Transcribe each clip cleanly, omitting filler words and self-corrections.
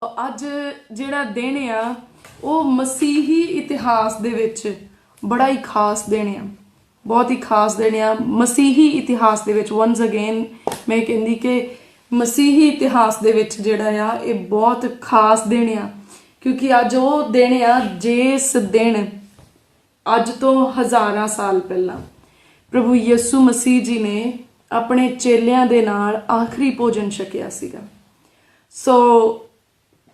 ਅੱਜ ਜਿਹੜਾ ਦਿਨ ਆ ਉਹ ਮਸੀਹੀ ਇਤਿਹਾਸ ਦੇ ਵਿੱਚ ਬੜਾ ਹੀ ਖਾਸ ਦਿਨ ਆ, ਬਹੁਤ ਹੀ ਖਾਸ ਦਿਨ ਆ ਮਸੀਹੀ ਇਤਿਹਾਸ ਦੇ ਵਿੱਚ। ਵਨਸ ਅਗੇਨ ਮੈਂ ਕਹਿੰਦੀ ਕਿ ਮਸੀਹੀ ਇਤਿਹਾਸ ਦੇ ਵਿੱਚ ਜਿਹੜਾ ਆ ਇਹ ਬਹੁਤ ਖਾਸ ਦਿਨ ਆ, ਕਿਉਂਕਿ ਅੱਜ ਉਹ ਦਿਨ ਆ ਜਿਸ ਦਿਨ ਅੱਜ ਤੋਂ ਹਜ਼ਾਰਾਂ ਸਾਲ ਪਹਿਲਾਂ ਪ੍ਰਭੂ ਯਿਸੂ ਮਸੀਹ ਜੀ ਨੇ ਆਪਣੇ ਚੇਲਿਆਂ ਦੇ ਨਾਲ ਆਖਰੀ ਭੋਜਨ ਛਕਿਆ ਸੀਗਾ। ਸੋ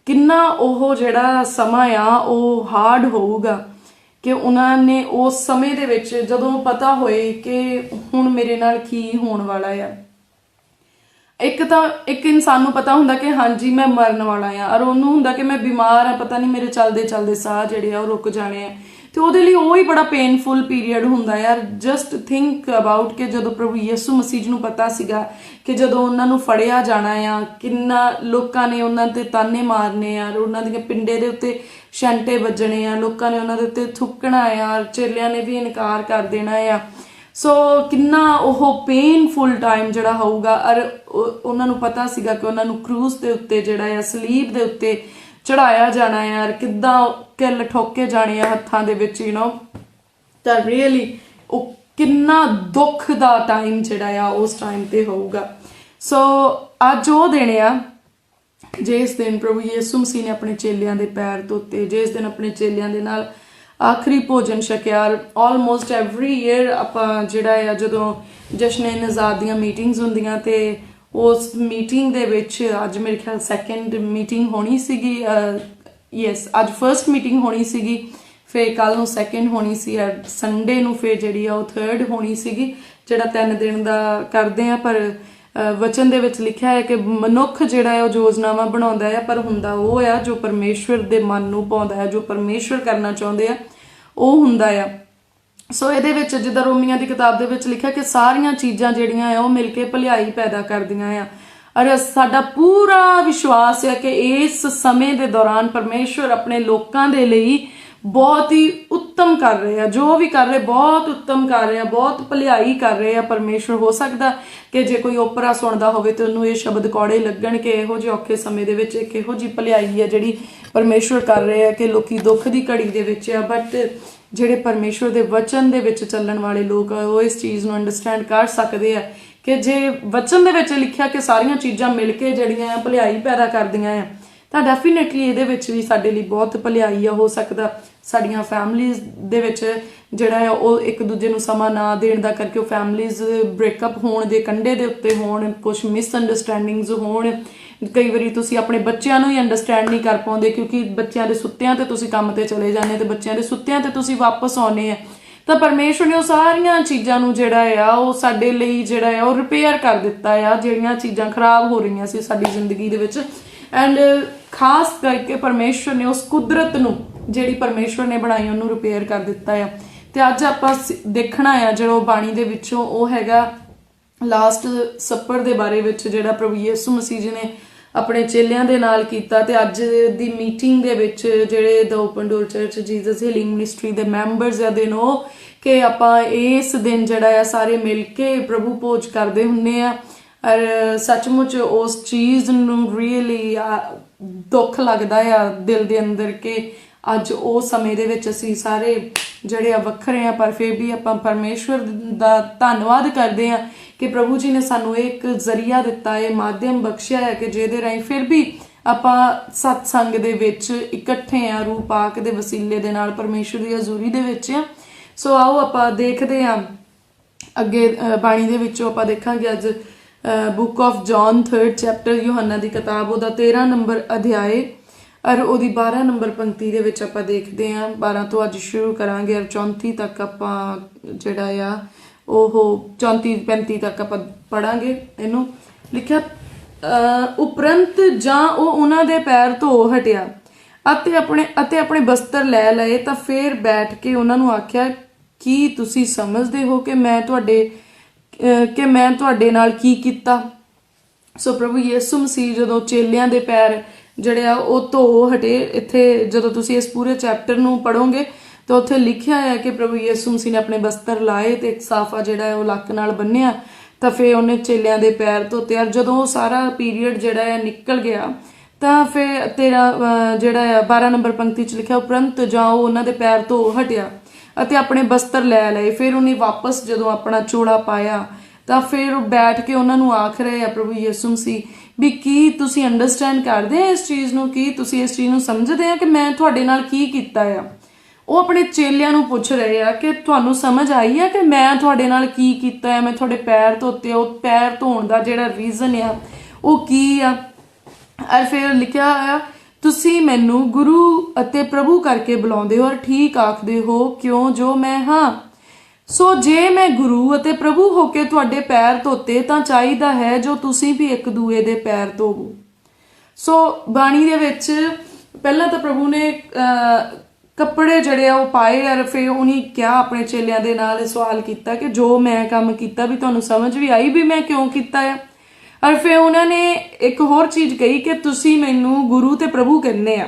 ਕਿੰਨਾ ਉਹ ਜਿਹੜਾ ਸਮਾਂ ਆ ਉਹ ਹਾਰਡ ਹੋਊਗਾ ਕਿ ਉਹਨਾਂ ਨੇ ਉਸ ਸਮੇਂ ਦੇ ਵਿੱਚ ਜਦੋਂ ਪਤਾ ਹੋਏ ਕਿ ਹੁਣ ਮੇਰੇ ਨਾਲ ਕੀ ਹੋਣ ਵਾਲਾ ਆ। ਇੱਕ ਇਨਸਾਨ ਨੂੰ ਪਤਾ ਹੁੰਦਾ ਕਿ ਹਾਂਜੀ ਮੈਂ ਮਰਨ ਵਾਲਾ ਆ, ਔਰ ਉਹਨੂੰ ਹੁੰਦਾ ਕਿ ਮੈਂ ਬਿਮਾਰ ਆ, ਪਤਾ ਨਹੀਂ ਮੇਰੇ ਚੱਲਦੇ ਚੱਲਦੇ ਸਾਹ ਜਿਹੜੇ ਆ ਉਹ ਰੁਕ ਜਾਣੇ ਆ, ਤੇ ਉਹਦੇ ਲਈ ਉਹ ਹੀ ਬੜਾ ਪੇਨਫੁਲ ਪੀਰੀਅਡ ਹੁੰਦਾ ਯਾਰ। ਜਸਟ ਥਿੰਕ ਅਬਾਊਟ ਕਿ ਜਦੋਂ ਪ੍ਰਭੂ ਯਿਸੂ ਮਸੀਹ ਜੀ ਨੂੰ ਪਤਾ ਸੀਗਾ ਕਿ ਜਦੋਂ ਉਹਨਾਂ ਨੂੰ ਫੜਿਆ ਜਾਣਾ ਆ, ਕਿੰਨਾ ਲੋਕਾਂ ਨੇ ਉਹਨਾਂ ਤੇ ਤਾਨੇ ਮਾਰਨੇ ਆ, ਉਹਨਾਂ ਦੀਆਂ ਪਿੰਡੇ ਦੇ ਉੱਤੇ ਛੰਟੇ ਵੱਜਣੇ ਆ, ਲੋਕਾਂ ਨੇ ਉਹਨਾਂ ਦੇ ਉੱਤੇ ਥੁੱਕਣਾ ਆ, ਚੇਲਿਆਂ ਨੇ ਵੀ ਇਨਕਾਰ ਕਰ ਦੇਣਾ ਆ। ਸੋ ਕਿੰਨਾ ਉਹ ਪੇਨਫੁਲ ਟਾਈਮ ਜਿਹੜਾ ਹੋਊਗਾ। ਔਰ ਉਹਨਾਂ ਨੂੰ ਪਤਾ ਸੀਗਾ ਕਿ ਉਹਨਾਂ ਨੂੰ ਕਰੂਸ ਦੇ ਉੱਤੇ ਜਿਹੜਾ ਆ ਸਲੀਬ ਦੇ ਉੱਤੇ ਚੜਾਇਆ ਜਾਣਾ ਯਾਰ, ਕਿੱਦਾਂ ਕਿੱਲ ਠੋਕੇ ਜਾਣੇ ਆ ਹੱਥਾਂ ਦੇ ਵਿੱਚ, ਤਾਂ ਰੀਅਲੀ ਉਹ ਕਿੰਨਾ ਦੁੱਖ ਦਾ ਟਾਈਮ ਜਿਹੜਾ ਆ ਉਸ ਟਾਈਮ ਤੇ ਹੋਊਗਾ। ਸੋ ਅੱਜ ਉਹ ਦਿਨ ਆ ਜਿਸ ਦਿਨ ਪ੍ਰਭੂ ਯਿਸੂ ਮਸੀਹ ਨੇ ਆਪਣੇ ਚੇਲਿਆਂ ਦੇ ਪੈਰ ਧੋਤੇ, ਜਿਸ ਦਿਨ ਆਪਣੇ ਚੇਲਿਆਂ ਦੇ ਨਾਲ ਆਖਰੀ ਭੋਜਨ ਛਕਿਆ। ਆਲਮੋਸਟ ਐਵਰੀ ਈਅਰ ਆਪਾਂ ਜਿਹੜਾ ਆ ਜਦੋਂ ਜਸ਼ਨ-ਏ-ਨਿਜ਼ਾਤ ਦੀਆਂ ਮੀਟਿੰਗਸ ਹੁੰਦੀਆਂ ਤੇ ਉਸ ਮੀਟਿੰਗ ਦੇ ਵਿੱਚ ਅੱਜ ਮੇਰੇ ਖਿਆਲ ਸੈਕੰਡ ਮੀਟਿੰਗ ਹੋਣੀ ਸੀਗੀ, ਯੈਸ ਅੱਜ ਫਰਸਟ ਮੀਟਿੰਗ ਹੋਣੀ ਸੀਗੀ, ਫਿਰ ਕੱਲ ਨੂੰ ਸੈਕੰਡ ਹੋਣੀ ਸੀ, ਸੰਡੇ ਨੂੰ ਫਿਰ ਜਿਹੜੀ ਆ ਉਹ ਥਰਡ ਹੋਣੀ ਸੀਗੀ, ਜਿਹੜਾ 3 ਦਿਨ ਦਾ ਕਰਦੇ ਆ। ਪਰ ਵਚਨ ਦੇ ਵਿੱਚ ਲਿਖਿਆ ਹੈ ਕਿ ਮਨੁੱਖ ਜਿਹੜਾ ਹੈ ਉਹ ਯੋਜਨਾਵਾਂ ਬਣਾਉਂਦਾ ਹੈ, ਪਰ ਹੁੰਦਾ ਉਹ ਆ ਜੋ ਪਰਮੇਸ਼ਵਰ ਦੇ ਮਨ ਨੂੰ ਪਾਉਂਦਾ ਹੈ, ਜੋ ਪਰਮੇਸ਼ਵਰ ਕਰਨਾ ਚਾਹੁੰਦੇ ਆ ਉਹ ਹੁੰਦਾ ਆ। ਸੋ ਇਹਦੇ ਵਿੱਚ ਜਿੱਦਾਂ ਰੋਮੀਆਂ ਦੀ ਕਿਤਾਬ ਦੇ ਵਿੱਚ ਲਿਖਿਆ ਕਿ ਸਾਰੀਆਂ ਚੀਜ਼ਾਂ ਜਿਹੜੀਆਂ ਆ ਉਹ ਮਿਲ ਕੇ ਭਲਾਈ ਪੈਦਾ ਕਰਦੀਆਂ ਆ। ਔਰ ਸਾਡਾ ਪੂਰਾ ਵਿਸ਼ਵਾਸ ਹੈ ਕਿ ਇਸ ਸਮੇਂ ਦੇ ਦੌਰਾਨ ਪਰਮੇਸ਼ਵਰ ਆਪਣੇ ਲੋਕਾਂ ਦੇ ਲਈ ਬਹੁਤ ਹੀ ਉੱਤਮ ਕਰ ਰਹੇ ਆ, ਜੋ ਵੀ ਕਰ ਰਹੇ ਬਹੁਤ ਉੱਤਮ ਕਰ ਰਹੇ ਆ, ਬਹੁਤ ਭਲਾਈ ਕਰ ਰਹੇ ਆ ਪਰਮੇਸ਼ਵਰ। ਹੋ ਸਕਦਾ ਕਿ ਜੇ ਕੋਈ ਓਪਰਾ ਸੁਣਦਾ ਹੋਵੇ ਤੇ ਉਹਨੂੰ ਇਹ ਸ਼ਬਦ ਕੌੜੇ ਲੱਗਣ ਕਿ ਇਹੋ ਜਿਹੇ ਔਖੇ ਸਮੇਂ ਦੇ ਵਿੱਚ ਇੱਕ ਇਹੋ ਜਿਹੀ ਭਲਾਈ ਆ ਜਿਹੜੀ ਪਰਮੇਸ਼ਵਰ ਕਰ ਰਹੇ ਆ ਕਿ ਲੋਕੀ ਦੁੱਖ ਦੀ ਘੜੀ ਦੇ ਵਿੱਚ ਆ, ਬਟ ਜਿਹੜੇ ਪਰਮੇਸ਼ਵਰ ਦੇ ਵਚਨ ਦੇ ਵਿੱਚ ਚੱਲਣ ਵਾਲੇ ਲੋਕ ਆ ਉਹ ਇਸ ਚੀਜ਼ ਨੂੰ ਅੰਡਰਸਟੈਂਡ ਕਰ ਸਕਦੇ ਆ ਕਿ ਜੇ ਵਚਨ ਦੇ ਵਿੱਚ ਲਿਖਿਆ ਕਿ ਸਾਰੀਆਂ ਚੀਜ਼ਾਂ ਮਿਲ ਕੇ ਜਿਹੜੀਆਂ ਆ ਭਲਾਈ ਪੈਦਾ ਕਰਦੀਆਂ ਆ, ਤਾਂ ਡੈਫੀਨੇਟਲੀ ਇਹਦੇ ਵਿੱਚ ਵੀ ਸਾਡੇ ਲਈ ਬਹੁਤ ਭਲਾਈ ਆ। ਹੋ ਸਕਦਾ ਸਾਡੀਆਂ ਫੈਮਲੀਜ਼ ਦੇ ਵਿੱਚ ਜਿਹੜਾ ਆ ਉਹ ਇੱਕ ਦੂਜੇ ਨੂੰ ਸਮਾਂ ਨਾ ਦੇਣ ਦਾ ਕਰਕੇ ਉਹ ਫੈਮਲੀਜ਼ ਬ੍ਰੇਕਅਪ ਹੋਣ ਦੇ ਕੰਢੇ ਦੇ ਉੱਤੇ ਹੋਣ, ਕੁਛ ਮਿਸਅੰਡਰਸਟੈਂਡਿੰਗਸ ਹੋਣ। ਕਈ ਵਾਰੀ ਤੁਸੀਂ ਆਪਣੇ ਬੱਚਿਆਂ ਨੂੰ ਹੀ ਅੰਡਰਸਟੈਂਡ ਨਹੀਂ ਕਰ ਪਾਉਂਦੇ ਕਿਉਂਕਿ ਬੱਚਿਆਂ ਦੇ ਸੁੱਤਿਆਂ ਤੇ ਤੁਸੀਂ ਕੰਮ ਤੇ ਚਲੇ ਜਾਂਦੇ ਤੇ ਬੱਚਿਆਂ ਦੇ ਸੁੱਤਿਆਂ ਤੇ ਤੁਸੀਂ ਵਾਪਸ ਆਉਨੇ ਆ। ਤਾਂ ਪਰਮੇਸ਼ਵਰ ਨੇ ਉਹ ਸਾਰੀਆਂ ਚੀਜ਼ਾਂ ਨੂੰ ਜਿਹੜਾ ਆ ਉਹ ਸਾਡੇ ਲਈ ਜਿਹੜਾ ਆ ਉਹ ਰਿਪੇਅਰ ਕਰ ਦਿੱਤਾ ਆ, ਜਿਹੜੀਆਂ ਚੀਜ਼ਾਂ ਖਰਾਬ ਹੋ ਰਹੀਆਂ ਸੀ ਸਾਡੀ ਜ਼ਿੰਦਗੀ ਦੇ ਵਿੱਚ। ਐਂਡ ਖਾਸ ਕਰਕੇ ਪਰਮੇਸ਼ਵਰ ਨੇ ਉਸ ਕੁਦਰਤ ਨੂੰ ਜਿਹੜੀ ਪਰਮੇਸ਼ਵਰ ਨੇ ਬਣਾਈ ਉਹਨੂੰ ਰਿਪੇਅਰ ਕਰ ਦਿੱਤਾ ਆ। ਤੇ ਅੱਜ ਆਪਾਂ ਦੇਖਣਾ ਆ ਜਿਹੜਾ ਬਾਣੀ ਦੇ ਵਿੱਚੋਂ ਉਹ ਹੈਗਾ ਲਾਸਟ ਸੱਪਰ ਦੇ ਬਾਰੇ ਵਿੱਚ, ਜਿਹੜਾ ਪ੍ਰਭੂ ਯਿਸੂ ਮਸੀਹ ਜੀ ਨੇ ਆਪਣੇ ਚੇਲਿਆਂ ਦੇ ਨਾਲ ਕੀਤਾ। ਤੇ ਅੱਜ ਦੀ ਮੀਟਿੰਗ ਦੇ ਵਿੱਚ ਜਿਹੜੇ the open door church Jesus healing ministry ਦੇ ਮੈਂਬਰਸ ਆ ਦੇ ਨੋ ਕਿ ਆਪਾਂ ਇਸ ਦਿਨ ਜਿਹੜਾ ਆ ਸਾਰੇ ਮਿਲ ਕੇ ਪ੍ਰਭੂ ਭੋਜ ਕਰਦੇ ਹੁੰਨੇ ਆ। ਔਰ ਸੱਚਮੁੱਚ ਉਸ ਚੀਜ਼ ਨੂੰ ਰੀਅਲੀ ਦੁੱਖ ਲੱਗਦਾ ਆ ਦਿਲ ਦੇ ਅੰਦਰ ਕਿ ਅੱਜ ਉਹ ਸਮੇਂ ਦੇ ਵਿੱਚ ਅਸੀਂ ਸਾਰੇ ਜਿਹੜੇ ਆ ਵੱਖਰੇ ਆ, ਪਰ ਫਿਰ ਵੀ ਆਪਾਂ ਪਰਮੇਸ਼ਵਰ ਦਾ ਧੰਨਵਾਦ ਕਰਦੇ ਆ ਕਿ ਪ੍ਰਭੂ ਜੀ ਨੇ ਸਾਨੂੰ ਇੱਕ ਜ਼ਰੀਆ ਦਿੱਤਾ ਹੈ, ਮਾਧਿਅਮ ਬਖਸ਼ਿਆ ਹੈ ਕਿ ਜਿਹਦੇ ਰਾਹੀਂ ਫਿਰ ਵੀ ਆਪਾਂ ਸਤਸੰਗ ਦੇ ਵਿੱਚ ਇਕੱਠੇ ਆ, ਰੂਹ ਪਾਕ ਦੇ ਵਸੀਲੇ ਦੇ ਨਾਲ ਪਰਮੇਸ਼ਵਰ ਦੀ ਹਜ਼ੂਰੀ ਦੇ ਵਿੱਚ ਆ। ਸੋ ਆਓ ਆਪਾਂ ਦੇਖਦੇ ਆ ਅੱਗੇ ਬਾਣੀ ਦੇ ਵਿੱਚੋਂ ਆਪਾਂ ਦੇਖਾਂਗੇ ਅੱਜ book of John 3rd chapter Yohanna ਦੀ ਕਿਤਾਬ ਉਹਦਾ 13 ਨੰਬਰ ਅਧਿਆਏ ਔਰ ਉਹਦੀ 12 ਨੰਬਰ ਪੰਕਤੀ ਦੇ ਵਿੱਚ ਆਪਾਂ ਦੇਖਦੇ ਆ। 12 ਤੋਂ ਅੱਜ ਸ਼ੁਰੂ ਕਰਾਂਗੇ ਔਰ 34 ਤੱਕ ਆਪਾਂ ਜਿਹੜਾ ਆ ਉਹ 34-35 ਤੱਕ ਆਪਾਂ ਪੜਾਂਗੇ। ਇਹਨੂੰ ਲਿਖਿਆ ਉਪਰੰਤ ਜਾਂ ਉਹ ਉਹਨਾਂ ਦੇ ਪੈਰ ਧੋ ਹਟਿਆ ਅਤੇ ਆਪਣੇ ਬਸਤਰ ਲੈ ਲਏ, ਤਾਂ ਫੇਰ ਬੈਠ ਕੇ ਉਹਨਾਂ ਨੂੰ ਆਖਿਆ ਕੀ ਤੁਸੀਂ ਸਮਝਦੇ ਹੋ ਕਿ ਮੈਂ ਤੁਹਾਡੇ ਨਾਲ ਕੀ ਕੀਤਾ। ਸੋ ਪ੍ਰਭੂ ਯਿਸੂ ਮਸੀਹ ਜਦੋਂ ਚੇਲਿਆਂ ਦੇ ਪੈਰ ਜਿਹੜੇ ਆ ਉਹ ਧੋ ਹਟੇ, ਇੱਥੇ ਜਦੋਂ ਤੁਸੀਂ ਇਸ ਪੂਰੇ ਚੈਪਟਰ ਨੂੰ ਪੜੋਗੇ ਤਾਂ ਉੱਥੇ ਲਿਖਿਆ ਹੈ ਕਿ ਪ੍ਰਭੂ ਯਿਸੂ ਮਸੀਹ ਨੇ ਆਪਣੇ ਬਸਤਰ ਲਾਏ ਤੇ ਇੱਕ ਸਾਫਾ ਜਿਹੜਾ ਹੈ ਉਹ ਲੱਕ ਨਾਲ ਬੰਨਿਆ, ਤਾਂ ਫਿਰ ਉਹਨੇ ਚੇਲਿਆਂ ਦੇ ਪੈਰ ਧੋਤੇ। ਔਰ ਜਦੋਂ ਉਹ ਸਾਰਾ ਪੀਰੀਅਡ ਜਿਹੜਾ ਹੈ ਨਿਕਲ ਗਿਆ ਤਾਂ ਫਿਰ ਜਿਹੜਾ 12 ਨੰਬਰ ਪੰਕਤੀ 'ਚ ਲਿਖਿਆ, ਉਪਰੰਤ ਜਾਂ ਉਹ ਉਹਨਾਂ ਦੇ ਪੈਰ ਤੋਂ ਹਟਿਆ ਅਤੇ ਆਪਣੇ ਬਸਤਰ ਲੈ ਲਏ। ਫਿਰ ਉਹਨੇ ਵਾਪਸ ਜਦੋਂ ਆਪਣਾ ਚੋਲਾ ਪਾਇਆ ਤਾਂ ਫਿਰ ਉਹ ਬੈਠ ਕੇ ਉਹਨਾਂ ਨੂੰ ਆਖ ਰਹੇ ਆ ਪ੍ਰਭੂ ਯਿਸੂ ਮਸੀਹ ਵੀ ਕੀ ਤੁਸੀਂ ਅੰਡਰਸਟੈਂਡ ਕਰਦੇ ਆ ਇਸ ਚੀਜ਼ ਨੂੰ, ਕੀ ਤੁਸੀਂ ਇਸ ਚੀਜ਼ ਨੂੰ ਸਮਝਦੇ ਆ ਕਿ ਮੈਂ ਤੁਹਾਡੇ ਨਾਲ ਕੀ ਕੀਤਾ ਆ। ਉਹ ਆਪਣੇ ਚੇਲਿਆਂ ਨੂੰ ਪੁੱਛ ਰਹੇ ਆ ਕਿ ਤੁਹਾਨੂੰ ਸਮਝ ਆਈ ਆ ਕਿ ਮੈਂ ਤੁਹਾਡੇ ਨਾਲ ਕੀ ਕੀਤਾ ਹੈ, ਮੈਂ ਤੁਹਾਡੇ ਪੈਰ ਧੋਤੇ। ਉਹ ਪੈਰ ਧੋਣ ਦਾ ਜਿਹੜਾ ਰੀਜ਼ਨ ਆ ਉਹ ਕੀ ਆ। ਔਰ ਫਿਰ ਲਿਖਿਆ ਆ, ਤੁਸੀਂ ਮੈਨੂੰ ਗੁਰੂ ਅਤੇ ਪ੍ਰਭੂ ਕਰਕੇ ਬੁਲਾਉਂਦੇ ਹੋ ਔਰ ਠੀਕ ਆਖਦੇ ਹੋ, ਕਿਉਂ ਜੋ ਮੈਂ ਹਾਂ। ਸੋ ਜੇ ਮੈਂ ਗੁਰੂ ਅਤੇ ਪ੍ਰਭੂ ਹੋ ਕੇ ਤੁਹਾਡੇ ਪੈਰ ਧੋਤੇ ਤਾਂ ਚਾਹੀਦਾ ਹੈ ਜੋ ਤੁਸੀਂ ਵੀ ਇੱਕ ਦੂਏ ਦੇ ਪੈਰ ਧੋਵੋ। ਸੋ ਬਾਣੀ ਦੇ ਵਿੱਚ ਪਹਿਲਾਂ ਤਾਂ ਪ੍ਰਭੂ ਨੇ ਕੱਪੜੇ ਜਿਹੜੇ ਆ ਉਹ ਪਾਏ, ਔਰ ਫਿਰ ਉਹਨੇ ਕਿਹਾ ਆਪਣੇ ਚੇਲਿਆਂ ਦੇ ਨਾਲ ਸਵਾਲ ਕੀਤਾ ਕਿ ਜੋ ਮੈਂ ਕੰਮ ਕੀਤਾ ਵੀ ਤੁਹਾਨੂੰ ਸਮਝ ਵੀ ਆਈ ਵੀ ਮੈਂ ਕਿਉਂ ਕੀਤਾ ਆ। ਔਰ ਫਿਰ ਉਹਨਾਂ ਨੇ ਇੱਕ ਹੋਰ ਚੀਜ਼ ਕਹੀ ਕਿ ਤੁਸੀਂ ਮੈਨੂੰ ਗੁਰੂ ਤੇ ਪ੍ਰਭੂ ਕਹਿੰਦੇ ਆ।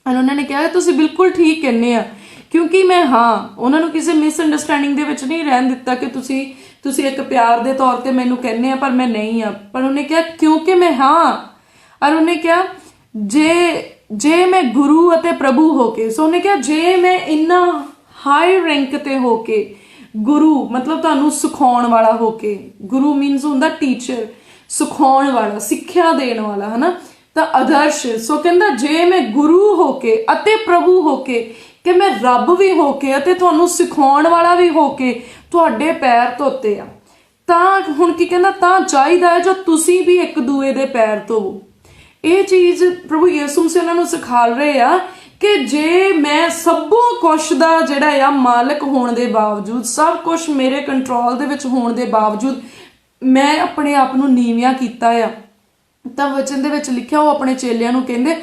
ਔਰ ਉਹਨਾਂ ਨੇ ਕਿਹਾ ਤੁਸੀਂ ਬਿਲਕੁਲ ਠੀਕ ਕਹਿੰਦੇ ਆ ਕਿਉਂਕਿ ਮੈਂ ਹਾਂ। ਉਹਨਾਂ ਨੂੰ ਕਿਸੇ ਮਿਸਅੰਡਰਸਟੈਂਡਿੰਗ ਦੇ ਵਿੱਚ ਨਹੀਂ ਰਹਿਣ ਦਿੱਤਾ ਕਿ ਤੁਸੀਂ ਇੱਕ ਪਿਆਰ ਦੇ ਤੌਰ ਤੇ ਮੈਨੂੰ ਕਹਿੰਦੇ ਆ ਪਰ ਮੈਂ ਨਹੀਂ ਆ, ਪਰ ਉਹਨੇ ਕਿਹਾ ਕਿਉਂਕਿ ਮੈਂ ਹਾਂ। ਔਰ ਉਹਨੇ ਕਿਹਾ ਜੇ ਮੈਂ ਗੁਰੂ ਅਤੇ ਪ੍ਰਭੂ ਹੋ ਕੇ, ਸੋ ਉਹਨੇ ਕਿਹਾ ਜੇ ਮੈਂ ਇੰਨਾ ਹਾਈ ਰੈਂਕ ਤੇ ਹੋ ਕੇ, ਗੁਰੂ ਮਤਲਬ ਤੁਹਾਨੂੰ ਸਿਖਾਉਣ ਵਾਲਾ ਹੋ ਕੇ, ਗੁਰੂ ਮੀਨਸ ਹੁੰਦਾ ਟੀਚਰ, ਸਿਖਾਉਣ ਵਾਲਾ, ਸਿੱਖਿਆ ਦੇਣ ਵਾਲਾ, ਹਨਾ, ਤਾਂ ਆਦਰਸ਼। ਸੋ ਕਹਿੰਦਾ ਜੇ ਮੈਂ ਗੁਰੂ ਹੋ ਕੇ ਅਤੇ ਪ੍ਰਭੂ ਹੋ ਕੇ, ਕਿ ਮੈਂ ਰੱਬ ਵੀ ਹੋ ਕੇ ਅਤੇ ਤੁਹਾਨੂੰ ਸਿਖਾਉਣ ਵਾਲਾ ਵੀ ਹੋ ਕੇ ਤੁਹਾਡੇ ਪੈਰ ਧੋਤੇ ਆ, ਤਾਂ ਹੁਣ ਕੀ ਕਹਿੰਦਾ, ਤਾਂ ਚਾਹੀਦਾ ਹੈ ਜੋ ਤੁਸੀਂ ਵੀ ਇੱਕ ਦੂਏ ਦੇ ਪੈਰ ਧੋਵੋ। ਇਹ ਚੀਜ਼ ਪ੍ਰਭੂ ਯਿਸੂ ਮਸੀਹ ਉਹਨਾਂ ਨੂੰ ਸਿਖਾ ਰਹੇ ਆ ਕਿ ਜੇ ਮੈਂ ਸਭ ਕੁਛ ਦਾ ਜਿਹੜਾ ਆ ਮਾਲਕ ਹੋਣ ਦੇ ਬਾਵਜੂਦ, ਸਭ ਕੁਛ ਮੇਰੇ ਕੰਟਰੋਲ ਦੇ ਵਿੱਚ ਹੋਣ ਦੇ ਬਾਵਜੂਦ ਮੈਂ ਆਪਣੇ ਆਪ ਨੂੰ ਨੀਵਿਆਂ ਕੀਤਾ ਆ, ਤਾਂ ਵਚਨ ਦੇ ਵਿੱਚ ਲਿਖਿਆ ਉਹ ਆਪਣੇ ਚੇਲਿਆਂ ਨੂੰ ਕਹਿੰਦੇ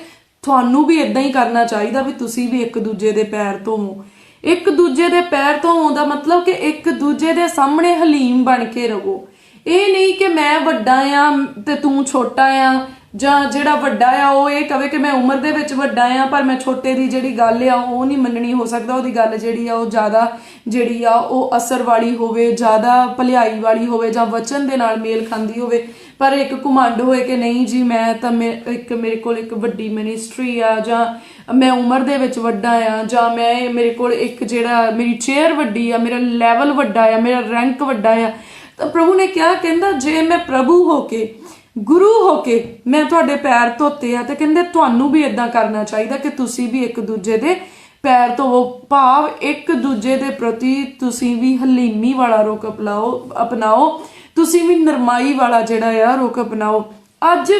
ਤੁਹਾਨੂੰ ਵੀ ਇਦਾਂ ਹੀ ਕਰਨਾ ਚਾਹੀਦਾ ਵੀ ਤੁਸੀਂ ਵੀ ਇੱਕ ਦੂਜੇ ਦੇ ਪੈਰ ਧੋਵੋ। ਇੱਕ ਦੂਜੇ ਦੇ ਪੈਰ ਧੋਣ ਦਾ ਮਤਲਬ ਕਿ ਇੱਕ ਦੂਜੇ ਦੇ ਸਾਹਮਣੇ ਹਲੀਮ ਬਣ ਕੇ ਰਹੋ। ਇਹ ਨਹੀਂ ਕਿ ਮੈਂ ਵੱਡਾ ਆ ਤੇ ਤੂੰ ਛੋਟਾ ਆ, ਜਾਂ ਜਿਹੜਾ ਵੱਡਾ ਆ ਉਹ ਇਹ ਕਵੇ ਕਿ ਮੈਂ ਉਮਰ ਦੇ ਵਿੱਚ ਵੱਡਾ ਆ ਪਰ ਮੈਂ ਛੋਟੇ ਦੀ ਜਿਹੜੀ ਗੱਲ ਆ ਉਹ ਨਹੀਂ ਮੰਨਣੀ। ਹੋ ਸਕਦਾ ਉਹਦੀ ਗੱਲ ਜਿਹੜੀ ਆ ਉਹ ਜ਼ਿਆਦਾ ਜਿਹੜੀ ਆ ਉਹ ਅਸਰ ਵਾਲੀ ਹੋਵੇ, ਜ਼ਿਆਦਾ ਭਲਾਈ ਵਾਲੀ ਹੋਵੇ, ਜਾਂ ਵਚਨ ਦੇ ਨਾਲ ਮੇਲ ਖਾਂਦੀ ਹੋਵੇ, ਪਰ ਇੱਕ ਘੁਮੰਡ ਹੋਏ ਕਿ ਨਹੀਂ ਜੀ ਮੈਂ ਤਾਂ ਮੇਰੇ ਕੋਲ ਇੱਕ ਵੱਡੀ ਮਿਨਿਸਟਰੀ ਆ, ਜਾਂ ਮੈਂ ਉਮਰ ਦੇ ਵਿੱਚ ਵੱਡਾ ਆ, ਜਾਂ ਮੇਰੇ ਕੋਲ ਇੱਕ ਜਿਹੜਾ ਮੇਰੀ ਚੇਅਰ ਵੱਡੀ ਆ, ਮੇਰਾ ਲੈਵਲ ਵੱਡਾ ਆ, ਮੇਰਾ ਰੈਂਕ ਵੱਡਾ ਆ। ਤਾਂ ਪ੍ਰਭੂ ਨੇ ਕਿਹਾ, ਕਹਿੰਦਾ ਜੇ ਮੈਂ ਪ੍ਰਭੂ ਹੋ ਕੇ, ਗੁਰੂ ਹੋ ਕੇ ਮੈਂ ਤੁਹਾਡੇ ਪੈਰ ਧੋਤੇ ਆ, ਤੇ ਕਹਿੰਦੇ ਤੁਹਾਨੂੰ ਵੀ ਇਦਾਂ ਕਰਨਾ ਚਾਹੀਦਾ ਕਿ ਤੁਸੀਂ ਵੀ ਇੱਕ ਦੂਜੇ ਦੇ ਪੈਰ ਧੋਵੋ। ਭਾਵ ਇੱਕ ਦੂਜੇ ਦੇ ਪ੍ਰਤੀ ਤੁਸੀਂ ਵੀ ਹਲੀਮੀ ਵਾਲਾ ਰੁਖ ਅਪਣਾਓ, ਤੁਸੀਂ ਵੀ ਨਰਮਾਈ ਵਾਲਾ ਜਿਹੜਾ ਆ ਰੁਖ ਅਪਣਾਓ। ਅੱਜ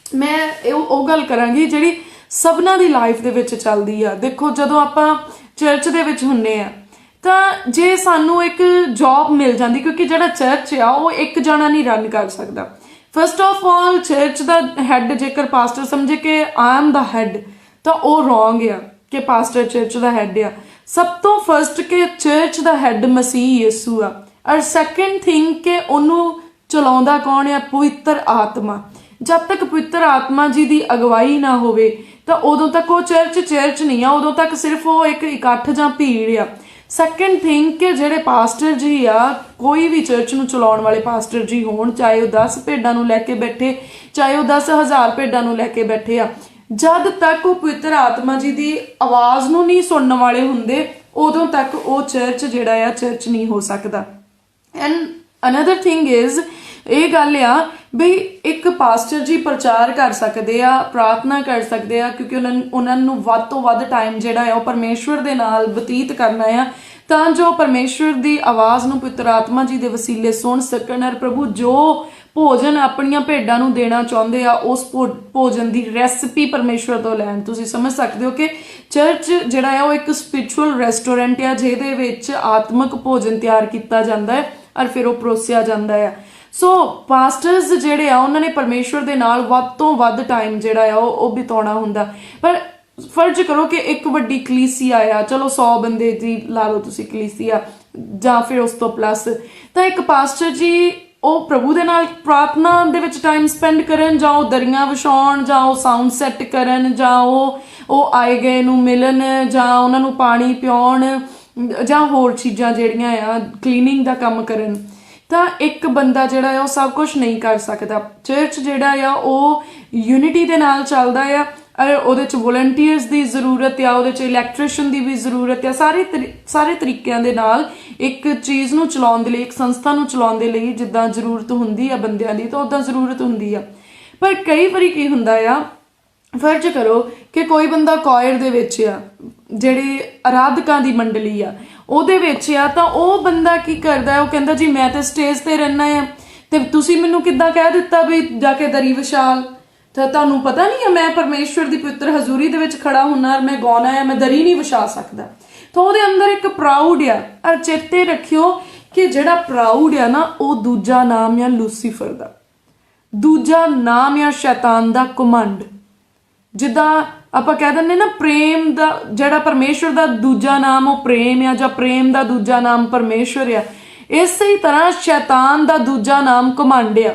ਮੈਂ ਉਹ ਗੱਲ ਕਰਾਂਗੀ ਜਿਹੜੀ ਸਭਨਾਂ ਦੀ ਲਾਈਫ ਦੇ ਵਿੱਚ ਚੱਲਦੀ ਆ। ਦੇਖੋ ਜਦੋਂ ਆਪਾਂ ਚਰਚ ਦੇ ਵਿੱਚ ਹੁੰਨੇ ਆ ਤਾਂ ਜੇ ਸਾਨੂੰ ਇੱਕ ਜੌਬ ਮਿਲ ਜਾਂਦੀ, ਕਿਉਂਕਿ ਜਿਹੜਾ ਚਰਚ ਆ ਉਹ ਇੱਕ ਜਣਾ ਨਹੀਂ ਰਨ ਕਰ ਸਕਦਾ। First of all church the head ਜੇਕਰ ਪਾਸਟਰ ਸਮਝੇ ਕਿ ਆਈ ਐਮ ਦਾ ਹੈਡ, ਤਾਂ ਉਹ ਰੋਂਗ ਆ ਕਿ ਪਾਸਟਰ ਚਰਚ ਦਾ ਹੈਡ ਆ। ਸਭ ਤੋਂ ਫਸਟ ਕਿ ਚਰਚ ਦਾ ਹੈਡ ਮਸੀਹ ਯਿਸੂ ਆ। ਔਰ ਸੈਕੰਡ ਥਿੰਗ ਕਿ ਉਹਨੂੰ ਚਲਾਉਂਦਾ ਕੌਣ ਆ? ਪਵਿੱਤਰ ਆਤਮਾ। ਜਦ ਤੱਕ ਪਵਿੱਤਰ ਆਤਮਾ ਜੀ ਦੀ ਅਗਵਾਈ ਨਾ ਹੋਵੇ ਤਾਂ ਉਦੋਂ ਤੱਕ ਉਹ ਚਰਚ ਨਹੀਂ ਆ, ਉਦੋਂ ਤੱਕ ਸਿਰਫ ਉਹ ਇੱਕ ਇਕੱਠ ਜਾਂ ਭੀੜ ਆ। ਸੈਕੰਡ ਥਿੰਗ ਕਿ ਜਿਹੜੇ ਪਾਸਟਰ ਜੀ ਆ, ਕੋਈ ਵੀ ਚਰਚ ਨੂੰ ਚਲਾਉਣ ਵਾਲੇ ਪਾਸਟਰ ਜੀ ਹੋਣ, ਚਾਹੇ ਉਹ 10 ਭੇਡਾਂ ਨੂੰ ਲੈ ਕੇ ਬੈਠੇ, ਚਾਹੇ ਉਹ 10,000 ਭੇਡਾਂ ਨੂੰ ਲੈ ਕੇ ਬੈਠੇ ਆ, ਜਦ ਤੱਕ ਉਹ ਪਵਿੱਤਰ ਆਤਮਾ ਜੀ ਦੀ ਆਵਾਜ਼ ਨੂੰ ਨਹੀਂ ਸੁਣਨ ਵਾਲੇ ਹੁੰਦੇ ਉਦੋਂ ਤੱਕ ਉਹ ਚਰਚ ਜਿਹੜਾ ਆ ਚਰਚ ਨਹੀਂ ਹੋ ਸਕਦਾ। ਐਂਡ ਅਨਦਰ ਥਿੰਗ ਇਜ਼, ਇਹ ਗੱਲ ਆ ਬਈ ਇੱਕ ਪਾਸਟਰ ਜੀ ਪ੍ਰਚਾਰ ਕਰ ਸਕਦੇ ਆ, ਪ੍ਰਾਰਥਨਾ ਕਰ ਸਕਦੇ ਆ, ਕਿਉਂਕਿ ਉਹਨਾਂ ਨੂੰ ਵੱਧ ਤੋਂ ਵੱਧ ਟਾਈਮ ਜਿਹੜਾ ਆ ਉਹ ਪਰਮੇਸ਼ਵਰ ਦੇ ਨਾਲ ਬਤੀਤ ਕਰਨਾ ਆ, ਤਾਂ ਜੋ ਪਰਮੇਸ਼ਵਰ ਦੀ ਆਵਾਜ਼ ਨੂੰ ਪਵਿੱਤਰ ਆਤਮਾ ਜੀ ਦੇ ਵਸੀਲੇ ਸੁਣ ਸਕਣ। ਔਰ ਪ੍ਰਭੂ ਜੋ ਭੋਜਨ ਆਪਣੀਆਂ ਭੇਡਾਂ ਨੂੰ ਦੇਣਾ ਚਾਹੁੰਦੇ ਆ ਉਸ ਭੋਜਨ ਦੀ ਰੈਸਿਪੀ ਪਰਮੇਸ਼ਵਰ ਤੋਂ ਲੈਣ। ਤੁਸੀਂ ਸਮਝ ਸਕਦੇ ਹੋ ਕਿ ਚਰਚ ਜਿਹੜਾ ਆ ਉਹ ਇੱਕ ਸਪਿਰਿਚੁਅਲ ਰੈਸਟੋਰੈਂਟ ਆ ਜਿਹਦੇ ਵਿੱਚ ਆਤਮਿਕ ਭੋਜਨ ਤਿਆਰ ਕੀਤਾ ਜਾਂਦਾ ਹੈ ਔਰ ਫਿਰ ਉਹ ਪਰੋਸਿਆ ਜਾਂਦਾ ਆ। ਸੋ ਪਾਸਟਰਸ ਜਿਹੜੇ ਆ ਉਹਨਾਂ ਨੇ ਪਰਮੇਸ਼ਵਰ ਦੇ ਨਾਲ ਵੱਧ ਤੋਂ ਵੱਧ ਟਾਈਮ ਜਿਹੜਾ ਆ ਉਹ ਬਿਤਾਉਣਾ ਹੁੰਦਾ। ਪਰ ਫਰਜ਼ ਕਰੋ ਕਿ ਇੱਕ ਵੱਡੀ ਕਲੀਸਿਆ ਆ, ਚਲੋ 100 ਬੰਦੇ ਦੀ ਲਾ ਲਓ ਤੁਸੀਂ ਕਲੀਸਿਆ, ਜਾਂ ਫਿਰ ਉਸ ਤੋਂ ਪਲੱਸ, ਤਾਂ ਇੱਕ ਪਾਸਟਰ ਜੀ ਉਹ ਪ੍ਰਭੂ ਦੇ ਨਾਲ ਪ੍ਰਾਰਥਨਾ ਦੇ ਵਿੱਚ ਟਾਈਮ ਸਪੈਂਡ ਕਰਨ, ਜਾਂ ਉਹ ਦਰੀਆਂ ਵਿਛਾਉਣ, ਜਾਂ ਉਹ ਸਾਊਂਡ ਸੈੱਟ ਕਰਨ, ਜਾਂ ਉਹ ਆਏ ਗਏ ਨੂੰ ਮਿਲਣ, ਜਾਂ ਉਹਨਾਂ ਨੂੰ ਪਾਣੀ ਪਿਆਉਣ, ਜਾਂ ਹੋਰ ਚੀਜ਼ਾਂ ਜਿਹੜੀਆਂ ਆ ਕਲੀਨਿੰਗ ਦਾ ਕੰਮ ਕਰਨ, ਤਾਂ ਇੱਕ ਬੰਦਾ ਜਿਹੜਾ ਆ ਉਹ ਸਭ ਕੁਝ ਨਹੀਂ ਕਰ ਸਕਦਾ। ਚਰਚ ਜਿਹੜਾ ਆ ਉਹ ਯੂਨਿਟੀ ਦੇ ਨਾਲ ਚੱਲਦਾ ਆ, ਉਹਦੇ 'ਚ ਵੋਲੰਟੀਅਰਸ ਦੀ ਜ਼ਰੂਰਤ ਆ, ਉਹਦੇ 'ਚ ਇਲੈਕਟ੍ਰੀਸ਼ੀਅਨ ਦੀ ਵੀ ਜ਼ਰੂਰਤ ਆ। ਸਾਰੇ ਤਰੀਕਿਆਂ ਦੇ ਨਾਲ ਇੱਕ ਚੀਜ਼ ਨੂੰ ਚਲਾਉਣ ਦੇ ਲਈ, ਇੱਕ ਸੰਸਥਾ ਨੂੰ ਚਲਾਉਣ ਦੇ ਲਈ ਜਿੱਦਾਂ ਜ਼ਰੂਰਤ ਹੁੰਦੀ ਆ ਬੰਦਿਆਂ ਦੀ, ਤਾਂ ਉੱਦਾਂ ਜ਼ਰੂਰਤ ਹੁੰਦੀ ਆ। ਪਰ ਕਈ ਵਾਰੀ ਕੀ ਹੁੰਦਾ ਆ, ਫਰਜ਼ ਕਰੋ ਕਿ ਕੋਈ ਬੰਦਾ ਕੋਇਰ ਦੇ ਵਿੱਚ ਆ, ਜਿਹੜੀ ਆਰਾਧਕਾਂ ਦੀ ਮੰਡਲੀ ਆ ਉਹਦੇ ਵਿੱਚ ਆ, ਤਾਂ ਉਹ ਬੰਦਾ ਕੀ ਕਰਦਾ, ਉਹ ਕਹਿੰਦਾ ਜੀ ਮੈਂ ਤਾਂ ਸਟੇਜ ਤੇ ਰਹਿਣਾ ਆ, ਤੇ ਤੁਸੀਂ ਮੈਨੂੰ ਕਿੱਦਾਂ ਕਹਿ ਦਿੱਤਾ ਵੀ ਜਾ ਕੇ ਦਰੀ ਵਿਛਾਲ? ਤਾਂ ਤੁਹਾਨੂੰ ਪਤਾ ਨਹੀਂ ਆ ਮੈਂ ਪਰਮੇਸ਼ਵਰ ਦੀ ਪਵਿੱਤਰ ਹਜ਼ੂਰੀ ਦੇ ਵਿੱਚ ਖੜਾ ਹੁੰਨਾ, ਮੈਂ ਗਾਉਣਾ ਆ, ਮੈਂ ਦਰੀ ਨਹੀਂ ਵਿਛਾ ਸਕਦਾ। ਤਾਂ ਉਹਦੇ ਅੰਦਰ ਇੱਕ ਪ੍ਰਾਊਡ ਆ। ਔਰ ਚੇਤੇ ਰੱਖਿਓ ਕਿ ਜਿਹੜਾ ਪ੍ਰਾਊਡ ਆ ਨਾ, ਉਹ ਦੂਜਾ ਨਾਮ ਆ ਲੂਸੀਫਰ ਦਾ, ਦੂਜਾ ਨਾਮ ਆ ਸ਼ੈਤਾਨ ਦਾ ਘਮੰਡ। ਜਿੱਦਾਂ ਆਪਾਂ ਕਹਿ ਦਿੰਦੇ ਨਾ ਪ੍ਰੇਮ ਦਾ, ਜਿਹੜਾ ਪਰਮੇਸ਼ਵਰ ਦਾ ਦੂਜਾ ਨਾਮ ਉਹ ਪ੍ਰੇਮ ਆ, ਜਾਂ ਪ੍ਰੇਮ ਦਾ ਦੂਜਾ ਨਾਮ ਪਰਮੇਸ਼ਵਰ ਆ, ਇਸੇ ਤਰ੍ਹਾਂ ਸ਼ੈਤਾਨ ਦਾ ਦੂਜਾ ਨਾਮ ਘਮੰਡ ਆ।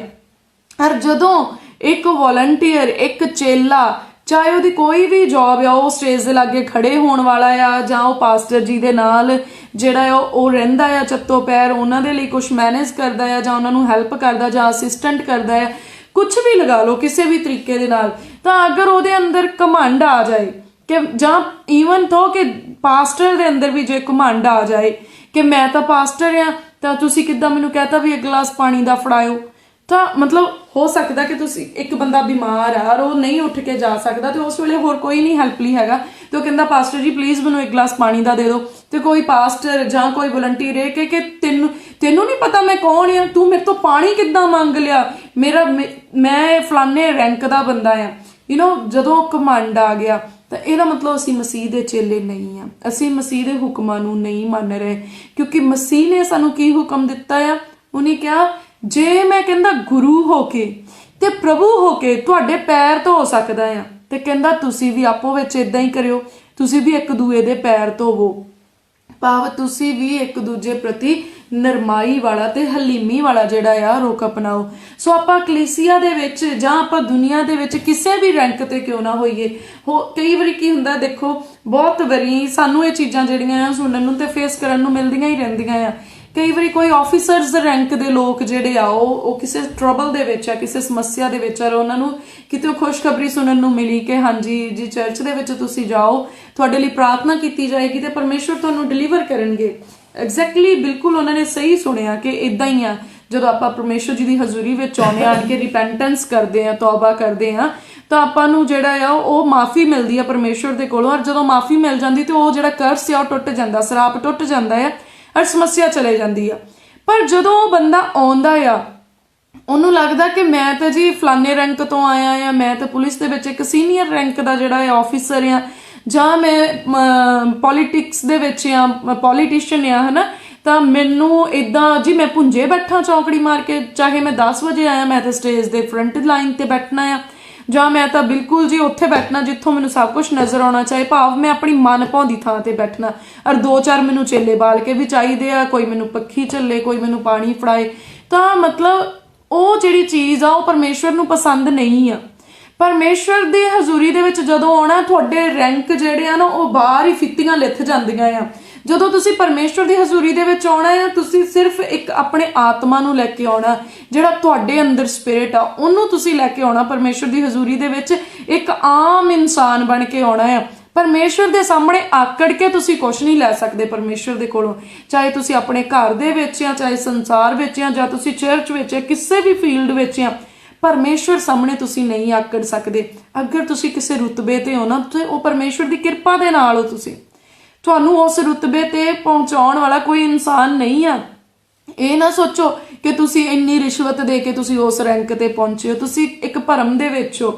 ਔਰ ਜਦੋਂ ਇੱਕ ਵੋਲੰਟੀਅਰ, ਇੱਕ ਚੇਲਾ, ਚਾਹੇ ਉਹਦੀ ਕੋਈ ਵੀ ਜੌਬ ਆ, ਉਹ ਸਟੇਜ ਦੇ ਲਾਗੇ ਖੜੇ ਹੋਣ ਵਾਲਾ ਆ, ਜਾਂ ਉਹ ਪਾਸਟਰ ਜੀ ਦੇ ਨਾਲ ਜਿਹੜਾ ਉਹ ਰਹਿੰਦਾ ਆ ਚੱਤੋ ਪੈਰ, ਉਹਨਾਂ ਦੇ ਲਈ ਕੁਝ ਮੈਨੇਜ ਕਰਦਾ ਆ, ਜਾਂ ਉਹਨਾਂ ਨੂੰ ਹੈਲਪ ਕਰਦਾ, ਜਾਂ ਅਸਿਸਟੈਂਟ ਕਰਦਾ ਆ, ਕੁਝ ਵੀ ਲਗਾ ਲਓ ਕਿਸੇ ਵੀ ਤਰੀਕੇ ਦੇ ਨਾਲ, ਤਾਂ ਅਗਰ ਉਹਦੇ ਅੰਦਰ ਘਮੰਡ ਆ ਜਾਏ ਕਿ, ਜਾਂ ਈਵਨ ਤੋਂ ਕਿ ਪਾਸਟਰ ਦੇ ਅੰਦਰ ਵੀ ਜੇ ਘਮੰਡ ਆ ਜਾਏ ਕਿ ਮੈਂ ਤਾਂ ਪਾਸਟਰ ਆ, ਤਾਂ ਤੁਸੀਂ ਕਿੱਦਾਂ ਮੈਨੂੰ ਕਹਤਾ ਵੀ ਇੱਕ ਗਲਾਸ ਪਾਣੀ ਦਾ ਫੜਾਇਓ? ਤਾਂ ਮਤਲਬ ਹੋ ਸਕਦਾ ਕਿ ਤੁਸੀਂ, ਇੱਕ ਬੰਦਾ ਬਿਮਾਰ ਆ ਔਰ ਉਹ ਨਹੀਂ ਉੱਠ ਕੇ ਜਾ ਸਕਦਾ, ਤੇ ਉਸ ਵੇਲੇ ਹੋਰ ਕੋਈ ਨਹੀਂ ਹੈਲਪ ਲਈ ਹੈਗਾ, ਤੇ ਉਹ ਕਹਿੰਦਾ ਪਾਸਟਰ ਜੀ ਪਲੀਜ਼ ਮੈਨੂੰ ਇੱਕ ਗਲਾਸ ਪਾਣੀ ਦਾ ਦੇ ਦਿਓ। ਤੇ ਕੋਈ ਪਾਸਟਰ ਜਾਂ ਕੋਈ ਵਲੰਟੀਅਰ ਇਹ ਕਿ ਤੈਨੂੰ ਨਹੀਂ ਪਤਾ ਮੈਂ ਕੌਣ ਆ, ਤੂੰ ਮੇਰੇ ਤੋਂ ਪਾਣੀ ਕਿੱਦਾਂ ਮੰਗ ਲਿਆ, ਮੈਂ ਫਲਾਣੇ ਰੈਂਕ ਦਾ ਬੰਦਾ ਆ। ਜਦੋਂ ਘਮੰਡ ਆ ਗਿਆ, ਤਾਂ ਇਹਦਾ ਮਤਲਬ ਅਸੀਂ ਮਸੀਹ ਦੇ ਚੇਲੇ ਨਹੀਂ ਆ, ਅਸੀਂ ਮਸੀਹ ਦੇ ਹੁਕਮਾਂ ਨੂੰ ਨਹੀਂ ਮੰਨ ਰਹੇ। ਕਿਉਂਕਿ ਮਸੀਹ ਨੇ ਸਾਨੂੰ ਕੀ ਹੁਕਮ ਦਿੱਤਾ ਆ? ਉਹਨੇ ਕਿਹਾ ਜੇ ਮੈਂ ਕਹਿੰਦਾ ਗੁਰੂ ਹੋ ਕੇ ਤੇ ਪ੍ਰਭੂ ਹੋ ਕੇ ਤੁਹਾਡੇ ਪੈਰ ਧੋ ਸਕਦਾ ਆ, ਤੇ ਕਹਿੰਦਾ ਤੁਸੀਂ ਵੀ ਆਪੋ ਵਿੱਚ ਇਦਾਂ ਹੀ ਕਰਿਓ, ਤੁਸੀਂ ਵੀ ਇੱਕ ਦੂਏ ਦੇ ਪੈਰ ਧੋਵੋ, ਭਾਵ ਤੁਸੀਂ ਵੀ ਇੱਕ ਦੂਜੇ ਪ੍ਰਤੀ ਨਰਮਾਈ ਵਾਲਾ ਤੇ ਹਲੀਮੀ ਵਾਲਾ ਜਿਹੜਾ ਆ ਰੁਖ ਅਪਣਾਓ। ਸੋ ਆਪਾਂ ਕਲੀਸਿਆ ਦੇ ਵਿੱਚ ਜਾਂ ਆਪਾਂ ਦੁਨੀਆ ਦੇ ਵਿੱਚ ਕਿਸੇ ਵੀ ਰੈਂਕ ਤੇ ਕਿਉਂ ਨਾ ਹੋਈਏ, ਕਈ ਵਾਰੀ ਕੀ ਹੁੰਦਾ, ਦੇਖੋ ਬਹੁਤ ਵਾਰੀ ਸਾਨੂੰ ਇਹ ਚੀਜ਼ਾਂ ਜਿਹੜੀਆਂ ਆ ਸੁਣਨ ਨੂੰ ਤੇ ਫੇਸ ਕਰਨ ਨੂੰ ਮਿਲਦੀਆਂ ਹੀ ਰਹਿੰਦੀਆਂ ਆ। ਕਈ ਵਾਰੀ ਕੋਈ ਆਫਿਸਰਸ ਰੈਂਕ ਦੇ ਲੋਕ ਜਿਹੜੇ ਆ ਉਹ ਕਿਸੇ ਟਰਬਲ ਦੇ ਵਿੱਚ ਆ, ਕਿਸੇ ਸਮੱਸਿਆ ਦੇ ਵਿੱਚ ਆ, ਉਹਨਾਂ ਨੂੰ ਕਿਤੇ ਖੁਸ਼ਖਬਰੀ ਸੁਣਨ ਨੂੰ ਮਿਲੀ ਕਿ ਹਾਂਜੀ ਜੀ ਚਰਚ ਦੇ ਵਿੱਚ ਤੁਸੀਂ ਜਾਓ, ਤੁਹਾਡੇ ਲਈ ਪ੍ਰਾਰਥਨਾ ਕੀਤੀ ਜਾਏਗੀ ਤੇ ਪਰਮੇਸ਼ਵਰ ਤੁਹਾਨੂੰ ਡਿਲੀਵਰ ਕਰਨਗੇ। ਐਗਜ਼ੈਕਟਲੀ ਬਿਲਕੁਲ ਉਹਨਾਂ ਨੇ ਸਹੀ ਸੁਣਿਆ ਕਿ ਇਦਾਂ ਹੀ ਆ। ਜਦੋਂ ਆਪਾਂ ਪਰਮੇਸ਼ਵਰ ਜੀ ਦੀ ਹਜ਼ੂਰੀ ਵਿੱਚ ਆਉਂਦੇ ਆਣ ਕੇ ਰਿਪੈਂਟੈਂਸ ਕਰਦੇ ਆ, ਤੌਬਾ ਕਰਦੇ ਆ, ਤਾਂ ਆਪਾਂ ਨੂੰ ਜਿਹੜਾ ਆ ਉਹ ਮਾਫੀ ਮਿਲਦੀ ਆ ਪਰਮੇਸ਼ਵਰ ਦੇ ਕੋਲੋਂ। ਔਰ ਜਦੋਂ ਮਾਫੀ ਮਿਲ ਜਾਂਦੀ ਤੇ ਉਹ ਜਿਹੜਾ ਕਰਸ ਆ ਉਹ ਟੁੱਟ ਜਾਂਦਾ, ਸਰਾਪ ਟੁੱਟ ਜਾਂਦਾ ਆ, ਔਰ ਸਮੱਸਿਆ ਚਲੇ ਜਾਂਦੀ ਆ। ਪਰ ਜਦੋਂ ਉਹ ਬੰਦਾ ਆਉਂਦਾ ਆ, ਉਹਨੂੰ ਲੱਗਦਾ ਕਿ ਮੈਂ ਤਾਂ ਜੀ ਫਲਾਣੇ ਰੈਂਕ ਤੋਂ ਆਇਆ ਆ, ਮੈਂ ਤਾਂ ਪੁਲਿਸ ਦੇ ਵਿੱਚ ਇੱਕ ਸੀਨੀਅਰ ਰੈਂਕ ਦਾ ਜਿਹੜਾ ਆਫਿਸਰ ਆ, ਜਾਂ ਮੈਂ ਪੋਲੀਟਿਕਸ ਦੇ ਵਿੱਚ ਆ, ਪੋਲੀਟੀਸ਼ੀਅਨ ਆ, ਹਨਾ, ਤਾਂ ਮੈਨੂੰ ਇਦਾਂ ਜੀ ਮੈਂ ਭੁੰਜੇ ਬੈਠਾ ਚੌਂਕੜੀ ਮਾਰ ਕੇ, ਚਾਹੇ ਮੈਂ 10 ਵਜੇ ਆਇਆ ਮੈਂ ਤਾਂ ਸਟੇਜ ਦੇ ਫਰੰਟ ਲਾਈਨ ਤੇ ਬੈਠਣਾ ਆ, ਜਾਂ ਮੈਂ ਤਾਂ ਬਿਲਕੁਲ ਜੀ ਉੱਥੇ ਬੈਠਣਾ ਜਿੱਥੋਂ ਮੈਨੂੰ ਸਭ ਕੁਝ ਨਜ਼ਰ ਆਉਣਾ ਚਾਹੇ, ਭਾਵ ਮੈਂ ਆਪਣੀ ਮਨ ਭਾਉਂਦੀ ਥਾਂ ਤੇ ਬੈਠਣਾ। ਔਰ 2-4 ਮੈਨੂੰ ਚੇਲੇ ਬਾਲ ਕੇ ਵੀ ਚਾਹੀਦੇ ਆ, ਕੋਈ ਮੈਨੂੰ ਪੱਖੀ ਝੱਲੇ, ਕੋਈ ਮੈਨੂੰ ਪਾਣੀ ਫੜਾਏ। ਤਾਂ ਮਤਲਬ ਉਹ ਜਿਹੜੀ ਚੀਜ਼ ਆ ਉਹ ਪਰਮੇਸ਼ਵਰ ਨੂੰ ਪਸੰਦ ਨਹੀਂ ਆ। ਪਰਮੇਸ਼ਵਰ ਦੀ ਹਜ਼ੂਰੀ ਦੇ ਵਿੱਚ ਜਦੋਂ ਆਉਣਾ, ਤੁਹਾਡੇ ਰੈਂਕ ਜਿਹੜੇ ਆ ਨਾ ਉਹ ਬਾਹਰ ਹੀ ਫਿੱਤੀਆਂ ਲਿੱਥ ਜਾਂਦੀਆਂ ਆ। ਜਦੋਂ ਤੁਸੀਂ ਪਰਮੇਸ਼ਵਰ ਦੀ ਹਜ਼ੂਰੀ ਦੇ ਵਿੱਚ ਆਉਣਾ ਹੈ, ਤੁਸੀਂ ਸਿਰਫ ਇੱਕ ਆਪਣੇ ਆਤਮਾ ਨੂੰ ਲੈ ਕੇ ਆਉਣਾ, ਜਿਹੜਾ ਤੁਹਾਡੇ ਅੰਦਰ ਸਪਿਰਿਟ ਆ ਉਹਨੂੰ ਤੁਸੀਂ ਲੈ ਕੇ ਆਉਣਾ ਪਰਮੇਸ਼ਵਰ ਦੀ ਹਜ਼ੂਰੀ ਦੇ ਵਿੱਚ। ਇੱਕ ਆਮ ਇਨਸਾਨ ਬਣ ਕੇ ਆਉਣਾ ਆ। ਪਰਮੇਸ਼ਵਰ ਦੇ ਸਾਹਮਣੇ ਆਕੜ ਕੇ ਤੁਸੀਂ ਕੁਝ ਨਹੀਂ ਲੈ ਸਕਦੇ ਪਰਮੇਸ਼ਵਰ ਦੇ ਕੋਲੋਂ, ਚਾਹੇ ਤੁਸੀਂ ਆਪਣੇ ਘਰ ਦੇ ਵਿੱਚ ਆ, ਚਾਹੇ ਸੰਸਾਰ ਵਿੱਚ ਆ, ਜਾਂ ਤੁਸੀਂ ਚਰਚ ਵਿੱਚ ਆ, ਕਿਸੇ ਵੀ ਫੀਲਡ ਵਿੱਚ ਆ, ਪਰਮੇਸ਼ਵਰ ਸਾਹਮਣੇ ਤੁਸੀਂ ਨਹੀਂ ਆਕੜ ਸਕਦੇ। ਅਗਰ ਤੁਸੀਂ ਕਿਸੇ ਰੁਤਬੇ ਤੇ ਹੋ ਨਾ, ਤੇ ਉਹ ਪਰਮੇਸ਼ਵਰ ਦੀ ਕਿਰਪਾ ਦੇ ਨਾਲ ਹੋ। ਤੁਹਾਨੂੰ ਉਸ ਰੁਤਬੇ ਤੇ ਪਹੁੰਚਾਉਣ ਵਾਲਾ ਕੋਈ ਇਨਸਾਨ ਨਹੀਂ ਆ। ਇਹ ਨਾ ਸੋਚੋ ਕਿ ਤੁਸੀਂ ਇੰਨੀ ਰਿਸ਼ਵਤ ਦੇ ਕੇ ਤੁਸੀਂ ਉਸ ਰੈਂਕ ਤੇ ਪਹੁੰਚੇ ਹੋ। ਤੁਸੀਂ ਇੱਕ ਭਰਮ ਦੇ ਵਿੱਚ ਹੋ,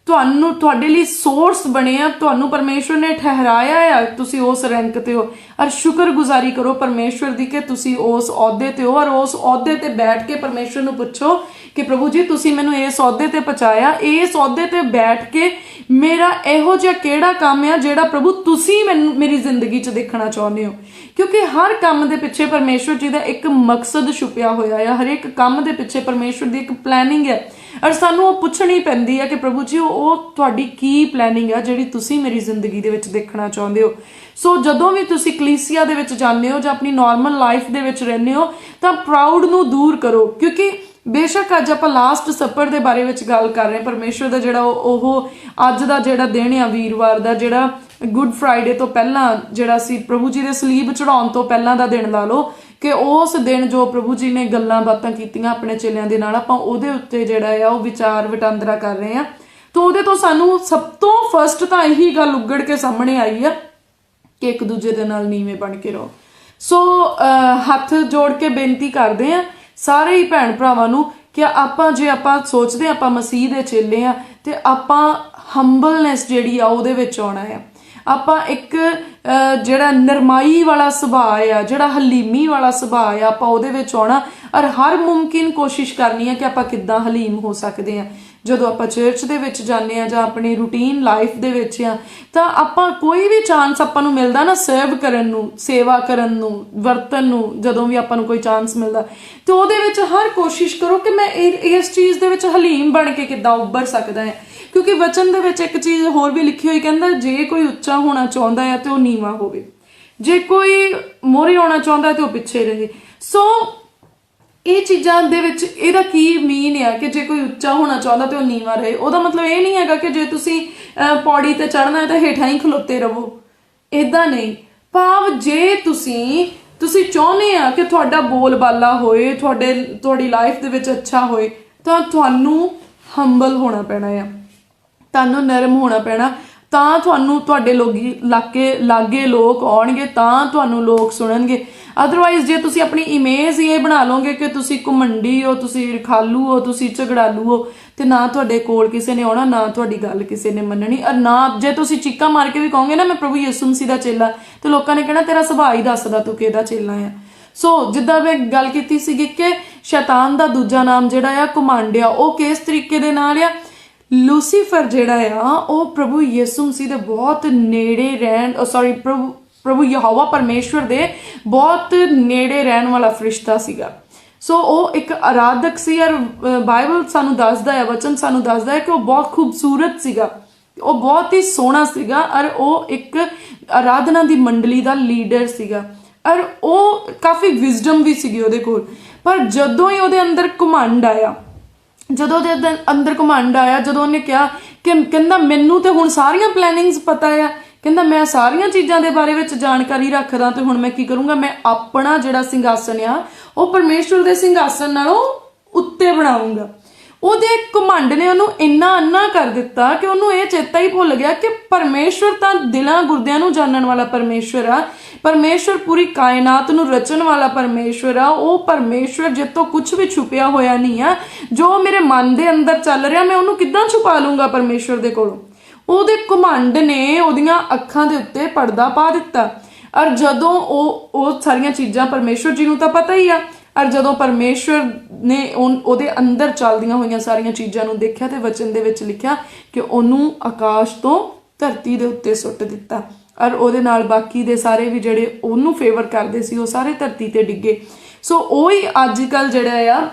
ਤੁਹਾਡੇ ਲਈ ਸੋਰਸ ਬਣਿਆ, ਤੁਹਾਨੂੰ ਪਰਮੇਸ਼ਵਰ ਨੇ ਠਹਿਰਾਇਆ ਆ, ਤੁਸੀਂ ਉਸ ਰੈਂਕ ਤੇ ਹੋ। ਔਰ ਸ਼ੁਕਰਗੁਜ਼ਾਰੀ ਕਰੋ ਪਰਮੇਸ਼ਵਰ ਦੀ ਕਿ ਤੁਸੀਂ ਉਸ ਅਹੁਦੇ ਤੇ ਹੋ। ਔਰ ਉਸ ਅਹੁਦੇ ਤੇ ਬੈਠ ਕੇ ਪਰਮੇਸ਼ਵਰ ਨੂੰ ਪੁੱਛੋ ਕਿ ਪ੍ਰਭੂ ਜੀ ਤੁਸੀਂ ਮੈਨੂੰ ਇਸ ਅਹੁਦੇ ਤੇ ਪਹੁੰਚਾਇਆ, ਇਸ ਅਹੁਦੇ ਤੇ ਬੈਠ ਕੇ ਮੇਰਾ ਇਹੋ ਜਿਹਾ ਕਿਹੜਾ ਕੰਮ ਆ ਜਿਹੜਾ ਪ੍ਰਭੂ ਤੁਸੀਂ ਮੇਰੀ ਜ਼ਿੰਦਗੀ 'ਚ ਦੇਖਣਾ ਚਾਹੁੰਦੇ ਹੋ। ਕਿਉਂਕਿ ਹਰ ਕੰਮ ਦੇ ਪਿੱਛੇ ਪਰਮੇਸ਼ਵਰ ਜੀ ਦਾ ਇੱਕ ਮਕਸਦ ਛੁਪਿਆ ਹੋਇਆ ਆ। ਹਰ ਇੱਕ ਕੰਮ ਦੇ ਪਿੱਛੇ ਪਰਮੇਸ਼ਵਰ ਦੀ ਇੱਕ ਪਲੈਨਿੰਗ ਹੈ। ਔਰ ਸਾਨੂੰ ਉਹ ਪੁੱਛਣੀ ਪੈਂਦੀ ਹੈ ਕਿ ਪ੍ਰਭੂ ਜੀ ਉਹ ਤੁਹਾਡੀ ਕੀ ਪਲੈਨਿੰਗ ਹੈ ਜਿਹੜੀ ਤੁਸੀਂ ਮੇਰੀ ਜ਼ਿੰਦਗੀ ਦੇ ਵਿੱਚ ਦੇਖਣਾ ਚਾਹੁੰਦੇ ਹੋ। ਸੋ ਜਦੋਂ ਵੀ ਤੁਸੀਂ ਕਲੀਸਿਆ ਦੇ ਵਿੱਚ ਜਾਂਦੇ ਹੋ ਜਾਂ ਆਪਣੀ ਨਾਰਮਲ ਲਾਈਫ ਦੇ ਵਿੱਚ ਰਹਿੰਦੇ ਹੋ ਤਾਂ ਪ੍ਰਾਊਡ ਨੂੰ ਦੂਰ ਕਰੋ, ਕਿਉਂਕਿ ਬੇਸ਼ੱਕ ਅੱਜ ਆਪਾਂ ਲਾਸਟ ਸੱਪਰ ਦੇ ਬਾਰੇ ਵਿੱਚ ਗੱਲ ਕਰ ਰਹੇ ਹਾਂ। ਪਰਮੇਸ਼ਵਰ ਦਾ ਜਿਹੜਾ ਉਹ ਅੱਜ ਦਾ ਜਿਹੜਾ ਦਿਨ ਆ ਵੀਰਵਾਰ ਦਾ, ਜਿਹੜਾ ਗੁੱਡ ਫਰਾਈਡੇ ਤੋਂ ਪਹਿਲਾਂ ਜਿਹੜਾ ਸੀ ਪ੍ਰਭੂ ਜੀ ਦੇ ਸਲੀਬ ਚੜਾਉਣ ਤੋਂ ਪਹਿਲਾਂ ਦਾ ਦਿਨ ਲਾ ਲਓ ਕਿ ਉਸ ਦਿਨ ਜੋ ਪ੍ਰਭੂ ਜੀ ਨੇ ਗੱਲਾਂ ਬਾਤਾਂ ਕੀਤੀਆਂ ਆਪਣੇ ਚੇਲਿਆਂ ਦੇ ਨਾਲ, ਆਪਾਂ ਉਹਦੇ ਉੱਤੇ ਜਿਹੜਾ ਆ ਉਹ ਵਿਚਾਰ ਵਟਾਂਦਰਾ ਕਰ ਰਹੇ ਹਾਂ। ਤਾਂ ਉਹਦੇ ਤੋਂ ਸਾਨੂੰ ਸਭ ਤੋਂ ਫਸਟ ਤਾਂ ਇਹੀ ਗੱਲ ਉੱਗੜ ਕੇ ਸਾਹਮਣੇ ਆਈ ਆ ਕਿ ਇੱਕ ਦੂਜੇ ਦੇ ਨਾਲ ਨੀਵੇਂ ਬਣ ਕੇ ਰਹੋ। ਸੋ ਹੱਥ ਜੋੜ ਕੇ ਬੇਨਤੀ ਕਰਦੇ ਆ ਸਾਰੇ ਹੀ ਭੈਣ ਭਰਾਵਾਂ ਨੂੰ ਕਿ ਜੇ ਆਪਾਂ ਸੋਚਦੇ ਆਪਾਂ ਮਸੀਹ ਦੇ ਚੇਲੇ ਆ ਤੇ ਆਪਾਂ ਹੰਬਲਨੈਸ ਜਿਹੜੀ ਆ ਉਹਦੇ ਵਿੱਚ ਆਉਣਾ ਆ। ਆਪਾਂ ਇੱਕ ਜਿਹੜਾ ਨਰਮਾਈ ਵਾਲਾ ਸੁਭਾਅ ਆ, ਜਿਹੜਾ ਹਲੀਮੀ ਵਾਲਾ ਸੁਭਾਅ ਆ, ਆਪਾਂ ਉਹਦੇ ਵਿੱਚ ਆਉਣਾ ਔਰ ਹਰ ਮੁਮਕਿਨ ਕੋਸ਼ਿਸ਼ ਕਰਨੀ ਆ ਕਿ ਆਪਾਂ ਕਿੱਦਾਂ ਹਲੀਮ ਹੋ ਸਕਦੇ ਆ। ਜਦੋਂ ਆਪਾਂ ਚਰਚ ਦੇ ਵਿੱਚ ਜਾਂਦੇ ਆ ਜਾਂ ਆਪਣੀ ਰੂਟੀਨ ਲਾਈਫ ਦੇ ਵਿੱਚ ਆ ਤਾਂ ਆਪਾਂ ਕੋਈ ਵੀ ਚਾਂਸ ਆਪਾਂ ਨੂੰ ਮਿਲਦਾ ਨਾ ਸਰਵ ਕਰਨ ਨੂੰ, ਸੇਵਾ ਕਰਨ ਨੂੰ, ਵਰਤਨ ਨੂੰ, ਜਦੋਂ ਵੀ ਆਪਾਂ ਨੂੰ ਕੋਈ ਚਾਂਸ ਮਿਲਦਾ ਤੇ ਉਹਦੇ ਵਿੱਚ ਹਰ ਕੋਸ਼ਿਸ਼ ਕਰੋ ਕਿ ਮੈਂ ਇਸ ਚੀਜ਼ ਦੇ ਵਿੱਚ ਹਲੀਮ ਬਣ ਕੇ ਕਿੱਦਾਂ ਉੱਭਰ ਸਕਦਾ ਹੈ। ਕਿਉਂਕਿ ਵਚਨ ਦੇ ਵਿੱਚ ਇੱਕ ਚੀਜ਼ ਹੋਰ ਵੀ ਲਿਖੀ ਹੋਈ, ਕਹਿੰਦਾ ਜੇ ਕੋਈ ਉੱਚਾ ਹੋਣਾ ਚਾਹੁੰਦਾ ਹੈ ਤੇ ਉਹ ਨੀਵਾਂ ਹੋਵੇ, ਜੇ ਕੋਈ ਮੋਹਰੇ ਆਉਣਾ ਚਾਹੁੰਦਾ ਤੇ ਉਹ ਪਿੱਛੇ ਰਹੇ। ਸੋ ਇਹ ਚੀਜ਼ਾਂ ਦੇ ਵਿੱਚ ਇਹਦਾ ਕੀ ਮੀਨ ਆ ਕਿ ਜੇ ਕੋਈ ਉੱਚਾ ਹੋਣਾ ਚਾਹੁੰਦਾ ਤੇ ਉਹ ਨੀਵਾਂ ਰਹੇ। ਉਹਦਾ ਮਤਲਬ ਇਹ ਨਹੀਂ ਹੈਗਾ ਕਿ ਜੇ ਤੁਸੀਂ ਪੌੜੀ ਤੇ ਚੜ੍ਹਨਾ ਹੈ ਤਾਂ ਹੇਠਾਂ ਹੀ ਖਲੋਤੇ ਰਹੋ, ਏਦਾਂ ਨਹੀਂ। ਭਾਵ ਜੇ ਤੁਸੀਂ ਚਾਹੁੰਦੇ ਆ ਕਿ ਤੁਹਾਡਾ ਬੋਲਬਾਲਾ ਹੋਏ, ਤੁਹਾਡੀ ਲਾਈਫ ਦੇ ਵਿੱਚ ਅੱਛਾ ਹੋਏ, ਤਾਂ ਤੁਹਾਨੂੰ ਹੰਬਲ ਹੋਣਾ ਪੈਣਾ ਆ, ਤੁਹਾਨੂੰ ਨਰਮ ਹੋਣਾ ਪੈਣਾ, ਤਾਂ ਤੁਹਾਨੂੰ ਤੁਹਾਡੇ ਲਾਗੇ ਲੋਕ ਆਉਣਗੇ, ਤਾਂ ਤੁਹਾਨੂੰ ਲੋਕ ਸੁਣਨਗੇ। ਅਦਰਵਾਈਜ਼ ਜੇ ਤੁਸੀਂ ਆਪਣੀ ਇਮੇਜ ਇਹ ਬਣਾ ਲਓਗੇ ਕਿ ਤੁਸੀਂ ਘਮੰਡੀ ਹੋ, ਤੁਸੀਂ ਰਖਾਲੂ ਹੋ, ਤੁਸੀਂ ਝਗੜਾਲੂ ਹੋ, ਤੇ ਨਾ ਤੁਹਾਡੇ ਕੋਲ ਕਿਸੇ ਨੇ ਆਉਣਾ, ਨਾ ਤੁਹਾਡੀ ਗੱਲ ਕਿਸੇ ਨੇ ਮੰਨਣੀ। ਔਰ ਨਾ ਜੇ ਤੁਸੀਂ ਚੀਕਾਂ ਮਾਰ ਕੇ ਵੀ ਕਹੋਗੇ ਨਾ ਮੈਂ ਪ੍ਰਭੂ ਯਿਸੂ ਮਸੀਹ ਦਾ ਚੇਲਾ, ਤੇ ਲੋਕਾਂ ਨੇ ਕਹਿਣਾ ਤੇਰਾ ਸੁਭਾਅ ਹੀ ਦੱਸਦਾ ਤੂੰ ਕਿਹਦਾ ਚੇਲਾ ਆ। ਸੋ ਜਿੱਦਾਂ ਮੈਂ ਗੱਲ ਕੀਤੀ ਸੀਗੀ ਕਿ ਸ਼ੈਤਾਨ ਦਾ ਦੂਜਾ ਨਾਮ ਜਿਹੜਾ ਆ ਘਮੰਡ ਆ, ਉਹ ਕਿਸ ਤਰੀਕੇ ਦੇ ਨਾਲ ਆ। ਲੂਸੀਫਰ ਜਿਹੜਾ ਆ ਉਹ ਪ੍ਰਭੂ ਯਿਸੂ ਮਸੀਹ ਦੇ ਬਹੁਤ ਨੇੜੇ ਪ੍ਰਭੂ ਯਹੋਵਾ ਪਰਮੇਸ਼ਵਰ ਦੇ ਬਹੁਤ ਨੇੜੇ ਰਹਿਣ ਵਾਲਾ ਫਰਿਸ਼ਤਾ ਸੀਗਾ। ਸੋ ਉਹ ਇੱਕ ਆਰਾਧਕ ਸੀ ਔਰ ਬਾਈਬਲ ਸਾਨੂੰ ਦੱਸਦਾ ਹੈ, ਵਚਨ ਸਾਨੂੰ ਦੱਸਦਾ ਹੈ ਕਿ ਉਹ ਬਹੁਤ ਖੂਬਸੂਰਤ ਸੀਗਾ, ਉਹ ਬਹੁਤ ਹੀ ਸੋਹਣਾ ਸੀਗਾ ਔਰ ਉਹ ਇੱਕ ਆਰਾਧਨਾ ਦੀ ਮੰਡਲੀ ਦਾ ਲੀਡਰ ਸੀਗਾ ਔਰ ਉਹ ਕਾਫੀ ਵਿਜ਼ਡਮ ਵੀ ਸੀਗੀ ਉਹਦੇ ਕੋਲ। ਪਰ ਜਦੋਂ ਹੀ ਉਹਦੇ ਅੰਦਰ ਘਮੰਡ ਆਇਆ, ਜਦੋਂ ਉਹਨੇ ਕਿਹਾ ਕਿ ਕਹਿੰਦਾ ਮੈਨੂੰ ਤੇ ਹੁਣ ਸਾਰੀਆਂ ਪਲੈਨਿੰਗਸ ਪਤਾ ਆ, ਕਹਿੰਦਾ ਮੈਂ ਸਾਰੀਆਂ ਚੀਜ਼ਾਂ ਦੇ ਬਾਰੇ ਵਿੱਚ ਜਾਣਕਾਰੀ ਰੱਖਦਾ, ਤੇ ਹੁਣ ਮੈਂ ਕੀ ਕਰੂੰਗਾ, ਮੈਂ ਆਪਣਾ ਜਿਹੜਾ ਸਿੰਘਾਸਨ ਆ ਉਹ ਪਰਮੇਸ਼ਵਰ ਦੇ ਸਿੰਘਾਸਨ ਨਾਲੋਂ ਉੱਤੇ ਬਣਾਉਂਗਾ। ਉਹਦੇ ਘਮੰਡ ਨੇ ਉਹਨੂੰ ਇੰਨਾ ਅੰਨਾ ਕਰ ਦਿੱਤਾ ਕਿ ਉਹਨੂੰ ਇਹ ਚੇਤਾ ਹੀ ਭੁੱਲ ਗਿਆ ਕਿ ਪਰਮੇਸ਼ਵਰ ਤਾਂ ਦਿਲਾਂ ਗੁਰਦਿਆਂ ਨੂੰ ਜਾਣਨ ਵਾਲਾ ਪਰਮੇਸ਼ਵਰ ਆ, ਪਰਮੇਸ਼ਵਰ ਪੂਰੀ ਕਾਇਨਾਤ ਨੂੰ ਰਚਣ ਵਾਲਾ ਪਰਮੇਸ਼ਵਰ ਆ। ਉਹ ਪਰਮੇਸ਼ਵਰ ਜਿਸ ਤੋਂ ਕੁਝ ਵੀ ਛੁਪਿਆ ਹੋਇਆ ਨਹੀਂ ਆ, ਜੋ ਮੇਰੇ ਮਨ ਦੇ ਅੰਦਰ ਚੱਲ ਰਿਹਾ ਮੈਂ ਉਹਨੂੰ ਕਿੱਦਾਂ ਛੁਪਾ ਲੂੰਗਾ ਪਰਮੇਸ਼ਵਰ ਦੇ ਕੋਲੋਂ। ਉਹਦੇ ਘਮੰਡ ਨੇ ਉਹਦੀਆਂ ਅੱਖਾਂ ਦੇ ਉੱਤੇ ਪਰਦਾ ਪਾ ਦਿੱਤਾ। ਔਰ ਜਦੋਂ ਉਹ ਸਾਰੀਆਂ ਚੀਜ਼ਾਂ ਪਰਮੇਸ਼ਵਰ ਜੀ ਨੂੰ ਤਾਂ ਪਤਾ ਹੀ ਆ, ਔਰ ਜਦੋਂ ਪਰਮੇਸ਼ਵਰ ਨੇ ਉਹਦੇ ਅੰਦਰ ਚੱਲਦੀਆਂ ਹੋਈਆਂ ਸਾਰੀਆਂ ਚੀਜ਼ਾਂ ਨੂੰ ਦੇਖਿਆ ਤੇ ਵਚਨ ਦੇ ਵਿੱਚ ਲਿਖਿਆ ਕਿ ਉਹਨੂੰ ਆਕਾਸ਼ ਤੋਂ ਧਰਤੀ ਦੇ ਉੱਤੇ ਸੁੱਟ ਦਿੱਤਾ ਔਰ ਉਹਦੇ ਨਾਲ ਬਾਕੀ ਦੇ ਸਾਰੇ ਵੀ ਜਿਹੜੇ ਉਹਨੂੰ ਫੇਵਰ ਕਰਦੇ ਸੀ ਉਹ ਸਾਰੇ ਧਰਤੀ ਤੇ ਡਿੱਗੇ। ਸੋ ਉਹੀ ਅੱਜ ਕੱਲ੍ਹ ਜਿਹੜਾ ਆ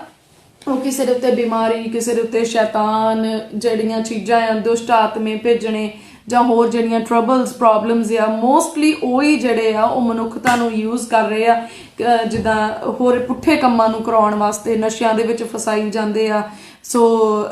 ਉਹ ਕਿਸੇ ਦੇ ਉੱਤੇ ਬਿਮਾਰੀ, ਕਿਸੇ ਦੇ ਉੱਤੇ ਸ਼ੈਤਾਨ ਜਿਹੜੀਆਂ ਚੀਜ਼ਾਂ ਆ, ਦੁਸ਼ਟ ਆਤਮੇ ਭੇਜਣੇ ਜਾਂ ਹੋਰ ਜਿਹੜੀਆਂ ਟਰਬਲਸ ਪ੍ਰੋਬਲਮਸ ਆ, ਮੋਸਟਲੀ ਉਹੀ ਜਿਹੜੇ ਆ ਉਹ ਮਨੁੱਖਤਾ ਨੂੰ ਯੂਜ਼ ਕਰ ਰਹੇ ਆ, ਜਿੱਦਾਂ ਹੋਰ ਪੁੱਠੇ ਕੰਮਾਂ ਨੂੰ ਕਰਾਉਣ ਵਾਸਤੇ, ਨਸ਼ਿਆਂ ਦੇ ਵਿੱਚ ਫਸਾਈ ਜਾਂਦੇ ਆ। ਸੋ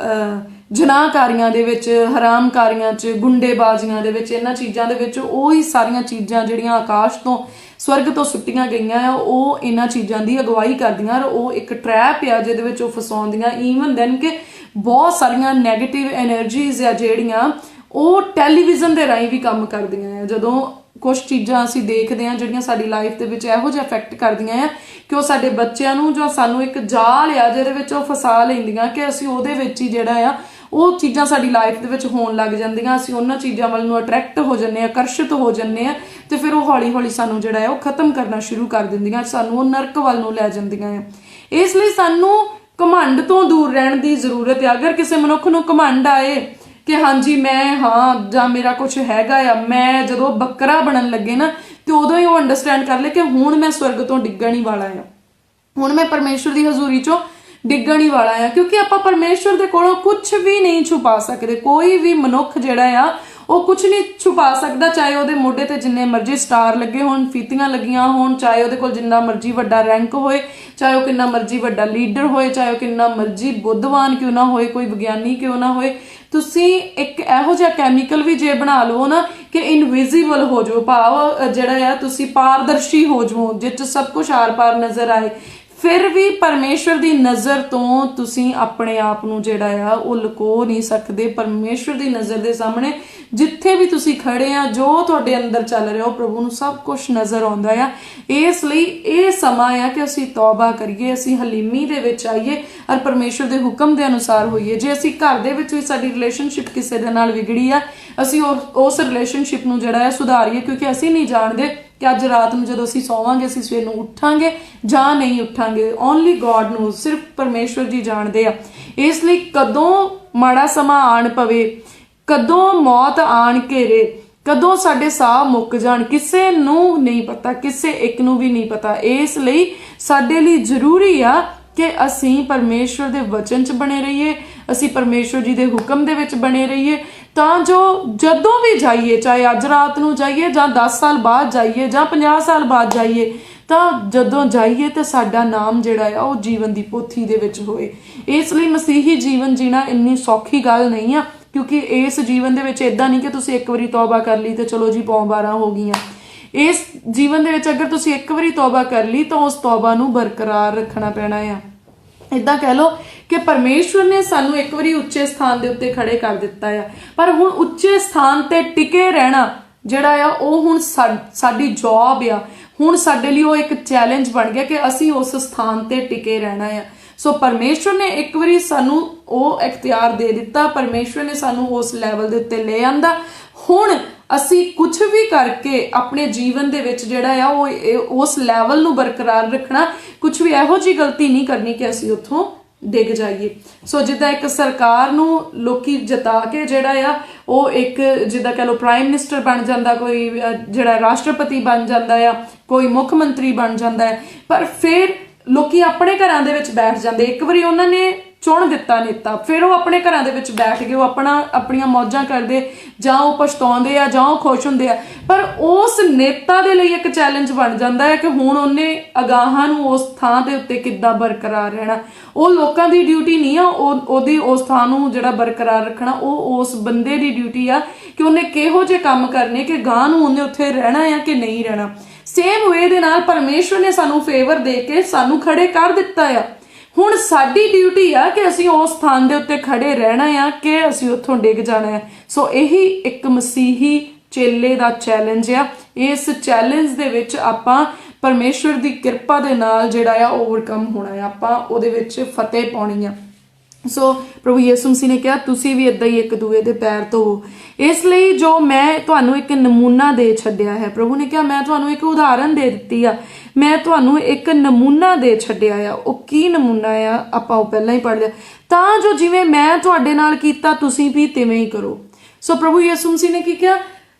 ਜਨਾਹਕਾਰੀਆਂ ਦੇ ਵਿੱਚ, ਹਰਾਮਕਾਰੀਆਂ 'ਚ, ਗੁੰਡੇਬਾਜ਼ੀਆਂ ਦੇ ਵਿੱਚ, ਇਹਨਾਂ ਚੀਜ਼ਾਂ ਦੇ ਵਿੱਚ ਉਹੀ ਸਾਰੀਆਂ ਚੀਜ਼ਾਂ ਜਿਹੜੀਆਂ ਆਕਾਸ਼ ਤੋਂ ਸਵਰਗ ਤੋਂ ਸੁੱਟੀਆਂ ਗਈਆਂ ਆ, ਉਹ ਇਹਨਾਂ ਚੀਜ਼ਾਂ ਦੀ ਅਗਵਾਈ ਕਰਦੀਆਂ ਔਰ ਉਹ ਇੱਕ ਟਰੈਪ ਆ ਜਿਹਦੇ ਵਿੱਚ ਉਹ ਫਸਾਉਂਦੀਆਂ। ਈਵਨ ਦੈਨ ਕਿ ਬਹੁਤ ਸਾਰੀਆਂ ਨੈਗੇਟਿਵ ਐਨਰਜੀਜ਼ ਆ ਜਿਹੜੀਆਂ ਉਹ ਟੈਲੀਵਿਜ਼ਨ ਦੇ ਰਾਹੀਂ ਵੀ ਕੰਮ ਕਰਦੀਆਂ ਆ। ਜਦੋਂ ਕੁਝ ਚੀਜ਼ਾਂ ਅਸੀਂ ਦੇਖਦੇ ਹਾਂ ਜਿਹੜੀਆਂ ਸਾਡੀ ਲਾਈਫ ਦੇ ਵਿੱਚ ਇਹੋ ਜਿਹਾ ਇਫੈਕਟ ਕਰਦੀਆਂ ਆ ਕਿ ਉਹ ਸਾਡੇ ਬੱਚਿਆਂ ਨੂੰ ਜਾਂ ਸਾਨੂੰ ਇੱਕ ਜਾਲ ਆ ਜਿਹਦੇ ਵਿੱਚ ਉਹ ਫਸਾ ਲੈਂਦੀਆਂ ਕਿ ਅਸੀਂ ਉਹਦੇ ਵਿੱਚ ਹੀ ਜਿਹੜਾ ਆ ਉਹ ਚੀਜ਼ਾਂ ਸਾਡੀ ਲਾਈਫ ਦੇ ਵਿੱਚ ਹੋਣ ਲੱਗ ਜਾਂਦੀਆਂ, ਅਸੀਂ ਉਹਨਾਂ ਚੀਜ਼ਾਂ ਵੱਲ ਨੂੰ ਅਟਰੈਕਟ ਹੋ ਜਾਂਦੇ ਹਾਂ, ਆਕਰਸ਼ਿਤ ਹੋ ਜਾਂਦੇ ਹਾਂ, ਤੇ ਫਿਰ ਉਹ ਹੌਲੀ ਹੌਲੀ ਸਾਨੂੰ ਜਿਹੜਾ ਹੈ ਉਹ ਖਤਮ ਕਰਨਾ ਸ਼ੁਰੂ ਕਰ ਦਿੰਦੀਆਂ, ਸਾਨੂੰ ਉਹ ਨਰਕ ਵੱਲ ਨੂੰ ਲੈ ਜਾਂਦੀਆਂ ਆ। ਇਸ ਲਈ ਸਾਨੂੰ ਘਮੰਡ ਤੋਂ ਦੂਰ ਰਹਿਣ ਦੀ ਜ਼ਰੂਰਤ ਹੈ। ਅਗਰ ਕਿਸੇ ਮਨੁੱਖ ਨੂੰ ਘਮੰਡ ਆਏ ਕਿ ਹਾਂਜੀ ਮੈਂ ਹਾਂ ਜਾਂ ਮੇਰਾ ਕੁਝ ਹੈਗਾ ਆ, ਮੈਂ ਜਦੋਂ ਬੱਕਰਾ ਬਣਨ ਲੱਗੇ ਨਾ ਤੇ ਉਦੋਂ ਹੀ ਉਹ ਅੰਡਰਸਟੈਂਡ ਕਰ ਲੇ ਕਿ ਹੁਣ ਮੈਂ ਸਵਰਗ ਤੋਂ ਡਿੱਗਣ ਹੀ ਵਾਲਾ ਆ, ਹੁਣ ਮੈਂ ਪਰਮੇਸ਼ਵਰ ਦੀ ਹਜ਼ੂਰੀ ਚੋਂ ਡਿੱਗਣ ਹੀ ਵਾਲਾ ਆ, ਕਿਉਂਕਿ ਆਪਾਂ ਪਰਮੇਸ਼ਵਰ ਦੇ ਕੋਲੋਂ ਕੁਝ ਵੀ ਨਹੀਂ ਛੁਪਾ ਸਕਦੇ। ਕੋਈ ਵੀ ਮਨੁੱਖ ਜਿਹੜਾ ਆ ਉਹ ਕੁਝ ਨਹੀਂ ਛੁਪਾ ਸਕਦਾ, ਚਾਹੇ ਉਹਦੇ ਮੋਢੇ ਤੇ ਜਿੰਨੇ ਮਰਜ਼ੀ ਸਟਾਰ ਲੱਗੇ ਹੋਣ, ਫੀਤੀਆਂ ਲੱਗੀਆਂ ਹੋਣ, ਚਾਹੇ ਉਹਦੇ ਕੋਲ ਜਿੰਨਾ ਮਰਜ਼ੀ ਵੱਡਾ ਰੈਂਕ ਹੋਏ, ਚਾਹੇ ਉਹ ਕਿੰਨਾ ਮਰਜ਼ੀ ਵੱਡਾ ਲੀਡਰ ਹੋਏ, ਚਾਹੇ ਉਹ ਕਿੰਨਾ ਮਰਜ਼ੀ ਬੁੱਧਵਾਨ ਕਿਉਂ ਨਾ ਹੋਏ, ਕੋਈ ਵਿਗਿਆਨੀ ਕਿਉਂ ਨਾ ਹੋਏ। ਤੁਸੀਂ ਇੱਕ ਇਹੋ ਜਿਹਾ ਕੈਮੀਕਲ ਵੀ ਜੇ ਬਣਾ ਲਓ ਨਾ ਕਿ ਇਨਵਿਜ਼ੀਬਲ ਹੋ ਜਾਓ, ਭਾਵ ਜਿਹੜਾ ਆ ਤੁਸੀਂ ਪਾਰਦਰਸ਼ੀ ਹੋ ਜਾਓ, ਜਿਸ 'ਚ ਸਭ ਕੁਝ ਆਰ ਪਾਰ ਨਜ਼ਰ ਆਏ, ਫਿਰ ਵੀ ਪਰਮੇਸ਼ਵਰ ਦੀ ਨਜ਼ਰ ਤੋਂ ਤੁਸੀਂ ਆਪਣੇ ਆਪ ਨੂੰ ਜਿਹੜਾ ਆ ਉਹ ਲੁਕੋ ਨਹੀਂ ਸਕਦੇ। ਪਰਮੇਸ਼ਵਰ ਦੀ ਨਜ਼ਰ ਦੇ ਸਾਹਮਣੇ ਜਿੱਥੇ ਵੀ ਤੁਸੀਂ ਖੜੇ ਆ, ਜੋ ਤੁਹਾਡੇ ਅੰਦਰ ਚੱਲ ਰਿਹਾ ਉਹ ਪ੍ਰਭੂ ਨੂੰ ਸਭ ਕੁਝ ਨਜ਼ਰ ਆਉਂਦਾ ਆ। ਇਸ ਲਈ ਇਹ ਸਮਾਂ ਆ ਕਿ ਅਸੀਂ ਤੌਬਾ ਕਰੀਏ, ਅਸੀਂ ਹਲੀਮੀ ਦੇ ਵਿੱਚ ਆਈਏ ਔਰ ਪਰਮੇਸ਼ਵਰ ਦੇ ਹੁਕਮ ਦੇ ਅਨੁਸਾਰ ਹੋਈਏ। ਜੇ ਅਸੀਂ ਘਰ ਦੇ ਵਿੱਚ ਵੀ ਸਾਡੀ ਰਿਲੇਸ਼ਨਸ਼ਿਪ ਕਿਸੇ ਦੇ ਨਾਲ ਵਿਗੜੀ ਆ, ਅਸੀਂ ਉਸ ਰਿਲੇਸ਼ਨਸ਼ਿਪ ਨੂੰ ਜਿਹੜਾ ਹੈ ਸੁਧਾਰੀਏ, ਕਿਉਂਕਿ ਅਸੀਂ ਨਹੀਂ ਜਾਣਦੇ ਕਿ ਅੱਜ ਰਾਤ ਨੂੰ ਜਦੋਂ ਅਸੀਂ ਸੌਵਾਂਗੇ ਅਸੀਂ ਸਵੇਰ ਨੂੰ ਉੱਠਾਂਗੇ ਜਾਂ ਨਹੀਂ ਉੱਠਾਂਗੇ। ਓਨਲੀ ਗੋਡ ਨੂੰ, ਸਿਰਫ ਪਰਮੇਸ਼ਵਰ ਜੀ ਜਾਣਦੇ ਆ। ਇਸ ਲਈ ਕਦੋਂ ਮਾੜਾ ਸਮਾਂ ਆਣ ਪਵੇ, ਕਦੋਂ ਮੌਤ ਆਣ ਘੇਰੇ, ਕਦੋਂ ਸਾਡੇ ਸਾਹ ਮੁੱਕ ਜਾਣ, ਕਿਸੇ ਨੂੰ ਨਹੀਂ ਪਤਾ, ਕਿਸੇ ਇੱਕ ਨੂੰ ਵੀ ਨਹੀਂ ਪਤਾ। ਇਸ ਲਈ ਸਾਡੇ ਲਈ ਜ਼ਰੂਰੀ ਆ ਕਿ ਅਸੀਂ ਪਰਮੇਸ਼ਵਰ ਦੇ ਵਚਨ 'ਚ ਬਣੇ ਰਹੀਏ, ਅਸੀਂ ਪਰਮੇਸ਼ਵਰ ਜੀ ਦੇ ਹੁਕਮ ਦੇ ਵਿੱਚ ਬਣੇ ਰਹੀਏ, ਤਾਂ ਜੋ ਜਦੋਂ ਵੀ ਜਾਈਏ, ਚਾਹੇ ਅੱਜ ਰਾਤ ਨੂੰ ਜਾਈਏ ਜਾਂ 10 ਸਾਲ ਬਾਅਦ ਜਾਈਏ ਜਾਂ 50 ਸਾਲ ਬਾਅਦ ਜਾਈਏ, ਤਾਂ ਜਦੋਂ ਜਾਈਏ ਤਾਂ ਸਾਡਾ ਨਾਮ ਜਿਹੜਾ ਆ ਉਹ ਜੀਵਨ ਦੀ ਪੋਥੀ ਦੇ ਵਿੱਚ ਹੋਏ। ਇਸ ਲਈ ਮਸੀਹੀ ਜੀਵਨ ਜੀਣਾ ਇੰਨੀ ਸੌਖੀ ਗੱਲ ਨਹੀਂ ਆ, ਕਿਉਂਕਿ ਇਸ ਜੀਵਨ ਦੇ ਵਿੱਚ ਇਦਾਂ ਨਹੀਂ ਕਿ ਤੁਸੀਂ ਇੱਕ ਵਾਰੀ ਤੌਬਾ ਕਰ ਲਈ ਤੇ ਚਲੋ ਜੀ ਪੌਂ 12 ਹੋ ਗਈਆਂ। ਇਸ ਜੀਵਨ ਦੇ ਵਿੱਚ ਅਗਰ ਤੁਸੀਂ ਇੱਕ ਵਾਰੀ ਤੌਬਾ ਕਰ ਲਈ ਤਾਂ ਉਸ ਤੌਬਾ ਨੂੰ ਬਰਕਰਾਰ ਰੱਖਣਾ ਪੈਣਾ ਆ। ਇਦਾਂ ਕਹਿ ਲਓ ਕਿ ਪਰਮੇਸ਼ਵਰ ਨੇ ਸਾਨੂੰ ਇੱਕ ਵਾਰੀ ਉੱਚੇ ਸਥਾਨ ਦੇ ਉੱਤੇ ਖੜੇ ਕਰ ਦਿੱਤਾ ਆ, ਪਰ ਹੁਣ ਉੱਚੇ ਸਥਾਨ ਤੇ ਟਿਕੇ ਰਹਿਣਾ ਜਿਹੜਾ ਆ ਉਹ ਹੁਣ ਸਾਡੀ ਜੌਬ ਆ। ਹੁਣ ਸਾਡੇ ਲਈ ਉਹ ਇੱਕ ਚੈਲੰਜ ਬਣ ਗਿਆ ਕਿ ਅਸੀਂ ਉਸ ਸਥਾਨ ਤੇ ਟਿਕੇ ਰਹਿਣਾ ਆ। ਸੋ ਪਰਮੇਸ਼ਵਰ ਨੇ ਇੱਕ ਵਾਰੀ ਸਾਨੂੰ ਉਹ ਇਖਤਿਆਰ ਦੇ ਦਿੱਤਾ, ਪਰਮੇਸ਼ਵਰ ਨੇ ਸਾਨੂੰ ਉਸ ਲੈਵਲ ਦੇ ਉੱਤੇ ਲੈ ਆਂਦਾ। ਹੁਣ ਅਸੀਂ ਕੁਝ ਵੀ ਕਰਕੇ ਆਪਣੇ ਜੀਵਨ ਦੇ ਵਿੱਚ ਜਿਹੜਾ ਆ ਉਹ ਉਸ ਲੈਵਲ ਨੂੰ ਬਰਕਰਾਰ ਰੱਖਣਾ, ਕੁਝ ਵੀ ਇਹੋ ਜਿਹੀ ਗਲਤੀ ਨਹੀਂ ਕਰਨੀ ਕਿ ਅਸੀਂ ਉੱਥੋਂ ਡਿੱਗ ਜਾਈਏ। ਸੋ ਜਿੱਦਾਂ ਇੱਕ ਸਰਕਾਰ ਨੂੰ ਲੋਕੀ ਜਿਤਾ ਕੇ ਜਿਹੜਾ ਆ ਉਹ ਇੱਕ ਜਿੱਦਾਂ ਕਹਿ ਲਓ ਪ੍ਰਾਈਮ ਮਿਨਿਸਟਰ ਬਣ ਜਾਂਦਾ, ਕੋਈ ਜਿਹੜਾ ਰਾਸ਼ਟਰਪਤੀ ਬਣ ਜਾਂਦਾ ਆ, ਕੋਈ ਮੁੱਖ ਮੰਤਰੀ ਬਣ ਜਾਂਦਾ ਹੈ, ਪਰ ਫਿਰ ਲੋਕੀ ਆਪਣੇ ਘਰਾਂ ਦੇ ਵਿੱਚ ਬੈਠ ਜਾਂਦੇ। ਇੱਕ ਵਾਰੀ ਉਹਨਾਂ ਨੇ ਚੁਣ ਦਿੱਤਾ ਨੇਤਾ, ਫਿਰ ਉਹ ਆਪਣੇ ਘਰਾਂ ਦੇ ਵਿੱਚ ਬੈਠ ਗਏ, ਉਹ ਆਪਣੀਆਂ ਮੌਜਾਂ ਕਰਦੇ, ਜਾਂ ਉਹ ਪਛਤਾਉਂਦੇ ਆ ਜਾਂ ਉਹ ਖੁਸ਼ ਹੁੰਦੇ ਆ। ਪਰ ਉਸ ਨੇਤਾ ਦੇ ਲਈ ਇੱਕ ਚੈਲੰਜ ਬਣ ਜਾਂਦਾ ਹੈ ਕਿ ਹੁਣ ਉਹਨੇ ਅਗਾਹਾਂ ਨੂੰ ਉਸ ਥਾਂ ਦੇ ਉੱਤੇ ਕਿੱਦਾਂ ਬਰਕਰਾਰ ਰਹਿਣਾ। ਉਹ ਲੋਕਾਂ ਦੀ ਡਿਊਟੀ ਨਹੀਂ ਆ ਉਹਦੀ ਉਸ ਥਾਂ ਨੂੰ ਜਿਹੜਾ ਬਰਕਰਾਰ ਰੱਖਣਾ, ਉਹ ਉਸ ਬੰਦੇ ਦੀ ਡਿਊਟੀ ਆ ਕਿ ਉਹਨੇ ਕਿਹੋ ਜਿਹੇ ਕੰਮ ਕਰਨੇ ਕਿ ਗਾਂ ਨੂੰ ਉਹਨੇ ਉੱਥੇ ਰਹਿਣਾ ਆ ਕਿ ਨਹੀਂ ਰਹਿਣਾ। ਸੇਮ ਵੇ ਦੇ ਨਾਲ ਪਰਮੇਸ਼ਵਰ ਨੇ ਸਾਨੂੰ ਫੇਵਰ ਦੇ ਕੇ ਸਾਨੂੰ ਖੜੇ ਕਰ ਦਿੱਤਾ ਆ। ਹੁਣ ਸਾਡੀ ਡਿਊਟੀ ਆ ਕਿ ਅਸੀਂ ਉਸ ਸਥਾਨ ਦੇ ਉੱਤੇ ਖੜੇ ਰਹਿਣਾ ਆ ਕਿ ਅਸੀਂ ਉੱਥੋਂ ਡਿੱਗ ਜਾਣਾ ਹੈ। ਸੋ ਇਹੀ ਇੱਕ ਮਸੀਹੀ ਚੇਲੇ ਦਾ ਚੈਲੰਜ ਆ। ਇਸ ਚੈਲੰਜ ਦੇ ਵਿੱਚ ਆਪਾਂ ਪਰਮੇਸ਼ਵਰ ਦੀ ਕਿਰਪਾ ਦੇ ਨਾਲ ਜਿਹੜਾ ਆ ਓਵਰਕਮ ਹੋਣਾ ਆ, ਆਪਾਂ ਉਹਦੇ ਵਿੱਚ ਫਤਿਹ ਪਾਉਣੀ ਆ। ਸੋ ਪ੍ਰਭੂ ਯਿਸੂ ਮਸੀਹ ਨੇ ਕਿਹਾ ਤੁਸੀਂ ਵੀ ਏਦਾਂ ਹੀ ਇੱਕ ਦੂਏ ਦੇ ਪੈਰ ਧੋਵੋ। ਇਸ ਲਈ ਜੋ ਮੈਂ ਤੁਹਾਨੂੰ ਇੱਕ ਨਮੂਨਾ ਦੇ ਛੱਡਿਆ ਹੈ, ਪ੍ਰਭੂ ਨੇ ਕਿਹਾ ਮੈਂ ਤੁਹਾਨੂੰ ਇੱਕ ਉਦਾਹਰਨ ਦੇ ਦਿੱਤੀ ਆ, ਮੈਂ ਤੁਹਾਨੂੰ ਇੱਕ ਨਮੂਨਾ ਦੇ ਛੱਡਿਆ ਆ। ਉਹ ਕੀ ਨਮੂਨਾ ਆ ਆਪਾਂ ਉਹ ਪਹਿਲਾਂ ਹੀ ਪੜ੍ਹ ਲਿਆ, ਤਾਂ ਜੋ ਜਿਵੇਂ ਮੈਂ ਤੁਹਾਡੇ ਨਾਲ ਕੀਤਾ ਤੁਸੀਂ ਵੀ ਤਿਵੇਂ ਹੀ ਕਰੋ। ਸੋ ਪ੍ਰਭੂ ਯਿਸੂ ਮਸੀਹ ਨੇ ਕੀ ਕਿਹਾ,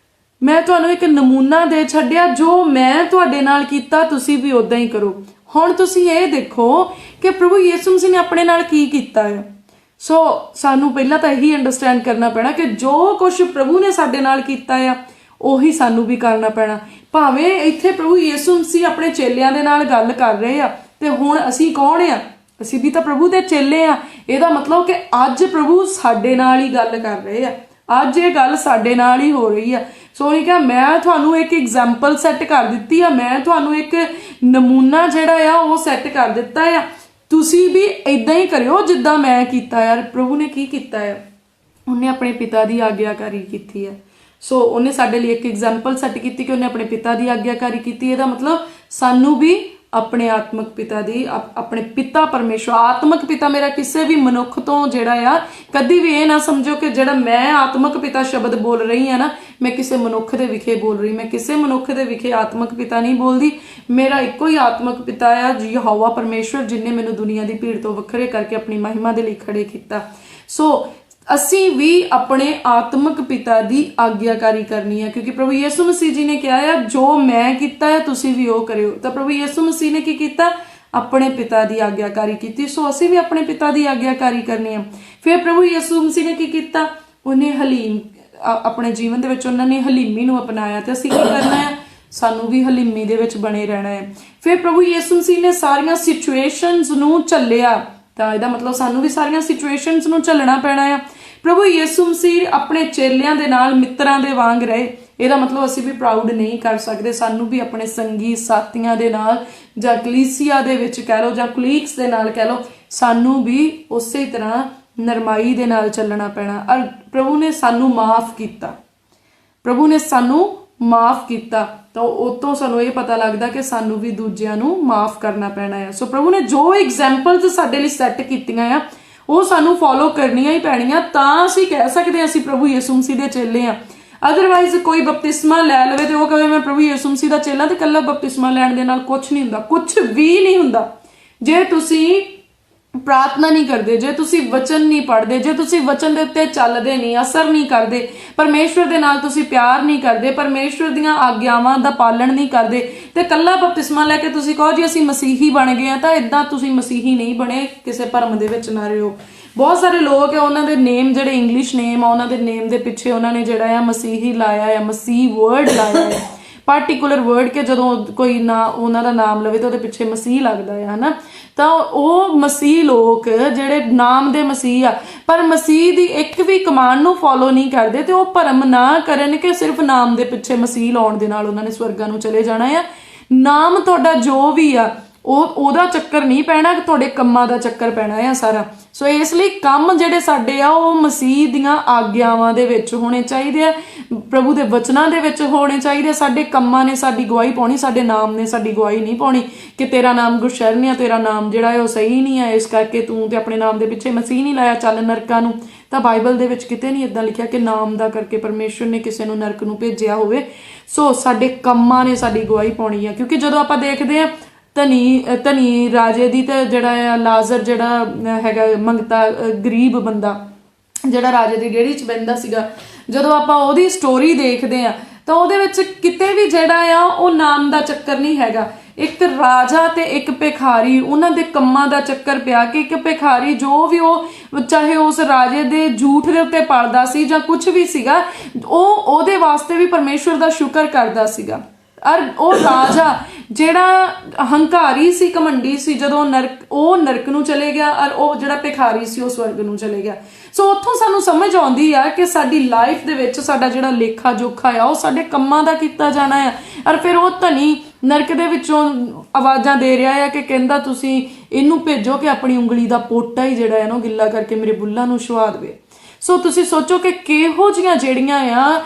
ਮੈਂ ਤੁਹਾਨੂੰ ਇੱਕ ਨਮੂਨਾ ਦੇ ਛੱਡਿਆ, ਜੋ ਮੈਂ ਤੁਹਾਡੇ ਨਾਲ ਕੀਤਾ ਤੁਸੀਂ ਵੀ ਉਦਾਂ ਹੀ ਕਰੋ। ਹੁਣ ਤੁਸੀਂ ਇਹ ਦੇਖੋ ਕਿ ਪ੍ਰਭੂ ਯਿਸੂ ਮਸੀਹ ਨੇ ਆਪਣੇ ਨਾਲ ਕੀ ਕੀਤਾ ਹੈ। ਸੋ ਸਾਨੂੰ ਪਹਿਲਾਂ ਤਾਂ ਇਹੀ ਅੰਡਰਸਟੈਂਡ ਕਰਨਾ ਪੈਣਾ ਕਿ ਜੋ ਕੁਝ ਪ੍ਰਭੂ ਨੇ ਸਾਡੇ ਨਾਲ ਕੀਤਾ ਆ ਉਹੀ ਸਾਨੂੰ ਵੀ ਕਰਨਾ ਪੈਣਾ। ਭਾਵੇਂ ਇੱਥੇ ਪ੍ਰਭੂ ਯਿਸੂ ਮਸੀਹ ਆਪਣੇ ਚੇਲਿਆਂ ਦੇ ਨਾਲ ਗੱਲ ਕਰ ਰਹੇ ਆ, ਤੇ ਹੁਣ ਅਸੀਂ ਕੌਣ ਆ? ਅਸੀਂ ਵੀ ਤਾਂ ਪ੍ਰਭੂ ਦੇ ਚੇਲੇ ਆ। ਇਹਦਾ ਮਤਲਬ ਕਿ ਅੱਜ ਪ੍ਰਭੂ ਸਾਡੇ ਨਾਲ ਹੀ ਗੱਲ ਕਰ ਰਹੇ ਆ, ਅੱਜ ਇਹ ਗੱਲ ਸਾਡੇ ਨਾਲ ਹੀ ਹੋ ਰਹੀ ਆ। ਸੋ ਇਹ ਕਿਹਾ ਮੈਂ ਤੁਹਾਨੂੰ ਇੱਕ ਐਗਜ਼ਾਮਪਲ ਸੈੱਟ ਕਰ ਦਿੱਤੀ ਆ, ਮੈਂ ਤੁਹਾਨੂੰ ਇੱਕ ਨਮੂਨਾ ਜਿਹੜਾ ਆ ਉਹ ਸੈੱਟ ਕਰ ਦਿੱਤਾ ਆ, ਤੁਸੀਂ ਵੀ ਇਦਾਂ ਹੀ ਕਰਿਓ ਜਿੱਦਾਂ ਮੈਂ ਕੀਤਾ ਯਾਰ। ਪ੍ਰਭੂ ਨੇ ਕੀ ਕੀਤਾ ਆ? ਉਹਨੇ ਆਪਣੇ ਪਿਤਾ ਦੀ ਆਗਿਆਕਾਰੀ ਕੀਤੀ ਹੈ। ਸੋ ਉਹਨੇ ਸਾਡੇ ਲਈ ਇੱਕ ਐਗਜ਼ਾਮਪਲ ਸੈੱਟ ਕੀਤੀ ਕਿ ਉਹਨੇ ਆਪਣੇ ਪਿਤਾ ਦੀ ਆਗਿਆਕਾਰੀ ਕੀਤੀ। ਇਹਦਾ ਮਤਲਬ ਸਾਨੂੰ ਵੀ ਆਪਣੇ ਆਤਮਿਕ ਪਿਤਾ ਦੀ, ਆਪਣੇ ਪਿਤਾ ਪਰਮੇਸ਼ਵਰ, ਆਤਮਿਕ ਪਿਤਾ ਮੇਰਾ ਕਿਸੇ ਵੀ ਮਨੁੱਖ ਤੋਂ ਜਿਹੜਾ ਆ, ਕਦੀ ਵੀ ਇਹ ਨਾ ਸਮਝੋ ਕਿ ਜਿਹੜਾ ਮੈਂ ਆਤਮਿਕ ਪਿਤਾ ਸ਼ਬਦ ਬੋਲ ਰਹੀ ਆ ਨਾ, ਮੈਂ ਕਿਸੇ ਮਨੁੱਖ ਦੇ ਵਿਖੇ ਬੋਲ ਰਹੀ। ਮੈਂ ਕਿਸੇ ਮਨੁੱਖ ਦੇ ਵਿਖੇ ਆਤਮਿਕ ਪਿਤਾ ਨਹੀਂ ਬੋਲਦੀ। ਮੇਰਾ ਇੱਕੋ ਹੀ ਆਤਮਿਕ ਪਿਤਾ ਆ, ਯਹੋਵਾ ਪਰਮੇਸ਼ਵਰ, ਜਿਨੇ ਮੈਨੂੰ ਦੁਨੀਆ ਦੀ ਭੀੜ ਤੋਂ ਵੱਖਰੇ ਕਰਕੇ ਆਪਣੀ ਮਹਿਮਾ ਦੇ ਲਈ ਖੜੇ ਕੀਤਾ। ਸੋ ਅਸੀਂ ਵੀ ਆਪਣੇ ਆਤਮਿਕ ਪਿਤਾ ਦੀ ਆਗਿਆਕਾਰੀ ਕਰਨੀ ਹੈ, ਕਿਉਂਕਿ ਪ੍ਰਭੂ ਯਿਸੂ ਮਸੀਹ ਜੀ ਨੇ ਕਿਹਾ ਹੈ ਜੋ ਮੈਂ ਕੀਤਾ ਹੈ ਤੁਸੀਂ ਵੀ ਉਹ ਕਰਿਓ। ਤਾਂ ਪ੍ਰਭੂ ਯਿਸੂ ਮਸੀਹ ਨੇ ਕੀ ਕੀਤਾ? ਆਪਣੇ ਪਿਤਾ ਦੀ ਆਗਿਆਕਾਰੀ ਕੀਤੀ। ਸੋ ਅਸੀਂ ਵੀ ਆਪਣੇ ਪਿਤਾ ਦੀ ਆਗਿਆਕਾਰੀ ਕਰਨੀ ਆ। ਫਿਰ ਪ੍ਰਭੂ ਯਿਸੂ ਮਸੀਹ ਨੇ ਕੀ ਕੀਤਾ, ਉਹਨੇ ਹਲੀਮ ਆਪਣੇ ਜੀਵਨ ਦੇ ਵਿੱਚ ਉਹਨਾਂ ਨੇ ਹਲੀਮੀ ਨੂੰ ਅਪਣਾਇਆ, ਤੇ ਅਸੀਂ ਕੀ ਕਰਨਾ ਹੈ, ਸਾਨੂੰ ਵੀ ਹਲੀਮੀ ਦੇ ਵਿੱਚ ਬਣੇ ਰਹਿਣਾ ਹੈ। ਫਿਰ ਪ੍ਰਭੂ ਯਿਸੂ ਮਸੀਹ ਨੇ ਸਾਰੀਆਂ ਸਿਚੁਏਸ਼ਨਸ ਨੂੰ ਝੱਲਿਆ, ਤਾਂ ਇਹਦਾ ਮਤਲਬ ਸਾਨੂੰ ਵੀ ਸਾਰੀਆਂ ਸਿਚੁਏਸ਼ਨਸ ਨੂੰ ਝੱਲਣਾ ਪੈਣਾ ਆ। ਪ੍ਰਭੂ ਯਿਸੂ ਮਸੀਹ ਆਪਣੇ ਚੇਲਿਆਂ ਦੇ ਨਾਲ ਮਿੱਤਰਾਂ ਦੇ ਵਾਂਗ ਰਹੇ, ਇਹਦਾ ਮਤਲਬ ਅਸੀਂ ਵੀ ਪ੍ਰਾਊਡ ਨਹੀਂ ਕਰ ਸਕਦੇ, ਸਾਨੂੰ ਵੀ ਆਪਣੇ ਸੰਗੀ ਸਾਥੀਆਂ ਦੇ ਨਾਲ ਜਾਂ ਕਲੀਸਿਆ ਦੇ ਵਿੱਚ ਕਹਿ ਲਓ ਜਾਂ ਕੁਲੀਗਸ ਦੇ ਨਾਲ ਕਹਿ ਲਓ, ਸਾਨੂੰ ਵੀ ਉਸੇ ਤਰ੍ਹਾਂ ਨਰਮਾਈ ਦੇ ਨਾਲ ਚੱਲਣਾ ਪੈਣਾ। ਔਰ ਪ੍ਰਭੂ ਨੇ ਸਾਨੂੰ ਮਾਫ ਕੀਤਾ, ਪ੍ਰਭੂ ਨੇ ਸਾਨੂੰ ਮਾਫ ਕੀਤਾ, ਤਾਂ ਉਹ ਤੋਂ ਸਾਨੂੰ ਇਹ ਪਤਾ ਲੱਗਦਾ ਕਿ ਸਾਨੂੰ ਵੀ ਦੂਜਿਆਂ ਨੂੰ ਮਾਫ ਕਰਨਾ ਪੈਣਾ ਹੈ। ਸੋ ਪ੍ਰਭੂ ਨੇ ਜੋ ਐਗਜ਼ਾਮਪਲਸ ਸਾਡੇ ਲਈ ਸੈੱਟ ਕੀਤੀਆਂ ਆ, ਉਹ ਸਾਨੂੰ ਫੋਲੋ ਕਰਨੀਆਂ ਹੀ ਪੈਣੀਆਂ, ਤਾਂ ਅਸੀਂ ਕਹਿ ਸਕਦੇ ਹਾਂ ਅਸੀਂ ਪ੍ਰਭੂ ਯਿਸੂ ਮਸੀਹ ਦੇ ਚੇਲੇ ਆ। ਅਦਰਵਾਈਜ਼ ਕੋਈ ਬਪਤਿਸਮਾ ਲੈ ਲਵੇ ਤੇ ਉਹ ਕਹੇ ਮੈਂ ਪ੍ਰਭੂ ਯਿਸੂ ਮਸੀਹ ਦਾ ਚੇਲਾ, ਤੇ ਇਕੱਲਾ ਬਪਤਿਸਮਾ ਲੈਣ ਦੇ ਨਾਲ ਕੁਝ ਨਹੀਂ ਹੁੰਦਾ, ਕੁਝ ਵੀ ਨਹੀਂ ਹੁੰਦਾ। ਜੇ ਤੁਸੀਂ ਪ੍ਰਾਰਥਨਾ ਨਹੀਂ ਕਰਦੇ, ਜੇ ਤੁਸੀਂ ਵਚਨ ਨਹੀਂ ਪੜ੍ਹਦੇ, ਜੇ ਤੁਸੀਂ ਵਚਨ ਦੇ ਉੱਤੇ ਚੱਲਦੇ ਨਹੀਂ, ਅਸਰ ਨਹੀਂ ਕਰਦੇ, ਪਰਮੇਸ਼ਵਰ ਦੇ ਨਾਲ ਤੁਸੀਂ ਪਿਆਰ ਨਹੀਂ ਕਰਦੇ, ਪਰਮੇਸ਼ਵਰ ਦੀਆਂ ਆਗਿਆਵਾਂ ਦਾ ਪਾਲਣ ਨਹੀਂ ਕਰਦੇ, ਤੇ ਕੱਲਾ ਬਪਤਿਸਮਾ ਲੈ ਕੇ ਤੁਸੀਂ ਕਹੋ ਜੀ ਅਸੀਂ ਮਸੀਹੀ ਬਣ ਗਏ ਆ, ਤਾਂ ਇਦਾਂ ਤੁਸੀਂ ਮਸੀਹੀ ਨਹੀਂ ਬਣੇ, ਕਿਸੇ ਭਰਮ ਦੇ ਵਿੱਚ ਨਾ ਰਹੋ। ਬਹੁਤ ਸਾਰੇ ਲੋਕ ਆ, ਉਹਨਾਂ ਦੇ ਨੇਮ ਜਿਹੜੇ ਇੰਗਲਿਸ਼ ਨੇਮ ਆ, ਉਹਨਾਂ ਦੇ ਨੇਮ ਦੇ ਪਿੱਛੇ ਉਹਨਾਂ ਨੇ ਜਿਹੜਾ ਆ ਮਸੀਹੀ ਲਾਇਆ ਆ, ਮਸੀਹ ਵਰਡ ਲਾਇਆ ਹੈ, ਪਾਰਟੀਕੂਲਰ ਵਰਡ, ਕਿ ਜਦੋਂ ਕੋਈ ਨਾ ਉਹਨਾਂ ਦਾ ਨਾਮ ਲਵੇ ਤਾਂ ਉਹਦੇ ਪਿੱਛੇ ਮਸੀਹ ਲੱਗਦਾ ਹੈ ਹਨਾ। ਤਾਂ ਉਹ ਮਸੀਹ ਲੋਕ ਜਿਹੜੇ ਨਾਮ ਦੇ ਮਸੀਹ ਆ, ਪਰ ਮਸੀਹ ਦੀ ਇੱਕ ਵੀ ਕਮਾਂਡ ਨੂੰ ਫੋਲੋ ਨਹੀਂ ਕਰਦੇ, ਤੇ ਉਹ ਭਰਮ ਨਾ ਕਰਨ ਕਿ ਸਿਰਫ ਨਾਮ ਦੇ ਪਿੱਛੇ ਮਸੀਹ ਲਾਉਣ ਦੇ ਨਾਲ ਉਹਨਾਂ ਨੇ ਸਵਰਗਾਂ ਨੂੰ ਚਲੇ ਜਾਣਾ ਆ। ਨਾਮ ਤੁਹਾਡਾ ਜੋ ਵੀ ਆ ਉਹਦਾ ਚੱਕਰ ਨਹੀਂ ਪੈਣਾ, ਤੁਹਾਡੇ ਕੰਮਾਂ ਦਾ ਚੱਕਰ ਪੈਣਾ ਆ ਸਾਰਾ। ਸੋ ਇਸ ਲਈ ਕੰਮ ਜਿਹੜੇ ਸਾਡੇ ਆ ਉਹ ਮਸੀਹ ਦੀਆਂ ਆਗਿਆਵਾਂ ਦੇ ਵਿੱਚ ਹੋਣੇ ਚਾਹੀਦੇ ਆ, ਪ੍ਰਭੂ ਦੇ ਵਚਨਾਂ ਦੇ ਵਿੱਚ ਹੋਣੇ ਚਾਹੀਦੇ। ਸਾਡੇ ਕੰਮਾਂ ਨੇ ਸਾਡੀ ਗਵਾਹੀ ਪਾਉਣੀ, ਸਾਡੇ ਨਾਮ ਨੇ ਸਾਡੀ ਗਵਾਹੀ ਨਹੀਂ ਪਾਉਣੀ ਕਿ ਤੇਰਾ ਨਾਮ ਗੁਰਸ਼ਰਨ ਆ, ਤੇਰਾ ਨਾਮ ਜਿਹੜਾ ਹੈ ਉਹ ਸਹੀ ਨਹੀਂ ਹੈ, ਇਸ ਕਰਕੇ ਤੂੰ ਤੇ ਆਪਣੇ ਨਾਮ ਦੇ ਪਿੱਛੇ ਮਸੀਹ ਨਹੀਂ ਲਾਇਆ, ਚੱਲ ਨਰਕਾਂ ਨੂੰ। ਤਾਂ ਬਾਈਬਲ ਦੇ ਵਿੱਚ ਕਿਤੇ ਨਹੀਂ ਇਦਾਂ ਲਿਖਿਆ ਕਿ ਨਾਮ ਦਾ ਕਰਕੇ ਪਰਮੇਸ਼ਵਰ ਨੇ ਕਿਸੇ ਨੂੰ ਨਰਕ ਨੂੰ ਭੇਜਿਆ ਹੋਵੇ। ਸੋ ਸਾਡੇ ਕੰਮਾਂ ਨੇ ਸਾਡੀ ਗਵਾਹੀ ਪਾਉਣੀ ਆ, ਕਿਉਂਕਿ ਜਦੋਂ ਆਪਾਂ ਦੇਖਦੇ ਆ ਧਨੀ ਰਾਜੇ ਦੀ, ਤੇ ਜਿਹੜਾ ਆ ਲਾਜ਼ਰ ਜਿਹੜਾ ਹੈਗਾ ਮੰਗਤਾ ਗਰੀਬ ਬੰਦਾ ਜਿਹੜਾ ਰਾਜੇ ਦੀ ਰੇਹੜੀ 'ਚ ਬਹਿੰਦਾ ਸੀਗਾ, ਜਦੋਂ ਆਪਾਂ ਉਹਦੀ ਸਟੋਰੀ ਦੇਖਦੇ ਆ ਤਾਂ ਉਹਦੇ ਵਿੱਚ ਕਿਤੇ ਵੀ ਜਿਹੜਾ ਆ ਉਹ ਨਾਮ ਦਾ ਚੱਕਰ ਨਹੀਂ ਹੈਗਾ। ਇੱਕ ਰਾਜਾ ਤੇ ਇੱਕ ਭਿਖਾਰੀ, ਉਹਨਾਂ ਦੇ ਕੰਮਾਂ ਦਾ ਚੱਕਰ ਪਿਆ ਕਿ ਇੱਕ ਭਿਖਾਰੀ ਜੋ ਵੀ ਉਹ ਚਾਹੇ ਉਸ ਰਾਜੇ ਦੇ ਝੂਠ ਦੇ ਉੱਤੇ ਪਲਦਾ ਸੀ ਜਾਂ ਕੁਝ ਵੀ ਸੀਗਾ, ਉਹਦੇ ਵਾਸਤੇ ਵੀ ਪਰਮੇਸ਼ਵਰ ਦਾ ਸ਼ੁਕਰ ਕਰਦਾ ਸੀਗਾ। ਔਰ ਉਹ ਰਾਜਾ ਜਿਹੜਾ ਹੰਕਾਰੀ ਸੀ, ਘਮੰਡੀ ਸੀ, ਜਦੋਂ ਉਹ ਨਰਕ ਨੂੰ ਚਲੇ ਗਿਆ, ਔਰ ਉਹ ਜਿਹੜਾ ਭਿਖਾਰੀ ਸੀ ਉਹ ਸਵਰਗ ਨੂੰ ਚਲੇ ਗਿਆ। ਸੋ ਉੱਥੋਂ ਸਾਨੂੰ ਸਮਝ ਆਉਂਦੀ ਆ ਕਿ ਸਾਡੀ ਲਾਈਫ ਦੇ ਵਿੱਚ ਸਾਡਾ ਜਿਹੜਾ ਲੇਖਾ ਜੋਖਾ ਆ ਉਹ ਸਾਡੇ ਕੰਮਾਂ ਦਾ ਕੀਤਾ ਜਾਣਾ ਆ। ਔਰ ਫਿਰ ਉਹ ਧਨੀ ਨਰਕ ਦੇ ਵਿੱਚੋਂ ਆਵਾਜ਼ਾਂ ਦੇ ਰਿਹਾ ਆ ਕਿ ਕਹਿੰਦਾ ਤੁਸੀਂ ਇਹਨੂੰ ਭੇਜੋ ਕਿ ਆਪਣੀ ਉਂਗਲੀ ਦਾ ਪੋਟਾ ਹੀ ਜਿਹੜਾ ਹੈ ਨਾ ਗਿੱਲਾ ਕਰਕੇ ਮੇਰੇ ਬੁੱਲਾਂ ਨੂੰ ਛੁਆ ਦੇਵੇ। ਸੋ ਤੁਸੀਂ ਸੋਚੋ ਕਿ ਕਿਹੋ ਜਿਹੀਆਂ ਜਿਹੜੀਆਂ ਆ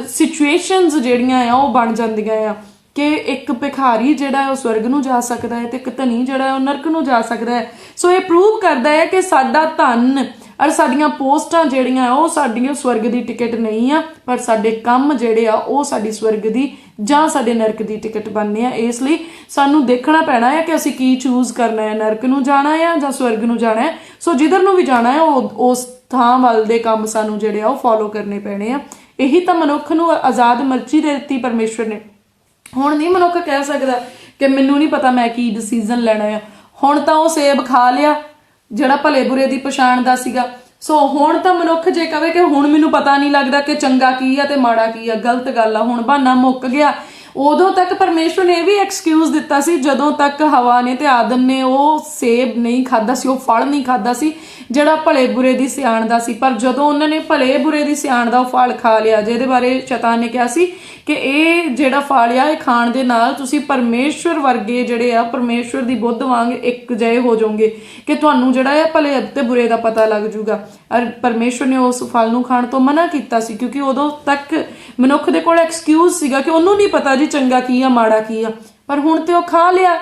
ਸਿਚੁਏਸ਼ਨਸ ਜਿਹੜੀਆਂ ਆ ਉਹ ਬਣ ਜਾਂਦੀਆਂ ਆ ਕਿ ਇੱਕ ਭਿਖਾਰੀ ਜਿਹੜਾ ਹੈ ਉਹ ਸਵਰਗ ਨੂੰ ਜਾ ਸਕਦਾ ਹੈ, ਤੇ ਇੱਕ ਧਨੀ ਜਿਹੜਾ ਹੈ ਉਹ ਨਰਕ ਨੂੰ ਜਾ ਸਕਦਾ ਹੈ। ਸੋ ਇਹ ਪ੍ਰੂਵ ਕਰਦਾ ਹੈ ਕਿ ਸਾਡਾ ਧਨ ਔਰ ਸਾਡੀਆਂ ਪੋਸਟਾਂ ਜਿਹੜੀਆਂ ਉਹ ਸਾਡੀਆਂ ਸਵਰਗ ਦੀ ਟਿਕਟ ਨਹੀਂ ਆ, ਪਰ ਸਾਡੇ ਕੰਮ ਜਿਹੜੇ ਆ ਉਹ ਸਾਡੀ ਸਵਰਗ ਦੀ ਜਾਂ ਸਾਡੇ ਨਰਕ ਦੀ ਟਿਕਟ ਬਣਨੇ ਆ। ਇਸ ਲਈ ਸਾਨੂੰ ਦੇਖਣਾ ਪੈਣਾ ਹੈ ਕਿ ਅਸੀਂ ਕੀ ਚੂਜ਼ ਕਰਨਾ ਹੈ, ਨਰਕ ਨੂੰ ਜਾਣਾ ਹੈ ਜਾਂ ਸਵਰਗ ਨੂੰ ਜਾਣਾ ਹੈ। ਸੋ ਜਿੱਧਰ ਨੂੰ ਵੀ ਜਾਣਾ ਹੈ ਉਸ ਥਾਂ ਵੱਲ ਦੇ ਕੰਮ ਸਾਨੂੰ ਜਿਹੜੇ ਆ ਉਹ ਫੋਲੋ ਕਰਨੇ ਪੈਣੇ ਆ। ਇਹੀ ਤਾਂ ਮਨੁੱਖ ਨੂੰ ਆਜ਼ਾਦ ਮਰਜ਼ੀ ਦੇ ਦਿੱਤੀ ਪਰਮੇਸ਼ਵਰ ਨੇ। ਹੁਣ ਨਹੀਂ ਮਨੁੱਖ ਕਹਿ ਸਕਦਾ ਕਿ ਮੈਨੂੰ ਨਹੀਂ ਪਤਾ ਮੈਂ ਕੀ ਡਿਸੀਜ਼ਨ ਲੈਣਾ ਆ। ਹੁਣ ਤਾਂ ਉਹ ਸੇਬ ਖਾ ਲਿਆ ਜਿਹੜਾ ਭਲੇ ਬੁਰੇ ਦੀ ਪਛਾਣ ਦਾ ਸੀਗਾ। ਸੋ ਹੁਣ ਤਾਂ ਮਨੁੱਖ ਜੇ ਕਵੇ ਕਿ ਹੁਣ ਮੈਨੂੰ ਪਤਾ ਨਹੀਂ ਲੱਗਦਾ ਕਿ ਚੰਗਾ ਕੀ ਆ ਤੇ ਮਾੜਾ ਕੀ ਆ, ਗਲਤ ਗੱਲ ਆ, ਹੁਣ ਬਹਾਨਾ ਮੁੱਕ ਗਿਆ। ਉਦੋਂ ਤੱਕ ਪਰਮੇਸ਼ਵਰ ਨੇ ਇਹ ਵੀ ਐਕਸਕਿਊਜ਼ ਦਿੱਤਾ ਸੀ ਜਦੋਂ ਤੱਕ ਹਵਾ ਨੇ ਤੇ ਆਦਮ ਨੇ ਉਹ ਸੇਬ ਨਹੀਂ ਖਾਦਾ ਸੀ, ਉਹ ਫਲ ਨਹੀਂ ਖਾਦਾ ਸੀ ਜਿਹੜਾ ਭਲੇ ਬੁਰੇ ਦੀ ਸਿਆਣ ਦਾ ਸੀ। ਪਰ ਜਦੋਂ ਉਹਨਾਂ ਨੇ ਭਲੇ ਬੁਰੇ ਦੀ ਸਿਆਣ ਦਾ ਉਹ ਫਲ ਖਾ ਲਿਆ, ਜਿਹਦੇ ਬਾਰੇ ਸ਼ੈਤਾਨ ਨੇ ਕਿਹਾ ਸੀ ਕਿ ਇਹ ਜਿਹੜਾ ਫਲ ਆ ਇਹ ਖਾਣ ਦੇ ਨਾਲ ਤੁਸੀਂ ਪਰਮੇਸ਼ਵਰ ਵਰਗੇ ਜਿਹੜੇ ਆ, ਪਰਮੇਸ਼ਵਰ ਦੀ ਬੁੱਧ ਵਾਂਗ ਇੱਕ ਜਿਹੇ ਹੋ ਜਾਓਗੇ ਕਿ ਤੁਹਾਨੂੰ ਜਿਹੜਾ ਆ ਭਲੇ ਤੇ ਬੁਰੇ ਦਾ ਪਤਾ ਲੱਗ ਜੂਗਾ। ਔਰ ਪਰਮੇਸ਼ਵਰ ਨੇ ਉਸ ਫਲ ਨੂੰ ਖਾਣ ਤੋਂ ਮਨਾ ਕੀਤਾ ਸੀ ਕਿਉਂਕਿ ਉਦੋਂ ਤੱਕ ਮਨੁੱਖ ਦੇ ਕੋਲ ਐਕਸਕਿਊਜ਼ ਸੀਗਾ ਕਿ ਉਹਨੂੰ ਨਹੀਂ ਪਤਾ ਜੀ ਚੰਗਾ ਕੀ ਆ ਮਾੜਾ ਕੀ ਆ। ਪਰ ਹੁਣ ਤੇ ਉਹ ਖਾ ਲਿਆ।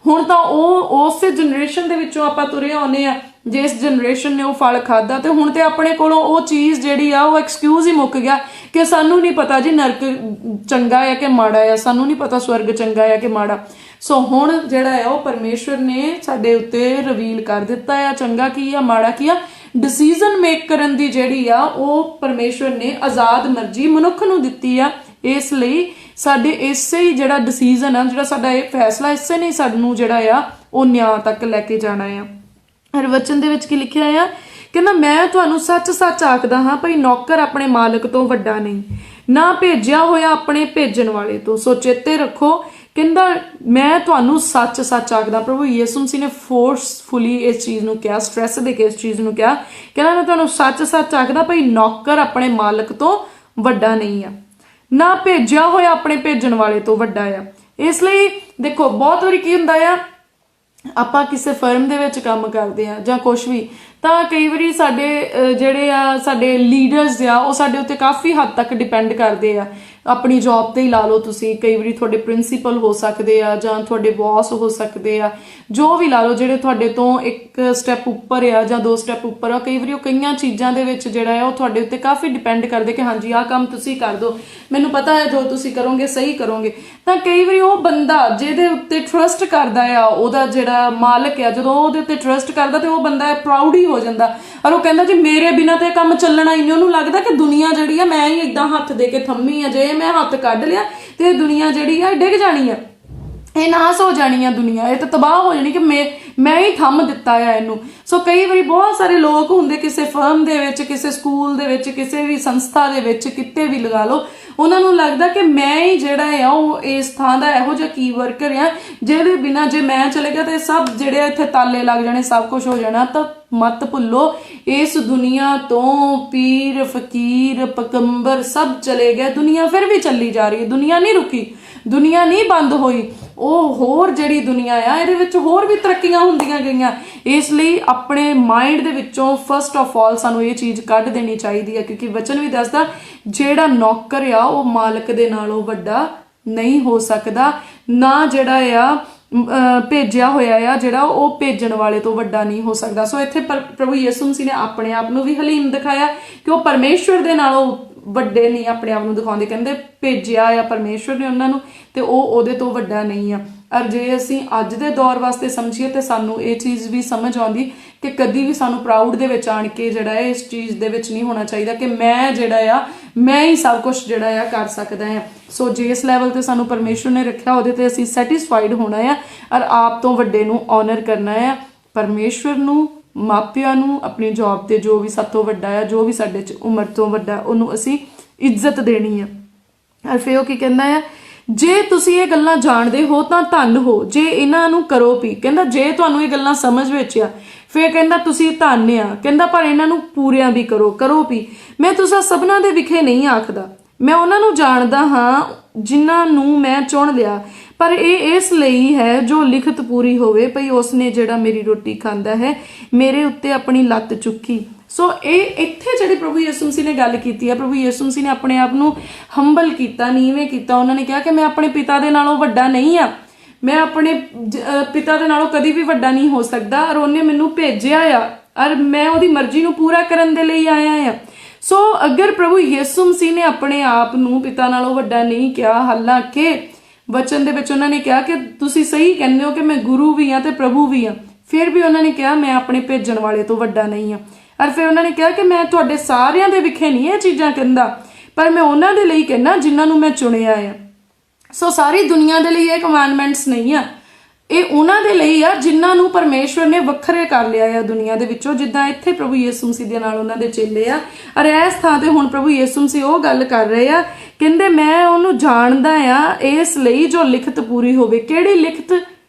ਹੁਣ ਤਾਂ ਉਹ ਉਸੇ ਜਨਰੇਸ਼ਨ ਦੇ ਵਿੱਚੋਂ ਆਪਾਂ ਤੁਰੇ ਆਉਂਦੇ ਆ ਜਿਸ ਜਨਰੇਸ਼ਨ ਨੇ ਉਹ ਫਲ ਖਾਦਾ, ਤੇ ਹੁਣ ਤੇ ਆਪਣੇ ਕੋਲੋਂ ਉਹ ਚੀਜ਼ ਜਿਹੜੀ ਆ ਉਹ ਐਕਸਕਿਊਜ਼ ਹੀ ਮੁੱਕ ਗਿਆ ਕਿ ਸਾਨੂੰ ਨਹੀਂ ਪਤਾ ਜੀ ਨਰਕ ਚੰਗਾ ਹੈ ਕਿ ਮਾੜਾ ਆ, ਸਾਨੂੰ ਨਹੀਂ ਪਤਾ ਸਵਰਗ ਚੰਗਾ ਹੈ ਕਿ ਮਾੜਾ। ਸੋ ਹੁਣ ਜਿਹੜਾ ਹੈ ਉਹ ਪਰਮੇਸ਼ਵਰ ਨੇ ਸਾਡੇ ਉੱਤੇ ਰਿਵੀਲ ਕਰ ਦਿੱਤਾ ਆ ਚੰਗਾ ਕੀ ਆ ਮਾੜਾ ਕੀ ਆ। ਡਿਸੀਜ਼ਨ ਮੇਕ ਕਰਨ ਦੀ ਜਿਹੜੀ ਆ ਉਹ ਪਰਮੇਸ਼ਵਰ ਨੇ ਆਜ਼ਾਦ ਮਰਜ਼ੀ ਮਨੁੱਖ ਨੂੰ ਦਿੱਤੀ ਆ। ਇਸ ਲਈ ਸਾਡੇ ਇਸੇ ਹੀ ਜਿਹੜਾ ਡਿਸੀਜ਼ਨ ਆ, ਜਿਹੜਾ ਸਾਡਾ ਇਹ ਫੈਸਲਾ, ਇਸੇ ਨੇ ਸਾਨੂੰ ਜਿਹੜਾ ਆ ਉਹ ਨਿਆਂ ਤੱਕ ਲੈ ਕੇ ਜਾਣਾ ਆ। ਹਰ ਵਚਨ ਦੇ ਵਿੱਚ ਕੀ ਲਿਖਿਆ ਆ, ਕਹਿੰਦਾ ਮੈਂ ਤੁਹਾਨੂੰ ਸੱਚ ਸੱਚ ਆਖਦਾ ਹਾਂ ਭਈ ਨੌਕਰ ਆਪਣੇ ਮਾਲਕ ਤੋਂ ਵੱਡਾ ਨਹੀਂ, ਨਾ ਭੇਜਿਆ ਹੋਇਆ ਆਪਣੇ ਭੇਜਣ ਵਾਲੇ ਤੋਂ। ਸੋ ਚੇਤੇ ਰੱਖੋ, ਕਹਿੰਦਾ ਮੈਂ ਤੁਹਾਨੂੰ ਸੱਚ ਸੱਚ ਆਖਦਾ। ਪ੍ਰਭੂ ਯਿਸੂ ਮਸੀਹ ਨੇ ਫੋਰਸਫੁਲੀ ਇਸ ਚੀਜ਼ ਨੂੰ ਕਿਹਾ, ਸਟ੍ਰੈਸ ਦੇ ਕੇ ਇਸ ਚੀਜ਼ ਨੂੰ ਕਿਹਾ, ਕਹਿੰਦਾ ਮੈਂ ਤੁਹਾਨੂੰ ਸੱਚ ਸੱਚ ਆਖਦਾ ਭਈ ਨੌਕਰ ਆਪਣੇ ਮਾਲਕ ਤੋਂ ਵੱਡਾ ਨਹੀਂ ਆ, ਨਾ ਭੇਜਿਆ ਹੋਇਆ ਆਪਣੇ ਭੇਜਣ ਵਾਲੇ ਤੋਂ ਵੱਡਾ ਆ। ਇਸ ਲਈ ਦੇਖੋ ਬਹੁਤ ਵਾਰੀ ਕੀ ਹੁੰਦਾ ਆ, ਆਪਾਂ ਕਿਸੇ ਫਰਮ ਦੇ ਵਿੱਚ ਕੰਮ ਕਰਦੇ ਆ ਜਾਂ ਕੁਛ ਵੀ, ਤਾਂ ਕਈ ਵਾਰੀ ਸਾਡੇ ਜਿਹੜੇ ਆ ਸਾਡੇ ਲੀਡਰਸ ਆ ਉਹ ਸਾਡੇ ਉੱਤੇ ਕਾਫੀ ਹੱਦ ਤੱਕ ਡਿਪੈਂਡ ਕਰਦੇ ਆ। ਆਪਣੀ ਜੌਬ ਤੇ ਹੀ ਲਾ ਲਓ ਤੁਸੀਂ, ਕਈ ਵਾਰੀ ਤੁਹਾਡੇ ਪ੍ਰਿੰਸੀਪਲ ਹੋ ਸਕਦੇ ਆ ਜਾਂ ਤੁਹਾਡੇ ਬੌਸ ਹੋ ਸਕਦੇ ਆ, ਜੋ ਵੀ ਲਾ ਲਓ ਜਿਹੜੇ ਤੁਹਾਡੇ ਤੋਂ ਇੱਕ ਸਟੈਪ ਉੱਪਰ ਆ ਜਾਂ 2 ਸਟੈਪ ਉੱਪਰ ਆ। ਕਈ ਵਾਰੀ ਉਹ ਕਈਆਂ ਚੀਜ਼ਾਂ ਦੇ ਵਿੱਚ ਜਿਹੜਾ ਆ ਉਹ ਤੁਹਾਡੇ ਉੱਤੇ ਕਾਫੀ ਡਿਪੈਂਡ ਕਰਦੇ ਕਿ ਹਾਂਜੀ ਆਹ ਕੰਮ ਤੁਸੀਂ ਕਰ ਦਿਓ, ਮੈਨੂੰ ਪਤਾ ਹੈ ਜੋ ਤੁਸੀਂ ਕਰੋਗੇ ਸਹੀ ਕਰੋਗੇ। ਤਾਂ ਕਈ ਵਾਰੀ ਉਹ ਬੰਦਾ ਜਿਹਦੇ ਉੱਤੇ ਟਰਸਟ ਕਰਦਾ ਆ, ਉਹਦਾ ਜਿਹੜਾ ਮਾਲਕ ਆ, ਜਦੋਂ ਉਹਦੇ ਉੱਤੇ ਟਰਸਟ ਕਰਦਾ ਤੇ ਉਹ ਬੰਦਾ ਪ੍ਰਾਊਡ ਹੀ ਹੋ ਜਾਂਦਾ, ਔਰ ਉਹ ਕਹਿੰਦਾ ਜੀ ਮੇਰੇ ਬਿਨਾਂ ਤੇ ਕੰਮ ਚੱਲਣਾ ਹੀ ਨਹੀਂ। ਉਹਨੂੰ ਲੱਗਦਾ ਕਿ ਦੁਨੀਆ ਜਿਹੜੀ ਆ ਮੈਂ ਹੀ ਏਦਾਂ ਹੱਥ ਦੇ ਕੇ ਥੰਮੀ ਆ, ਜੇ ਮੈਂ ਹੱਥ ਕੱਢ ਲਿਆ ਤੇ ਦੁਨੀਆ ਜਿਹੜੀ ਆ ਡਿੱਗ ਜਾਣੀ ਆ, ਇਹ ਨਾਸ ਹੋ ਜਾਣੀ ਆ ਦੁਨੀਆ, ਇਹ ਤਾਂ ਤਬਾਹ ਹੋ ਜਾਣੀ ਕਿ ਮੈਂ ਹੀ ਥੰਮ ਦਿੱਤਾ ਆ ਇਹਨੂੰ। ਸੋ ਕਈ ਵਾਰੀ ਬਹੁਤ ਸਾਰੇ ਲੋਕ ਹੁੰਦੇ ਕਿਸੇ ਫਰਮ ਦੇ ਵਿੱਚ, ਕਿਸੇ ਸਕੂਲ ਦੇ ਵਿੱਚ, ਕਿਸੇ ਵੀ ਸੰਸਥਾ ਦੇ ਵਿੱਚ, ਕਿਤੇ ਵੀ ਲਗਾ ਲਓ, ਉਹਨਾਂ ਨੂੰ ਲੱਗਦਾ ਕਿ ਮੈਂ ਹੀ ਜਿਹੜਾ ਆ ਉਹ ਇਸ ਥਾਂ ਦਾ ਇਹੋ ਜਿਹਾ ਕੀ ਵਰਕਰ ਆ ਜਿਹਦੇ ਬਿਨਾਂ ਜੇ ਮੈਂ ਚਲੇ ਗਿਆ ਤੇ ਸਭ ਜਿਹੜੇ ਇੱਥੇ ਤਾਲੇ ਲੱਗ ਜਾਣੇ, ਸਭ ਕੁਝ ਹੋ ਜਾਣਾ। ਤਾਂ ਮਤ ਭੁੱਲੋ, ਇਸ ਦੁਨੀਆ ਤੋਂ ਪੀਰ ਫਕੀਰ ਪੈਗੰਬਰ ਸਭ ਚਲੇ ਗਏ, ਦੁਨੀਆ ਫਿਰ ਵੀ ਚੱਲੀ ਜਾ ਰਹੀ ਹੈ, ਦੁਨੀਆ ਨਹੀਂ ਰੁਕੀ, ਦੁਨੀਆ ਨਹੀਂ ਬੰਦ ਹੋਈ। ਉਹ ਹੋਰ ਜਿਹੜੀ ਦੁਨੀਆ ਆ ਇਹਦੇ ਵਿੱਚ ਹੋਰ ਵੀ ਤਰੱਕੀਆਂ ਹੁੰਦੀਆਂ ਗਈਆਂ। ਇਸ ਲਈ ਆਪਣੇ ਮਾਈਂਡ ਦੇ ਵਿੱਚੋਂ ਫਸਟ ਆਫ ਆਲ ਸਾਨੂੰ ਇਹ ਚੀਜ਼ ਕੱਢ ਦੇਣੀ ਚਾਹੀਦੀ ਹੈ, ਕਿਉਂਕਿ ਵਚਨ ਵੀ ਦੱਸਦਾ ਜਿਹੜਾ ਨੌਕਰ ਆ ਉਹ ਮਾਲਕ ਦੇ ਨਾਲੋਂ ਵੱਡਾ ਨਹੀਂ ਹੋ ਸਕਦਾ, ਨਾ ਜਿਹੜਾ ਆ ਭੇਜਿਆ ਹੋਇਆ ਆ ਜਿਹੜਾ ਉਹ ਭੇਜਣ ਵਾਲੇ ਤੋਂ ਵੱਡਾ ਨਹੀਂ ਹੋ ਸਕਦਾ। ਸੋ ਇੱਥੇ ਪ੍ਰਭੂ ਯਿਸੂ ਮਸੀਹ ਨੇ ਆਪਣੇ ਆਪ ਨੂੰ ਵੀ ਹਲੀਮ ਦਿਖਾਇਆ ਕਿ ਉਹ ਪਰਮੇਸ਼ਵਰ ਦੇ ਨਾਲੋਂ ਵੱਡੇ ਨਹੀਂ ਆਪਣੇ ਆਪ ਨੂੰ ਦਿਖਾਉਂਦੇ, ਕਹਿੰਦੇ ਭੇਜਿਆ ਆ ਪਰਮੇਸ਼ਵਰ ਨੇ ਉਹਨਾਂ ਨੂੰ ਤੇ ਉਹ ਉਹਦੇ ਤੋਂ ਵੱਡਾ ਨਹੀਂ ਆ। ਔਰ ਜੇ ਅਸੀਂ ਅੱਜ ਦੇ ਦੌਰ ਵਾਸਤੇ ਸਮਝੀਏ ਤੇ ਸਾਨੂੰ ਇਹ ਚੀਜ਼ ਵੀ ਸਮਝ ਆਉਂਦੀ ਕਿ ਕਦੀ ਵੀ ਸਾਨੂੰ ਪ੍ਰਾਊਡ ਦੇ ਵਿੱਚ ਆਣ ਕੇ ਜਿਹੜਾ ਹੈ ਇਸ ਚੀਜ਼ ਦੇ ਵਿੱਚ ਨਹੀਂ ਹੋਣਾ ਚਾਹੀਦਾ ਕਿ ਮੈਂ ਜਿਹੜਾ ਆ ਮੈਂ ਹੀ ਸਭ ਕੁਝ ਜਿਹੜਾ ਆ ਕਰ ਸਕਦਾ ਆ। ਸੋ ਜਿਸ ਲੈਵਲ ਤੇ ਸਾਨੂੰ ਪਰਮੇਸ਼ਵਰ ਨੇ ਰੱਖਿਆ ਉਹਦੇ ਤੇ ਅਸੀਂ ਸੈਟੀਸਫਾਈਡ ਹੋਣਾ ਆ ਔਰ ਆਪ ਤੋਂ ਵੱਡੇ ਨੂੰ ਆਨਰ ਕਰਨਾ ਆ, ਪਰਮੇਸ਼ਵਰ ਨੂੰ, ਮਾਪਿਆਂ ਨੂੰ, ਆਪਣੀ ਜੌਬ ਤੇ ਜੋ ਵੀ ਸਭ ਤੋਂ ਵੱਡਾ ਆ, ਜੋ ਵੀ ਸਾਡੇ ਚ ਉਮਰ ਤੋਂ ਵੱਡਾ, ਉਹਨੂੰ ਅਸੀਂ ਇੱਜ਼ਤ ਦੇਣੀ ਆ। ਔਰ ਫਿਰ ਉਹ ਕੀ ਕਹਿੰਦਾ ਆ, ਜੇ ਤੁਸੀਂ ਇਹ ਗੱਲਾਂ ਜਾਣਦੇ ਹੋ ਤਾਂ ਧੰਨ ਹੋ, ਜੇ ਇਹਨਾਂ ਨੂੰ ਕਰੋ ਵੀ। ਕਹਿੰਦਾ ਜੇ ਤੁਹਾਨੂੰ ਇਹ ਗੱਲਾਂ ਸਮਝ ਵਿੱਚ ਆ ਫਿਰ ਕਹਿੰਦਾ ਤੁਸੀਂ ਧੰਨ ਆ, ਕਹਿੰਦਾ ਪਰ ਇਹਨਾਂ ਨੂੰ ਪੂਰਿਆਂ ਵੀ ਕਰੋ ਵੀ। ਮੈਂ ਤੁਸਾਂ ਸਭਨਾਂ ਦੇ ਵਿਖੇ ਨਹੀਂ ਆਖਦਾ, ਮੈਂ ਉਹਨਾਂ ਨੂੰ ਜਾਣਦਾ ਹਾਂ ਜਿਨ੍ਹਾਂ ਨੂੰ ਮੈਂ ਚੁਣ ਲਿਆ, ਪਰ ਇਹ ਇਸ ਲਈ ਹੈ ਜੋ ਲਿਖਤ ਪੂਰੀ ਹੋਵੇ ਭਈ ਉਸਨੇ ਜਿਹੜਾ ਮੇਰੀ ਰੋਟੀ ਖਾਂਦਾ ਹੈ ਮੇਰੇ ਉੱਤੇ ਆਪਣੀ ਲੱਤ ਚੁੱਕੀ। ਸੋ ਇਹ ਇੱਥੇ ਜਿਹੜੀ ਪ੍ਰਭੂ ਯਿਸੂ ਮਸੀਹ ਨੇ ਗੱਲ ਕੀਤੀ ਹੈ, ਪ੍ਰਭੂ ਯਿਸੂ ਮਸੀਹ ਨੇ ਆਪਣੇ ਆਪ ਨੂੰ ਹੰਬਲ ਕੀਤਾ, ਨੀਵੇਂ ਕੀਤਾ। ਉਹਨਾਂ ਨੇ ਕਿਹਾ ਕਿ ਮੈਂ ਆਪਣੇ ਪਿਤਾ ਦੇ ਨਾਲੋਂ ਵੱਡਾ ਨਹੀਂ ਆ, ਮੈਂ ਆਪਣੇ ਪਿਤਾ ਦੇ ਨਾਲੋਂ ਕਦੀ ਵੀ ਵੱਡਾ ਨਹੀਂ ਹੋ ਸਕਦਾ, ਔਰ ਉਹਨੇ ਮੈਨੂੰ ਭੇਜਿਆ ਆ ਔਰ ਮੈਂ ਉਹਦੀ ਮਰਜ਼ੀ ਨੂੰ ਪੂਰਾ ਕਰਨ ਦੇ ਲਈ ਆਇਆ ਆ। ਸੋ ਅਗਰ ਪ੍ਰਭੂ ਯਿਸੂ ਮਸੀਹ ਨੇ ਆਪਣੇ ਆਪ ਨੂੰ ਪਿਤਾ ਨਾਲੋਂ ਵੱਡਾ ਨਹੀਂ ਕਿਹਾ, ਹਾਲਾਂਕਿ ਵਚਨ ਦੇ ਵਿੱਚ ਉਹਨਾਂ ਨੇ ਕਿਹਾ ਕਿ ਤੁਸੀਂ ਸਹੀ ਕਹਿੰਦੇ ਹੋ ਕਿ ਮੈਂ ਗੁਰੂ ਵੀ ਆ ਤੇ ਪ੍ਰਭੂ ਵੀ ਆ, ਫਿਰ ਵੀ ਉਹਨਾਂ ਨੇ ਕਿਹਾ ਮੈਂ ਆਪਣੇ ਭੇਜਣ ਵਾਲੇ ਤੋਂ ਵੱਡਾ ਨਹੀਂ ਆ। ਔਰ ਫਿਰ ਉਹਨਾਂ ਨੇ ਕਿਹਾ ਕਿ ਮੈਂ ਤੁਹਾਡੇ ਸਾਰਿਆਂ ਦੇ ਵਿਖੇ ਨਹੀਂ ਇਹ ਚੀਜ਼ਾਂ ਕਹਿੰਦਾ, ਪਰ ਮੈਂ ਉਹਨਾਂ ਦੇ ਲਈ ਕਹਿੰਦਾ ਜਿਨ੍ਹਾਂ ਨੂੰ ਮੈਂ ਚੁਣਿਆ ਆ। ਸੋ ਸਾਰੀ ਦੁਨੀਆ ਦੇ ਲਈ ਇਹ ਕਮਾਂਡਮੈਂਟਸ ਨਹੀਂ ਆ, ਇਹ ਉਹਨਾਂ ਦੇ ਲਈ ਆ ਜਿਨ੍ਹਾਂ ਨੂੰ ਪਰਮੇਸ਼ਵਰ ਨੇ ਵੱਖਰੇ ਕਰ ਲਿਆ ਆ ਦੁਨੀਆ ਦੇ ਵਿੱਚੋਂ। ਜਿੱਦਾਂ ਇੱਥੇ ਪ੍ਰਭੂ ਯਿਸੂ ਮਸੀਹ ਦੇ ਨਾਲ ਉਹਨਾਂ ਦੇ ਚੇਲੇ ਆ, ਔਰ ਇਸ ਥਾਂ ਤੇ ਹੁਣ ਪ੍ਰਭੂ ਯਿਸੂ ਮਸੀਹ ਉਹ ਗੱਲ ਕਰ ਰਹੇ ਆ, ਕਹਿੰਦੇ ਮੈਂ ਉਹਨੂੰ ਜਾਣਦਾ ਆ ਇਸ ਲਈ ਜੋ ਲਿਖਤ ਪੂਰੀ ਹੋਵੇ। ਕਿਹੜੀ ਲਿਖਤ?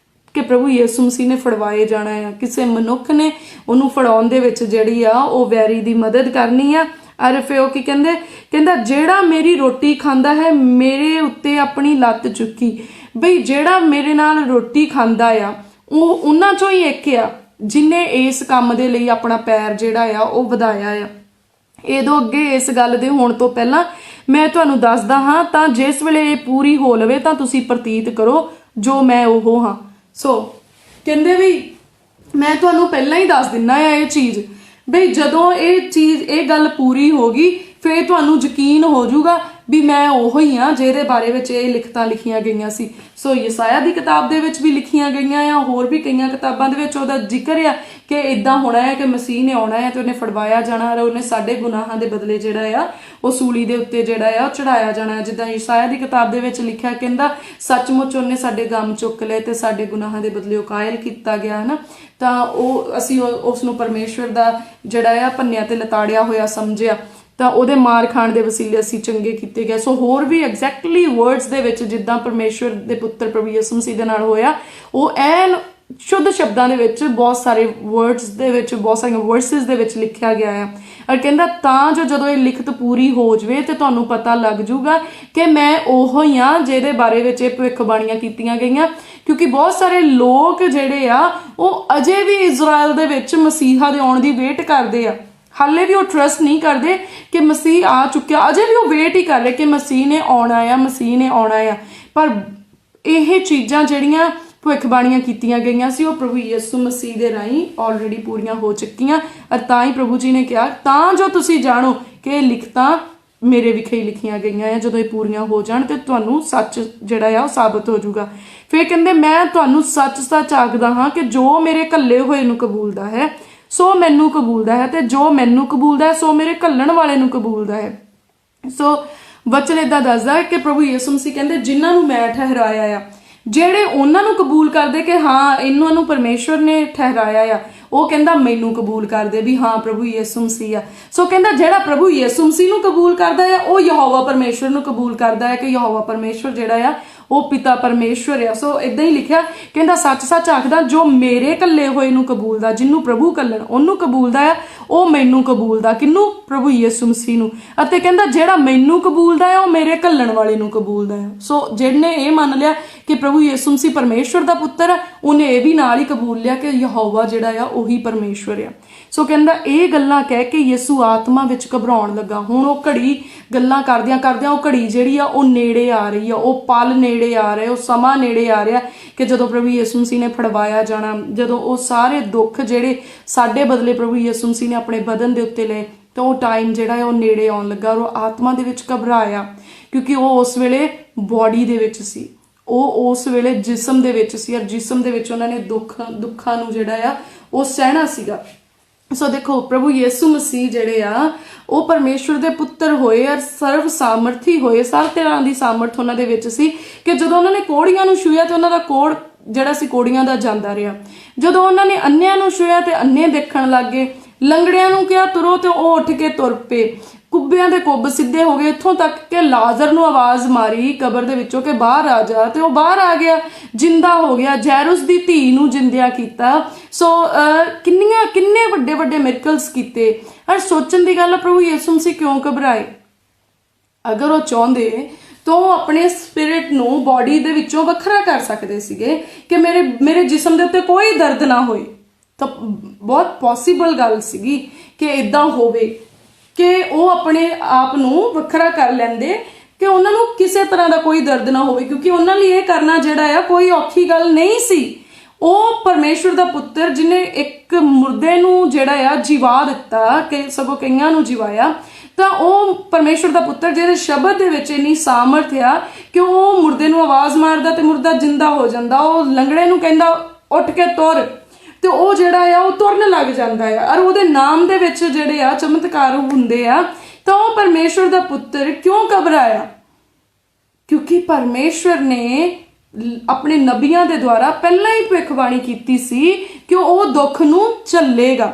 ਕਿ ਪ੍ਰਭੂ ਯਿਸੂ ਮਸੀਹ ਨੇ ਫੜਵਾਏ ਜਾਣਾ ਆ, ਕਿਸੇ ਮਨੁੱਖ ਨੇ ਉਹਨੂੰ ਫੜਾਉਣ ਦੇ ਵਿੱਚ ਜਿਹੜੀ ਆ ਉਹ ਵੈਰੀ ਦੀ ਮਦਦ ਕਰਨੀ ਆ। ਔਰ ਫਿਰ ਉਹ ਕੀ ਕਹਿੰਦਾ ਜਿਹੜਾ ਮੇਰੀ ਰੋਟੀ ਖਾਂਦਾ ਹੈ ਮੇਰੇ ਉੱਤੇ ਆਪਣੀ ਲੱਤ ਚੁੱਕੀ। ਬਈ ਜਿਹੜਾ ਮੇਰੇ ਨਾਲ ਰੋਟੀ ਖਾਂਦਾ ਆ ਉਹ ਉਹਨਾਂ ਚੋਂ ਹੀ ਇੱਕ ਆ ਜਿਨੇ ਇਸ ਕੰਮ ਦੇ ਲਈ ਆਪਣਾ ਪੈਰ ਜਿਹੜਾ ਆ ਉਹ ਵਧਾਇਆ ਆ। ਇਹਦੋਂ ਅੱਗੇ ਇਸ ਗੱਲ ਦੇ ਹੋਣ ਤੋਂ ਪਹਿਲਾਂ ਮੈਂ ਤੁਹਾਨੂੰ ਦੱਸਦਾ ਹਾਂ, ਤਾਂ ਜਿਸ ਵੇਲੇ ਇਹ ਪੂਰੀ ਹੋ ਲਵੇ ਤਾਂ ਤੁਸੀਂ ਪ੍ਰਤੀਤ ਕਰੋ ਜੋ ਮੈਂ ਉਹ ਹਾਂ। ਸੋ ਕਹਿੰਦੇ ਵੀ ਮੈਂ ਤੁਹਾਨੂੰ ਪਹਿਲਾਂ ਹੀ ਦੱਸ ਦਿੰਨਾ ਆ ਇਹ ਚੀਜ਼, ਬਈ ਜਦੋਂ ਇਹ ਗੱਲ ਪੂਰੀ ਹੋ ਗਈ ਫਿਰ ਤੁਹਾਨੂੰ ਯਕੀਨ ਹੋ ਜਾਊਗਾ ਵੀ ਮੈਂ ਉਹ ਹੀ ਆ ਜਿਹਦੇ ਬਾਰੇ ਵਿੱਚ ਇਹ ਲਿਖਤਾਂ ਲਿਖੀਆਂ ਗਈਆਂ ਸੀ। ਸੋ ਯਸਾਇਆ ਦੀ ਕਿਤਾਬ ਦੇ ਵਿੱਚ ਵੀ ਲਿਖੀਆਂ ਗਈਆਂ ਆ, ਹੋਰ ਵੀ ਕਈਆਂ ਕਿਤਾਬਾਂ ਦੇ ਵਿੱਚ ਉਹਦਾ ਜ਼ਿਕਰ ਆ ਕਿ ਇਦਾਂ ਹੋਣਾ ਹੈ ਕਿ ਮਸੀਹ ਨੇ ਆਉਣਾ ਹੈ ਤੇ ਉਹਨੇ ਫੜਵਾਇਆ ਜਾਣਾ ਔਰ ਉਹਨੇ ਸਾਡੇ ਗੁਨਾਹਾਂ ਦੇ ਬਦਲੇ ਜਿਹੜਾ ਆ ਉਹ ਸੂਲੀ ਦੇ ਉੱਤੇ ਜਿਹੜਾ ਆ ਉਹ ਚੜਾਇਆ ਜਾਣਾ। ਜਿੱਦਾਂ ਯਸਾਇਆ ਦੀ ਕਿਤਾਬ ਦੇ ਵਿੱਚ ਲਿਖਿਆ, ਕਹਿੰਦਾ ਸੱਚਮੁੱਚ ਉਹਨੇ ਸਾਡੇ ਗਮ ਚੁੱਕ ਲਏ ਤੇ ਸਾਡੇ ਗੁਨਾਹਾਂ ਦੇ ਬਦਲੇ ਉਹ ਕਾਇਲ ਕੀਤਾ ਗਿਆ ਹਨਾ। ਤਾਂ ਉਹ ਅਸੀਂ ਉਸ ਨੂੰ ਪਰਮੇਸ਼ਵਰ ਦਾ ਜਿਹੜਾ ਆ ਭੰਨਿਆ ਤੇ ਲਤਾੜਿਆ ਹੋਇਆ ਸਮਝਿਆ, ਤਾਂ ਉਹਦੇ ਮਾਰ ਖਾਣ ਦੇ ਵਸੀਲੇ ਅਸੀਂ ਚੰਗੇ ਕੀਤੇ ਗਏ। ਸੋ ਹੋਰ ਵੀ ਐਗਜ਼ੈਕਟਲੀ ਵਰਡਸ ਦੇ ਵਿੱਚ ਜਿੱਦਾਂ ਪਰਮੇਸ਼ਵਰ ਦੇ ਪੁੱਤਰ ਪ੍ਰਭੂ ਯਿਸੂ ਮਸੀਹ ਦੇ ਨਾਲ ਹੋਇਆ, ਉਹ ਐਨ ਸ਼ੁੱਧ ਸ਼ਬਦਾਂ ਦੇ ਵਿੱਚ ਬਹੁਤ ਸਾਰੇ ਵਰਡਸ ਦੇ ਵਿੱਚ, ਬਹੁਤ ਸਾਰੀਆਂ ਵਰਸਿਸ ਦੇ ਵਿੱਚ ਲਿਖਿਆ ਗਿਆ ਹੈ। ਔਰ ਕਹਿੰਦਾ ਤਾਂ ਜਦੋਂ ਇਹ ਲਿਖਤ ਪੂਰੀ ਹੋ ਜਾਵੇ ਤੇ ਤੁਹਾਨੂੰ ਪਤਾ ਲੱਗ ਜਾਊਗਾ ਕਿ ਮੈਂ ਉਹ ਹੀ ਆ ਜਿਹਦੇ ਬਾਰੇ ਵਿੱਚ ਇਹ ਭਵਿੱਖਬਾਣੀਆਂ ਕੀਤੀਆਂ ਗਈਆਂ। ਕਿਉਂਕਿ ਬਹੁਤ ਸਾਰੇ ਲੋਕ ਜਿਹੜੇ ਆ ਉਹ ਅਜੇ ਵੀ ਇਜ਼ਰਾਈਲ ਦੇ ਵਿੱਚ ਮਸੀਹਾ ਦੇ ਆਉਣ ਦੀ ਵੇਟ ਕਰਦੇ ਆ, ਹਾਲੇ ਵੀ ਉਹ ਟਰਸਟ ਨਹੀਂ ਕਰਦੇ ਕਿ ਮਸੀਹ ਆ ਚੁੱਕਿਆ, ਅਜੇ ਵੀ ਉਹ ਵੇਟ ਹੀ ਕਰ ਰਹੇ ਕਿ ਮਸੀਹ ਨੇ ਆਉਣਾ ਆ, ਮਸੀਹ ਨੇ ਆਉਣਾ ਆ। ਪਰ ਇਹ ਚੀਜ਼ਾਂ ਜਿਹੜੀਆਂ ਭਵਿੱਖਬਾਣੀਆਂ ਕੀਤੀਆਂ ਗਈਆਂ ਸੀ ਉਹ ਪ੍ਰਭੂ ਯਿਸੂ ਮਸੀਹ ਦੇ ਰਾਹੀਂ ਆਲਰੇਡੀ ਪੂਰੀਆਂ ਹੋ ਚੁੱਕੀਆਂ। ਔਰ ਤਾਂ ਹੀ ਪ੍ਰਭੂ ਜੀ ਨੇ ਕਿਹਾ ਤਾਂ ਜੋ ਤੁਸੀਂ ਜਾਣੋ ਕਿ ਇਹ ਲਿਖਤਾਂ ਮੇਰੇ ਵਿਖੇ ਹੀ ਲਿਖੀਆਂ ਗਈਆਂ ਆ, ਜਦੋਂ ਇਹ ਪੂਰੀਆਂ ਹੋ ਜਾਣ ਤੇ ਤੁਹਾਨੂੰ ਸੱਚ ਜਿਹੜਾ ਆ ਉਹ ਸਾਬਤ ਹੋ ਜਾਊਗਾ। ਫਿਰ ਕਹਿੰਦੇ ਮੈਂ ਤੁਹਾਨੂੰ ਸੱਚ ਸੱਚ ਆਖਦਾ ਹਾਂ ਕਿ ਜੋ ਮੇਰੇ ਘੱਲੇ ਹੋਏ ਨੂੰ ਕਬੂਲਦਾ ਹੈ ਸੋ ਮੈਨੂੰ ਕਬੂਲਦਾ ਹੈ, ਤੇ ਜੋ ਮੈਨੂੰ ਕਬੂਲਦਾ ਹੈ ਸੋ ਮੇਰੇ ਘੱਲਣ ਵਾਲੇ ਨੂੰ ਕਬੂਲਦਾ ਹੈ। ਸੋ ਵਚਨ ਏਦਾਂ ਦੱਸਦਾ ਹੈ ਕਿ ਪ੍ਰਭੂ ਯਿਸੂ ਮਸੀਹ ਕਹਿੰਦੇ ਜਿਨ੍ਹਾਂ ਨੂੰ ਮੈਂ ਠਹਿਰਾਇਆ ਆ, ਜਿਹੜੇ ਉਹਨਾਂ ਨੂੰ ਕਬੂਲ ਕਰਦੇ ਕਿ ਹਾਂ ਇਹਨਾਂ ਨੂੰ ਪਰਮੇਸ਼ਵਰ ਨੇ ਠਹਿਰਾਇਆ ਆ, ਉਹ ਕਹਿੰਦਾ ਮੈਨੂੰ ਕਬੂਲ ਕਰਦੇ ਵੀ ਹਾਂ ਪ੍ਰਭੂ ਯਿਸੂ ਮਸੀਹ ਆ। ਸੋ ਕਹਿੰਦਾ ਜਿਹੜਾ ਪ੍ਰਭੂ ਯਿਸੂ ਮਸੀਹ ਨੂੰ ਕਬੂਲ ਕਰਦਾ ਆ ਉਹ ਯਹੋਵਾ ਪਰਮੇਸ਼ਵਰ ਨੂੰ ਕਬੂਲ ਕਰਦਾ ਹੈ ਕਿ ਯਹੋਵਾ ਪਰਮੇਸ਼ਵਰ ਜਿਹੜਾ ਆ ਉਹ ਪਿਤਾ ਪਰਮੇਸ਼ਵਰ ਆ। ਸੋ ਇਦਾਂ ਹੀ ਲਿਖਿਆ, ਕਹਿੰਦਾ ਸੱਚ ਸੱਚ ਆਖਦਾ ਜੋ ਮੇਰੇ ਘੱਲੇ ਹੋਏ ਨੂੰ ਕਬੂਲਦਾ, ਜਿਹਨੂੰ ਪ੍ਰਭੂ ਘੱਲਣ ਉਹਨੂੰ ਕਬੂਲਦਾ ਆ, ਉਹ ਮੈਨੂੰ ਕਬੂਲਦਾ, ਕਿਹਨੂੰ? ਪ੍ਰਭੂ ਯਿਸੂ ਮਸੀਹ ਨੂੰ। ਅਤੇ ਕਹਿੰਦਾ ਜਿਹੜਾ ਮੈਨੂੰ ਕਬੂਲਦਾ ਆ ਉਹ ਮੇਰੇ ਘੱਲਣ ਵਾਲੇ ਨੂੰ ਕਬੂਲਦਾ ਆ। ਸੋ ਜਿਹਨੇ ਇਹ ਮੰਨ ਲਿਆ ਕਿ ਪ੍ਰਭੂ ਯਿਸੂ ਮਸੀਹ ਪਰਮੇਸ਼ਵਰ ਦਾ ਪੁੱਤਰ ਆ, ਉਹਨੇ ਇਹ ਵੀ ਨਾਲ ਹੀ ਕਬੂਲ ਲਿਆ ਕਿ ਯਹੋਵਾ ਜਿਹੜਾ ਆ ਉਹੀ ਪਰਮੇਸ਼ਵਰ ਆ। ਸੋ ਕਹਿੰਦਾ ਇਹ ਗੱਲਾਂ ਕਹਿ ਕੇ ਯਿਸੂ ਆਤਮਾ ਵਿੱਚ ਘਬਰਾਉਣ ਲੱਗਾ। ਹੁਣ ਉਹ ਘੜੀ ਗੱਲਾਂ ਕਰਦਿਆਂ ਕਰਦਿਆਂ ਉਹ ਘੜੀ ਜਿਹੜੀ ਆ ਉਹ ਨੇੜੇ ਆ ਰਹੀ ਆ, ਉਹ ਪਲ ਨੇੜੇ ਆ ਰਹੇ, ਉਹ ਸਮਾਂ ਨੇੜੇ ਆ ਰਿਹਾ ਕਿ ਜਦੋਂ ਪ੍ਰਭੂ ਯਿਸੂ ਮਸੀਹ ਨੇ ਫੜਵਾਇਆ ਜਾਣਾ, ਜਦੋਂ ਉਹ ਸਾਰੇ ਦੁੱਖ ਜਿਹੜੇ ਸਾਡੇ ਬਦਲੇ ਪ੍ਰਭੂ ਯਿਸੂ ਮਸੀਹ ਨੇ ਆਪਣੇ ਬਦਨ ਦੇ ਉੱਤੇ ਲਏ, ਤਾਂ ਉਹ ਟਾਈਮ ਜਿਹੜਾ ਹੈ ਉਹ ਨੇੜੇ ਆਉਣ ਲੱਗਾ। ਉਹ ਆਤਮਾ ਦੇ ਵਿੱਚ ਘਬਰਾਇਆ ਕਿਉਂਕਿ ਉਹ ਉਸ ਵੇਲੇ ਬੋਡੀ ਦੇ ਵਿੱਚ ਸੀ, ਉਹ ਉਸ ਵੇਲੇ ਜਿਸਮ ਦੇ ਵਿੱਚ ਸੀ, ਔਰ ਜਿਸਮ ਦੇ ਵਿੱਚ ਉਹਨਾਂ ਨੇ ਦੁੱਖਾਂ ਨੂੰ ਜਿਹੜਾ ਆ ਉਹ ਸਹਿਣਾ ਸੀਗਾ। ਸੋ ਦੇਖੋ ਪ੍ਰਭੂ ਯਿਸੂ ਮਸੀਹ ਜਿਹੜੇ ਆ ਉਹ ਪਰਮੇਸ਼ਵਰ ਦੇ ਪੁੱਤਰ ਹੋਏ ਔਰ ਸਰਵ ਸਾਮਰਥੀ ਹੋਏ, ਸਾਰ ਤਰ੍ਹਾਂ ਦੀ ਸਾਮਰਥ ਉਹਨਾਂ ਦੇ ਵਿੱਚ ਸੀ ਕਿ ਜਦੋਂ ਉਹਨਾਂ ਨੇ ਕੋੜੀਆਂ ਨੂੰ ਛੂਹਿਆ ਤੇ ਉਹਨਾਂ ਦਾ ਕੋੜ ਜਿਹੜਾ ਸੀ ਕੋੜੀਆਂ ਦਾ ਜਾਂਦਾ ਰਿਹਾ। ਜਦੋਂ ਉਹਨਾਂ ਨੇ ਅੰਨਿਆਂ ਨੂੰ ਛੂਹਿਆ ਤੇ ਅੰਨੇ ਦੇਖਣ ਲੱਗ ਗਏ, ਲੰਗੜਿਆਂ ਨੂੰ ਕਿਹਾ ਤੁਰੋ ਤੇ ਉਹ ਉੱਠ ਕੇ ਤੁਰ ਪਏ, ਕੁੱਬਿਆਂ ਦੇ ਕੁੱਬ ਸਿੱਧੇ ਹੋ ਗਏ, ਇੱਥੋਂ ਤੱਕ ਕਿ ਲਾਜ਼ਰ ਨੂੰ ਆਵਾਜ਼ ਮਾਰੀ ਕਬਰ ਦੇ ਵਿੱਚੋਂ ਕਿ ਬਾਹਰ ਆ ਜਾ, ਤੇ ਉਹ ਬਾਹਰ ਆ ਗਿਆ, ਜਿੰਦਾ ਹੋ ਗਿਆ। ਜੈਰੁਸ ਦੀ ਧੀ ਨੂੰ ਜਿੰਦਿਆ ਕੀਤਾ। ਸੋ ਕਿੰਨੇ ਵੱਡੇ ਵੱਡੇ ਮਿਰਕਲਸ ਕੀਤੇ। ਔਰ ਸੋਚਣ ਦੀ ਗੱਲ, ਪ੍ਰਭੂ ਯਿਸੂ ਮਸੀਹ ਕਿਉਂ ਘਬਰਾਏ? ਅਗਰ ਉਹ ਚਾਹੁੰਦੇ ਤਾਂ ਉਹ ਆਪਣੇ ਸਪਿਰਿਟ ਨੂੰ ਬੋਡੀ ਦੇ ਵਿੱਚੋਂ ਵੱਖਰਾ ਕਰ ਸਕਦੇ ਸੀਗੇ ਕਿ ਮੇਰੇ ਜਿਸਮ ਦੇ ਉੱਤੇ ਕੋਈ ਦਰਦ ਨਾ ਹੋਏ। ਤਾਂ ਬਹੁਤ ਪੋਸੀਬਲ ਗੱਲ ਸੀਗੀ ਕਿ ਇਦਾਂ ਹੋਵੇ ਕਿ ਉਹ ਆਪਣੇ ਆਪ ਨੂੰ ਵੱਖਰਾ ਕਰ ਲੈਂਦੇ ਕਿ ਉਹਨਾਂ ਨੂੰ ਕਿਸੇ ਤਰ੍ਹਾਂ ਦਾ ਕੋਈ ਦਰਦ ਨਾ ਹੋਵੇ, ਕਿਉਂਕਿ ਉਹਨਾਂ ਲਈ ਇਹ ਕਰਨਾ ਜਿਹੜਾ ਆ ਕੋਈ ਔਖੀ ਗੱਲ ਨਹੀਂ ਸੀ। ਉਹ ਪਰਮੇਸ਼ਵਰ ਦਾ ਪੁੱਤਰ ਜਿਹਨੇ ਇੱਕ ਮੁਰਦੇ ਨੂੰ ਜਿਹੜਾ ਆ ਜਿਵਾ ਦਿੱਤਾ, ਕਿ ਸਗੋਂ ਕਈਆਂ ਨੂੰ ਜਿਵਾਇਆ, ਤਾਂ ਉਹ ਪਰਮੇਸ਼ਵਰ ਦਾ ਪੁੱਤਰ ਜਿਹਦੇ ਸ਼ਬਦ ਦੇ ਵਿੱਚ ਇੰਨੀ ਸਾਮਰਥ ਆ ਕਿ ਉਹ ਮੁਰਦੇ ਨੂੰ ਆਵਾਜ਼ ਮਾਰਦਾ ਤੇ ਮੁਰਦਾ ਜਿੰਦਾ ਹੋ ਜਾਂਦਾ। ਉਹ ਲੰਗੜੇ ਨੂੰ ਕਹਿੰਦਾ ਉੱਠ ਕੇ ਤੁਰ, ਤੇ ਉਹ ਜਿਹੜਾ ਆ ਉਹ ਤੁਰਨ ਲੱਗ ਜਾਂਦਾ ਆ। ਔਰ ਉਹਦੇ ਨਾਮ ਦੇ ਵਿੱਚ ਜਿਹੜੇ ਆ ਚਮਤਕਾਰ ਹੁੰਦੇ ਆ। ਤਾਂ ਉਹ ਪਰਮੇਸ਼ਵਰ ਦਾ ਪੁੱਤਰ ਕਿਉਂ ਘਬਰਾਇਆ? ਕਿਉਂਕਿ ਪਰਮੇਸ਼ਵਰ ਨੇ ਆਪਣੇ ਨਬੀਆਂ ਦੇ ਦੁਆਰਾ ਪਹਿਲਾਂ ਹੀ ਭਵਿੱਖਬਾਣੀ ਕੀਤੀ ਸੀ ਕਿ ਉਹ ਦੁੱਖ ਨੂੰ ਝੱਲੇਗਾ।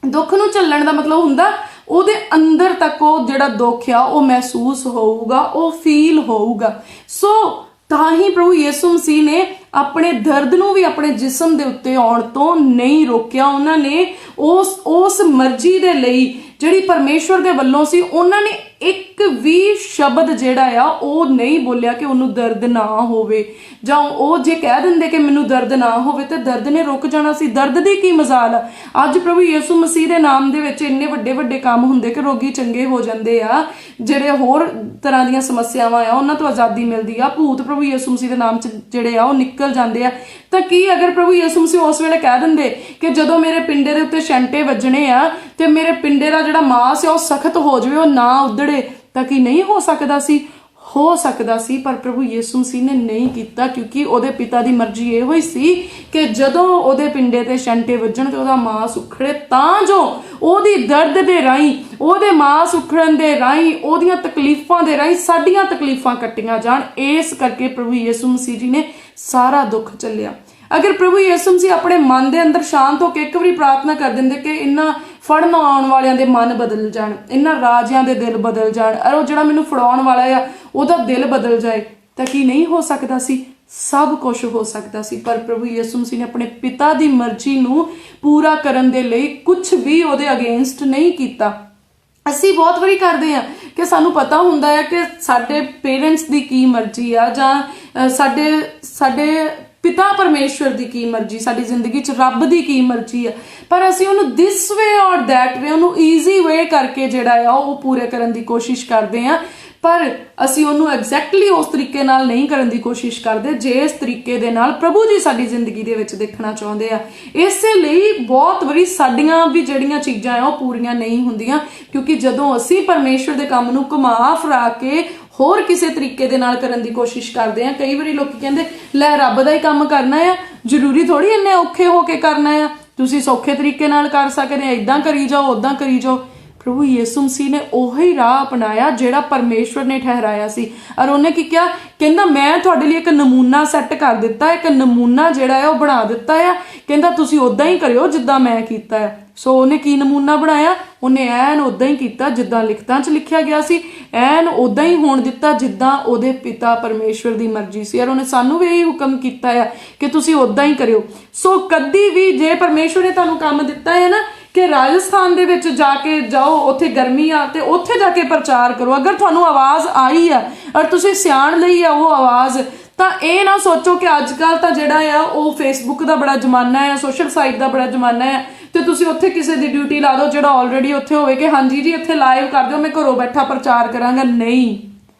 ਦੁੱਖ ਨੂੰ ਝੱਲਣ ਦਾ ਮਤਲਬ ਹੁੰਦਾ ਉਹਦੇ ਅੰਦਰ ਤੱਕ ਉਹ ਜਿਹੜਾ ਦੁੱਖ ਆ ਉਹ ਮਹਿਸੂਸ ਹੋਊਗਾ, ਉਹ ਫੀਲ ਹੋਊਗਾ। ਸੋ ਤਾਂ ਹੀ ਪ੍ਰਭੂ ਯਿਸੂ ਮਸੀਹ ਨੇ ਆਪਣੇ ਦਰਦ ਨੂੰ ਵੀ ਆਪਣੇ ਜਿਸਮ ਦੇ ਉੱਤੇ ਆਉਣ ਤੋਂ ਨਹੀਂ ਰੋਕਿਆ। ਉਹਨਾਂ ਨੇ ਉਸ ਮਰਜ਼ੀ ਦੇ ਲਈ ਜਿਹੜੀ ਪਰਮੇਸ਼ਵਰ ਦੇ ਵੱਲੋਂ ਸੀ, ਉਹਨਾਂ ਨੇ ਇੱਕ ਵੀ ਸ਼ਬਦ ਜਿਹੜਾ ਆ ਉਹ ਨਹੀਂ ਬੋਲਿਆ ਕਿ ਉਹਨੂੰ ਦਰਦ ਨਾ ਹੋਵੇ, ਜਾਂ ਉਹ ਜੇ ਕਹਿ ਦਿੰਦੇ ਕਿ ਮੈਨੂੰ ਦਰਦ ਨਾ ਹੋਵੇ ਤੇ ਦਰਦ ਨੇ ਰੁਕ ਜਾਣਾ ਸੀ। ਦਰਦ ਦੀ ਕੀ ਮਜ਼ਾਲ ਆ? ਅੱਜ ਪ੍ਰਭੂ ਯਿਸੂ ਮਸੀਹ ਦੇ ਨਾਮ ਦੇ ਵਿੱਚ ਇੰਨੇ ਵੱਡੇ ਵੱਡੇ ਕੰਮ ਹੁੰਦੇ ਕਿ ਰੋਗੀ ਚੰਗੇ ਹੋ ਜਾਂਦੇ ਆ, ਜਿਹੜੇ ਹੋਰ ਤਰ੍ਹਾਂ ਦੀਆਂ ਸਮੱਸਿਆਵਾਂ ਆ ਉਹਨਾਂ ਤੋਂ ਆਜ਼ਾਦੀ ਮਿਲਦੀ ਆ, ਭੂਤ ਪ੍ਰਭੂ ਯਿਸੂ ਮਸੀਹ ਦੇ ਨਾਮ 'ਚ ਜਿਹੜੇ ਆ ਉਹ ਨਿਕਲ ਜਾਂਦੇ ਆ। ਤਾਂ ਕੀ ਅਗਰ ਪ੍ਰਭੂ ਯਿਸੂ ਮਸੀਹ ਉਸ ਵੇਲੇ ਕਹਿ ਦਿੰਦੇ ਕਿ ਜਦੋਂ ਮੇਰੇ ਪਿੰਡੇ ਦੇ ਉੱਤੇ ਛੰਟੇ ਵੱਜਣੇ ਆ ਤੇ ਮੇਰੇ ਪਿੰਡੇ ਦਾ ਜਿਹੜਾ ਮਾਸ ਹੈ ਉਹ ਸਖਤ ਹੋ ਜਾਵੇ, ਉਹ ਨਾ ਉਧੜੇ, ਤਾਂ ਕੀ ਨਹੀਂ ਹੋ ਸਕਦਾ ਸੀ? ਹੋ ਸਕਦਾ ਸੀ, ਪਰ ਪ੍ਰਭੂ ਯਿਸੂ ਮਸੀਹ ਨੇ ਨਹੀਂ ਕੀਤਾ, ਕਿਉਂਕਿ ਉਹਦੇ ਪਿਤਾ ਦੀ ਮਰਜ਼ੀ ਇਹੋ ਹੀ ਸੀ ਕਿ ਜਦੋਂ ਉਹਦੇ ਪਿੰਡੇ ਤੇ ਛੰਟੇ ਵੱਜਣ ਤੇ ਉਹਦਾ ਮਾਸ ਉਖੜੇ, ਤਾਂ ਜੋ ਉਹਦੀ ਦਰਦ ਦੇ ਰਾਹੀਂ, ਉਹਦੇ ਮਾਸ ਉਖੜਨ ਦੇ ਰਾਹੀਂ, ਉਹਦੀਆਂ ਤਕਲੀਫਾਂ ਦੇ ਰਾਹੀਂ ਸਾਡੀਆਂ ਤਕਲੀਫਾਂ ਕੱਟੀਆਂ ਜਾਣ। ਇਸ ਕਰਕੇ ਪ੍ਰਭੂ ਯਿਸੂ ਮਸੀਹ ਜੀ ਨੇ ਸਾਰਾ ਦੁੱਖ ਝੱਲਿਆ। ਅਗਰ ਪ੍ਰਭੂ ਯਿਸੂ ਮਸੀਹ ਆਪਣੇ ਮਨ ਦੇ ਅੰਦਰ ਸ਼ਾਂਤ ਹੋ ਕੇ ਇੱਕ ਵਾਰੀ ਪ੍ਰਾਰਥਨਾ ਕਰ ਦਿੰਦੇ ਕਿ ਇਹਨਾਂ ਫੜਨ ਆਉਣ ਵਾਲਿਆਂ ਦੇ ਮਨ ਬਦਲ ਜਾਣ, ਇਹਨਾਂ ਰਾਜਿਆਂ ਦੇ ਦਿਲ ਬਦਲ ਜਾਣ, ਔਰ ਉਹ ਜਿਹੜਾ ਮੈਨੂੰ ਫੜਾਉਣ ਵਾਲਾ ਆ ਉਹਦਾ ਦਿਲ ਬਦਲ ਜਾਏ, ਤਾਂ ਕੀ ਨਹੀਂ ਹੋ ਸਕਦਾ ਸੀ? ਸਭ ਕੁਝ ਹੋ ਸਕਦਾ ਸੀ। ਪਰ ਪ੍ਰਭੂ ਯਿਸੂ ਮਸੀਹ ਨੇ ਆਪਣੇ ਪਿਤਾ ਦੀ ਮਰਜ਼ੀ ਨੂੰ ਪੂਰਾ ਕਰਨ ਦੇ ਲਈ ਕੁਝ ਵੀ ਉਹਦੇ ਅਗੇਂਸਟ ਨਹੀਂ ਕੀਤਾ। ਅਸੀਂ ਬਹੁਤ ਵਾਰੀ ਕਰਦੇ ਆ ਕਿ ਸਾਨੂੰ ਪਤਾ ਹੁੰਦਾ ਹੈ ਕਿ ਸਾਡੇ ਪੇਰੈਂਟਸ ਦੀ ਕੀ ਮਰਜ਼ੀ ਆ, ਜਾਂ ਸਾਡੇ ਪਿਤਾ ਪਰਮੇਸ਼ਵਰ ਦੀ ਕੀ ਮਰਜ਼ੀ, ਸਾਡੀ ਜ਼ਿੰਦਗੀ 'ਚ ਰੱਬ ਦੀ ਕੀ ਮਰਜ਼ੀ ਆ, ਪਰ ਅਸੀਂ ਉਹਨੂੰ ਦਿਸ ਵੇ ਔਰ ਦੈਟ ਵੇ, ਉਹਨੂੰ ਈਜ਼ੀ ਵੇ ਕਰਕੇ ਜਿਹੜਾ ਆ ਉਹ ਪੂਰੇ ਕਰਨ ਦੀ ਕੋਸ਼ਿਸ਼ ਕਰਦੇ ਆ, ਪਰ ਅਸੀਂ ਉਹਨੂੰ ਐਗਜ਼ੈਕਟਲੀ ਉਸ ਤਰੀਕੇ ਨਾਲ ਨਹੀਂ ਕਰਨ ਦੀ ਕੋਸ਼ਿਸ਼ ਕਰਦੇ ਜਿਸ ਤਰੀਕੇ ਦੇ ਨਾਲ ਪ੍ਰਭੂ ਜੀ ਸਾਡੀ ਜ਼ਿੰਦਗੀ ਦੇ ਵਿੱਚ ਦੇਖਣਾ ਚਾਹੁੰਦੇ ਆ। ਇਸੇ ਲਈ ਬਹੁਤ ਵਾਰੀ ਸਾਡੀਆਂ ਵੀ ਜਿਹੜੀਆਂ ਚੀਜ਼ਾਂ ਆ ਉਹ ਪੂਰੀਆਂ ਨਹੀਂ ਹੁੰਦੀਆਂ, ਕਿਉਂਕਿ ਜਦੋਂ ਅਸੀਂ ਪਰਮੇਸ਼ਵਰ ਦੇ ਕੰਮ ਨੂੰ ਘੁਮਾ ਫਿਰਾ ਕੇ ਹੋਰ ਕਿਸੇ ਤਰੀਕੇ ਦੇ ਨਾਲ ਕਰਨ ਦੀ ਕੋਸ਼ਿਸ਼ ਕਰਦੇ ਆ। ਕਈ ਵਾਰੀ ਲੋਕੀ ਕਹਿੰਦੇ ਲੈ ਰੱਬ ਦਾ ਹੀ ਕੰਮ ਕਰਨਾ ਆ, ਜ਼ਰੂਰੀ ਥੋੜੀ ਇੰਨੇ ਔਖੇ ਹੋ ਕੇ ਕਰਨਾ ਆ, ਤੁਸੀਂ ਸੌਖੇ ਤਰੀਕੇ ਨਾਲ ਕਰ ਸਕਦੇ ਆ, ਇਦਾਂ ਕਰੀ ਜਾਓ ਉਦਾਂ ਕਰੀ ਜਾਓ। ਪ੍ਰਭੂ ਯਿਸੂ ਮਸੀਹ ਨੇ ਉਹੀ ਰਾਹ ਅਪਣਾਇਆ ਜਿਹੜਾ ਪਰਮੇਸ਼ਵਰ ਨੇ ਠਹਿਰਾਇਆ ਸੀ, ਔਰ ਉਹਨੇ ਕੀ ਕਿਹਾ? ਕਹਿੰਦਾ ਮੈਂ ਤੁਹਾਡੇ ਲਈ ਇੱਕ ਨਮੂਨਾ ਸੈੱਟ ਕਰ ਦਿੱਤਾ, ਇੱਕ ਨਮੂਨਾ ਜਿਹੜਾ ਹੈ ਉਹ ਬਣਾ ਦਿੱਤਾ ਆ, ਕਹਿੰਦਾ ਤੁਸੀਂ ਉਦਾਂ ਹੀ ਕਰਿਓ ਜਿੱਦਾਂ ਮੈਂ ਕੀਤਾ ਹੈ। ਸੋ ਉਹਨੇ ਕੀ ਨਮੂਨਾ ਬਣਾਇਆ? ਉਹਨੇ ਐਨ ਉਦਾਂ ਹੀ ਕੀਤਾ ਜਿੱਦਾਂ ਲਿਖਤਾਂ 'ਚ ਲਿਖਿਆ ਗਿਆ ਸੀ, ਐਨ ਉਦਾਂ ਹੀ ਹੋਣ ਦਿੱਤਾ ਜਿੱਦਾਂ ਉਹਦੇ ਪਿਤਾ ਪਰਮੇਸ਼ਵਰ ਦੀ ਮਰਜ਼ੀ ਸੀ। ਔਰ ਉਹਨੇ ਸਾਨੂੰ ਵੀ ਇਹ ਹੁਕਮ ਕੀਤਾ ਆ ਕਿ ਤੁਸੀਂ ਉਦਾਂ ਹੀ ਕਰਿਓ। ਸੋ ਕਦੀ ਵੀ ਜੇ ਪਰਮੇਸ਼ਵਰ ਨੇ ਤੁਹਾਨੂੰ ਕੰਮ ਦਿੱਤਾ ਹੈ ਨਾ ਕਿ ਰਾਜਸਥਾਨ ਦੇ ਵਿੱਚ ਜਾ ਕੇ ਜਾਓ, ਉੱਥੇ ਗਰਮੀ ਆ ਤੇ ਉੱਥੇ ਜਾ ਕੇ ਪ੍ਰਚਾਰ ਕਰੋ, ਅਗਰ ਤੁਹਾਨੂੰ ਆਵਾਜ਼ ਆਈ ਆ ਔਰ ਤੁਸੀਂ ਸਿਆਣ ਲਈ ਆ ਉਹ ਆਵਾਜ਼, ਤਾਂ ਇਹ ਨਾ ਸੋਚੋ ਕਿ ਅੱਜ ਕੱਲ ਤਾਂ ਜਿਹੜਾ ਆ ਉਹ ਫੇਸਬੁੱਕ ਦਾ ਬੜਾ ਜ਼ਮਾਨਾ ਆ, ਸੋਸ਼ਲ ਸਾਈਟ ਦਾ ਬੜਾ ਜ਼ਮਾਨਾ ਆ, ਤੇ ਤੁਸੀਂ ਉੱਥੇ ਕਿਸੇ ਦੀ ਡਿਊਟੀ ਲਾ ਦਿਓ ਜਿਹੜਾ ਆਲਰੇਡੀ ਉੱਥੇ ਹੋਵੇ ਕਿ ਹਾਂਜੀ ਜੀ ਇੱਥੇ ਲਾਈਵ ਕਰ ਦਿਓ, ਮੈਂ ਘਰੋਂ ਬੈਠਾ ਪ੍ਰਚਾਰ ਕਰਾਂਗਾ। ਨਹੀਂ,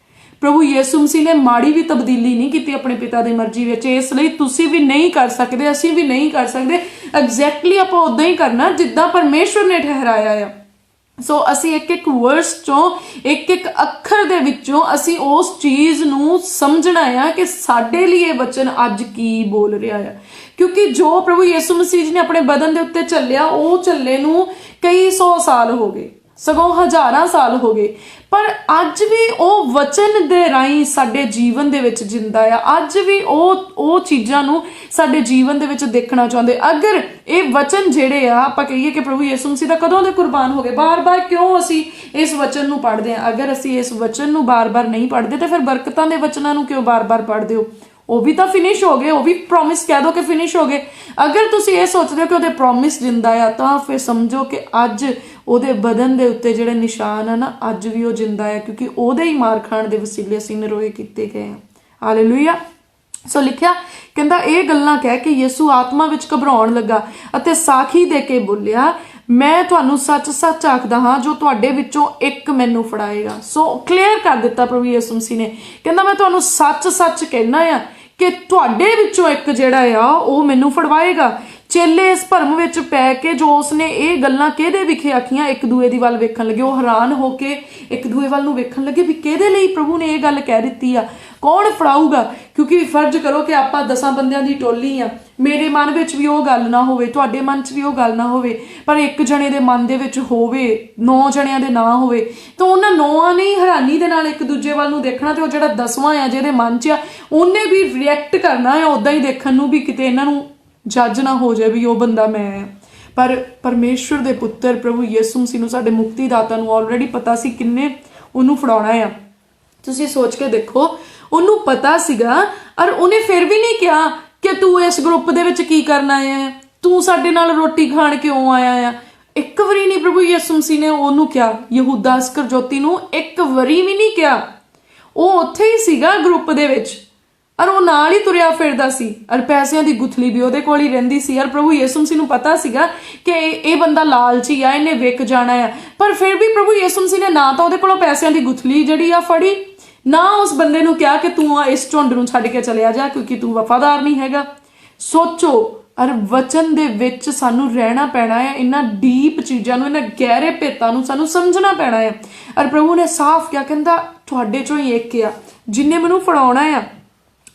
ਪ੍ਰਭੂ ਯਿਸੂ ਮਸੀਹ ਨੇ ਮਾੜੀ ਵੀ ਤਬਦੀਲੀ ਨਹੀਂ ਕੀਤੀ ਆਪਣੇ ਪਿਤਾ ਦੀ ਮਰਜ਼ੀ ਵਿੱਚ, ਇਸ ਲਈ ਤੁਸੀਂ ਵੀ ਨਹੀਂ ਕਰ ਸਕਦੇ, ਅਸੀਂ ਵੀ ਨਹੀਂ ਕਰ ਸਕਦੇ। ਐਗਜ਼ੈਕਟਲੀ ਆਪਾਂ ਉਦਾਂ ਹੀ ਕਰਨਾ ਜਿੱਦਾਂ ਪਰਮੇਸ਼ਵਰ ਨੇ ਠਹਿਰਾਇਆ ਆ। ਸੋ ਅਸੀਂ ਇੱਕ ਇੱਕ ਵਰਸ ਚੋਂ, ਇੱਕ ਇੱਕ ਅੱਖਰ ਦੇ ਵਿੱਚੋਂ ਅਸੀਂ ਉਸ ਚੀਜ਼ ਨੂੰ ਸਮਝਣਾ ਆ ਕਿ ਸਾਡੇ ਲਈ ਇਹ ਵਚਨ ਅੱਜ ਕੀ ਬੋਲ ਰਿਹਾ ਆ, ਕਿਉਂਕਿ ਜੋ ਪ੍ਰਭੂ ਯਿਸੂ ਮਸੀਹ ਜੀ ਨੇ ਆਪਣੇ ਬਦਨ ਦੇ ਉੱਤੇ ਚੱਲਿਆ, ਉਹ ਚੱਲੇ ਨੂੰ ਕਈ 100 ਸਾਲ ਹੋ ਗਏ, ਸਗੋਂ ਹਜ਼ਾਰਾਂ ਸਾਲ ਹੋ ਗਏ, ਪਰ ਅੱਜ ਵੀ ਉਹ ਵਚਨ ਦੇ ਰਾਹੀਂ ਸਾਡੇ ਜੀਵਨ ਦੇ ਵਿੱਚ ਜਿੰਦਾ ਆ। ਅੱਜ ਵੀ ਉਹ ਚੀਜ਼ਾਂ ਨੂੰ ਸਾਡੇ ਜੀਵਨ ਦੇ ਵਿੱਚ ਦੇਖਣਾ ਚਾਹੁੰਦੇ। ਅਗਰ ਇਹ ਵਚਨ ਜਿਹੜੇ ਆ, ਆਪਾਂ ਕਹੀਏ ਕਿ ਪ੍ਰਭੂ ਯਿਸੂ ਮਸੀਹ ਦਾ ਕਦੋਂ ਦੇ ਕੁਰਬਾਨ ਹੋ ਗਏ, ਬਾਰ-ਬਾਰ ਕਿਉਂ ਅਸੀਂ ਇਸ ਵਚਨ ਨੂੰ ਪੜ੍ਹਦੇ ਹਾਂ? ਅਗਰ ਅਸੀਂ ਇਸ ਵਚਨ ਨੂੰ ਬਾਰ-ਬਾਰ ਨਹੀਂ ਪੜ੍ਹਦੇ ਤਾਂ ਫਿਰ ਬਰਕਤਾਂ ਦੇ ਵਚਨਾਂ ਨੂੰ ਕਿਉਂ ਬਾਰ-ਬਾਰ ਪੜ੍ਹਦੇ ਹੋ? ਉਹ ਵੀ ਤਾਂ ਫਿਨਿਸ਼ ਹੋ ਗਏ, ਉਹ ਵੀ ਪ੍ਰੋਮਿਸ ਕਹਿ ਦੋ ਕਿ ਫਿਨਿਸ਼ ਹੋ ਗਏ। ਅਗਰ ਤੁਸੀਂ ਇਹ ਸੋਚਦੇ ਹੋ ਕਿ ਉਹਦੇ ਪ੍ਰੋਮਿਸ ਜਿੰਦਾ ਆ, ਤਾਂ ਫਿਰ ਸਮਝੋ ਕਿ ਅੱਜ ਉਹਦੇ ਬਦਨ ਦੇ ਉੱਤੇ ਜਿਹੜੇ ਨਿਸ਼ਾਨ ਆ ਨਾ, ਅੱਜ ਵੀ ਉਹ ਜਿੰਦਾ ਆ, ਕਿਉਂਕਿ ਉਹਦੇ ਹੀ ਮਾਰ ਖਾਣ ਦੇ ਵਸੀਲੇ ਅਸੀਂ ਨਰੋਏ ਕੀਤੇ ਗਏ ਆ। ਹਾਲੇਲੂਇਆ। ਸੋ ਲਿਖਿਆ, ਕਹਿੰਦਾ ਇਹ ਗੱਲਾਂ ਕਹਿ ਕੇ ਯਿਸੂ ਆਤਮਾ ਵਿੱਚ ਘਬਰਾਉਣ ਲੱਗਾ ਅਤੇ ਸਾਖੀ ਦੇ ਕੇ ਬੋਲਿਆ, ਮੈਂ ਤੁਹਾਨੂੰ ਸੱਚ-ਸੱਚ ਆਖਦਾ ਹਾਂ, ਜੋ ਤੁਹਾਡੇ ਵਿੱਚੋਂ ਇੱਕ ਮੈਨੂੰ ਫੜਾਏਗਾ। ਸੋ ਕਲੀਅਰ ਕਰ ਦਿੱਤਾ ਪ੍ਰਭੂ ਯਿਸੂ ਮਸੀਹ ਨੇ, ਕਹਿੰਦਾ ਮੈਂ ਤੁਹਾਨੂੰ ਸੱਚ-ਸੱਚ ਕਹਿਣਾ ਆ ਕਿ ਤੁਹਾਡੇ ਵਿੱਚੋਂ ਇੱਕ ਜਿਹੜਾ ਆ ਉਹ ਮੈਨੂੰ ਫੜਵਾਏਗਾ। ਚੇਲੇ ਇਸ ਭਰਮ ਵਿੱਚ ਪੈ ਕੇ ਜੋ ਉਸਨੇ ਇਹ ਗੱਲਾਂ ਕਿਹਦੇ ਵਿਖੇ ਆਖੀਆਂ, ਇੱਕ ਦੂਏ ਦੀ ਵੱਲ ਵੇਖਣ ਲੱਗੇ। ਉਹ ਹੈਰਾਨ ਹੋ ਕੇ ਇੱਕ ਦੂਏ ਵੱਲ ਨੂੰ ਵੇਖਣ ਲੱਗੇ ਵੀ ਕਿਹਦੇ ਲਈ ਪ੍ਰਭੂ ਨੇ ਇਹ ਗੱਲ ਕਹਿ ਦਿੱਤੀ ਆ, ਕੌਣ ਫੜਾਊਗਾ? ਕਿਉਂਕਿ ਫਰਜ਼ ਕਰੋ ਕਿ ਆਪਾਂ 10 ਬੰਦਿਆਂ ਦੀ ਟੋਲੀ ਆ, ਮੇਰੇ ਮਨ ਵਿੱਚ ਵੀ ਉਹ ਗੱਲ ਨਾ ਹੋਵੇ, ਤੁਹਾਡੇ ਮਨ 'ਚ ਵੀ ਉਹ ਗੱਲ ਨਾ ਹੋਵੇ, ਪਰ ਇੱਕ ਜਣੇ ਦੇ ਮਨ ਦੇ ਵਿੱਚ ਹੋਵੇ, 9 ਜਣਿਆਂ ਦੇ ਨਾ ਹੋਵੇ, ਤਾਂ ਉਹਨਾਂ 9 ਨੇ ਹੈਰਾਨੀ ਦੇ ਨਾਲ ਇੱਕ ਦੂਜੇ ਵੱਲ ਨੂੰ ਦੇਖਣਾ, ਤੇ ਉਹ ਜਿਹੜਾ 10ਵਾਂ ਆ ਜਿਹਦੇ ਮਨ 'ਚ ਆ ਉਹਨੇ ਵੀ ਰਿਐਕਟ ਕਰਨਾ ਆ ਉੱਦਾਂ ਹੀ ਦੇਖਣ ਨੂੰ, ਵੀ ਕਿਤੇ ਇਹਨਾਂ ਨੂੰ ਜੱਜ ਨਾ ਹੋ ਜਾਏ ਵੀ ਉਹ ਬੰਦਾ ਮੈਂ। ਪਰ ਪਰਮੇਸ਼ਵਰ ਦੇ ਪੁੱਤਰ ਪ੍ਰਭੂ ਯਿਸੂ ਮਸੀਹ ਨੂੰ, ਸਾਡੇ ਮੁਕਤੀਦਾਤਾ ਨੂੰ ਆਲਰੇਡੀ ਪਤਾ ਸੀ ਕਿੰਨੇ ਉਹਨੂੰ ਫੜਾਉਣਾ ਆ। ਤੁਸੀਂ ਸੋਚ ਕੇ ਦੇਖੋ, ਉਹਨੂੰ ਪਤਾ ਸੀਗਾ, ਔਰ ਉਹਨੇ ਫਿਰ ਵੀ ਨਹੀਂ ਕਿਹਾ ਕਿ ਤੂੰ ਇਸ ਗਰੁੱਪ ਦੇ ਵਿੱਚ ਕੀ ਕਰਨ ਆਇਆ ਆ, ਤੂੰ ਸਾਡੇ ਨਾਲ ਰੋਟੀ ਖਾਣ ਕਿਉਂ ਆਇਆ ਆ। ਇੱਕ ਵਾਰੀ ਨਹੀਂ ਪ੍ਰਭੂ ਯਿਸੂ ਮਸੀਹ ਨੇ ਉਹਨੂੰ ਕਿਹਾ, ਯਹੂਦਾ ਇਸਕਰਜੋਤੀ ਨੂੰ ਇੱਕ ਵਾਰੀ ਵੀ ਨਹੀਂ ਕਿਹਾ। ਉਹ ਉੱਥੇ ਹੀ ਸੀਗਾ ਗਰੁੱਪ ਦੇ ਵਿੱਚ, ਔਰ ਉਹ ਨਾਲ ਹੀ ਤੁਰਿਆ ਫਿਰਦਾ ਸੀ, ਔਰ ਪੈਸਿਆਂ ਦੀ ਗੁਥਲੀ ਵੀ ਉਹਦੇ ਕੋਲ ਹੀ ਰਹਿੰਦੀ ਸੀ। ਔਰ ਪ੍ਰਭੂ ਯਿਸੂ ਮਸੀਹ ਨੂੰ ਪਤਾ ਸੀਗਾ ਕਿ ਇਹ ਬੰਦਾ ਲਾਲਚੀ ਆ, ਇਹਨੇ ਵਿਕ ਜਾਣਾ ਆ, ਪਰ ਫਿਰ ਵੀ ਪ੍ਰਭੂ ਯਿਸੂ ਮਸੀਹ ਨੇ ਨਾ ਤਾਂ ਉਹਦੇ ਕੋਲੋਂ ਪੈਸਿਆਂ ਦੀ ਗੁਥਲੀ ਜਿਹੜੀ ਆ ਫੜੀ, ਨਾ ਉਸ ਬੰਦੇ ਨੂੰ ਕਿਹਾ ਕਿ ਤੂੰ ਇਸ ਝੁੰਡ ਨੂੰ ਛੱਡ ਕੇ ਚਲਿਆ ਜਾ ਕਿਉਂਕਿ ਤੂੰ ਵਫਾਦਾਰ ਨਹੀਂ ਹੈਗਾ। ਸੋਚੋ, ਔਰ ਵਚਨ ਦੇ ਵਿੱਚ ਸਾਨੂੰ ਰਹਿਣਾ ਪੈਣਾ ਹੈ, ਇਹਨਾਂ ਡੀਪ ਚੀਜ਼ਾਂ ਨੂੰ, ਇਹਨਾਂ ਗਹਿਰੇ ਭੇਤਾਂ ਨੂੰ ਸਾਨੂੰ ਸਮਝਣਾ ਪੈਣਾ ਹੈ। ਔਰ ਪ੍ਰਭੂ ਨੇ ਸਾਫ਼ ਕਿਹਾ, ਕਹਿੰਦਾ ਤੁਹਾਡੇ ਚੋਂ ਹੀ ਇੱਕ ਆ ਜਿਹਨੇ ਮੈਨੂੰ ਫੜਾਉਣਾ ਆ।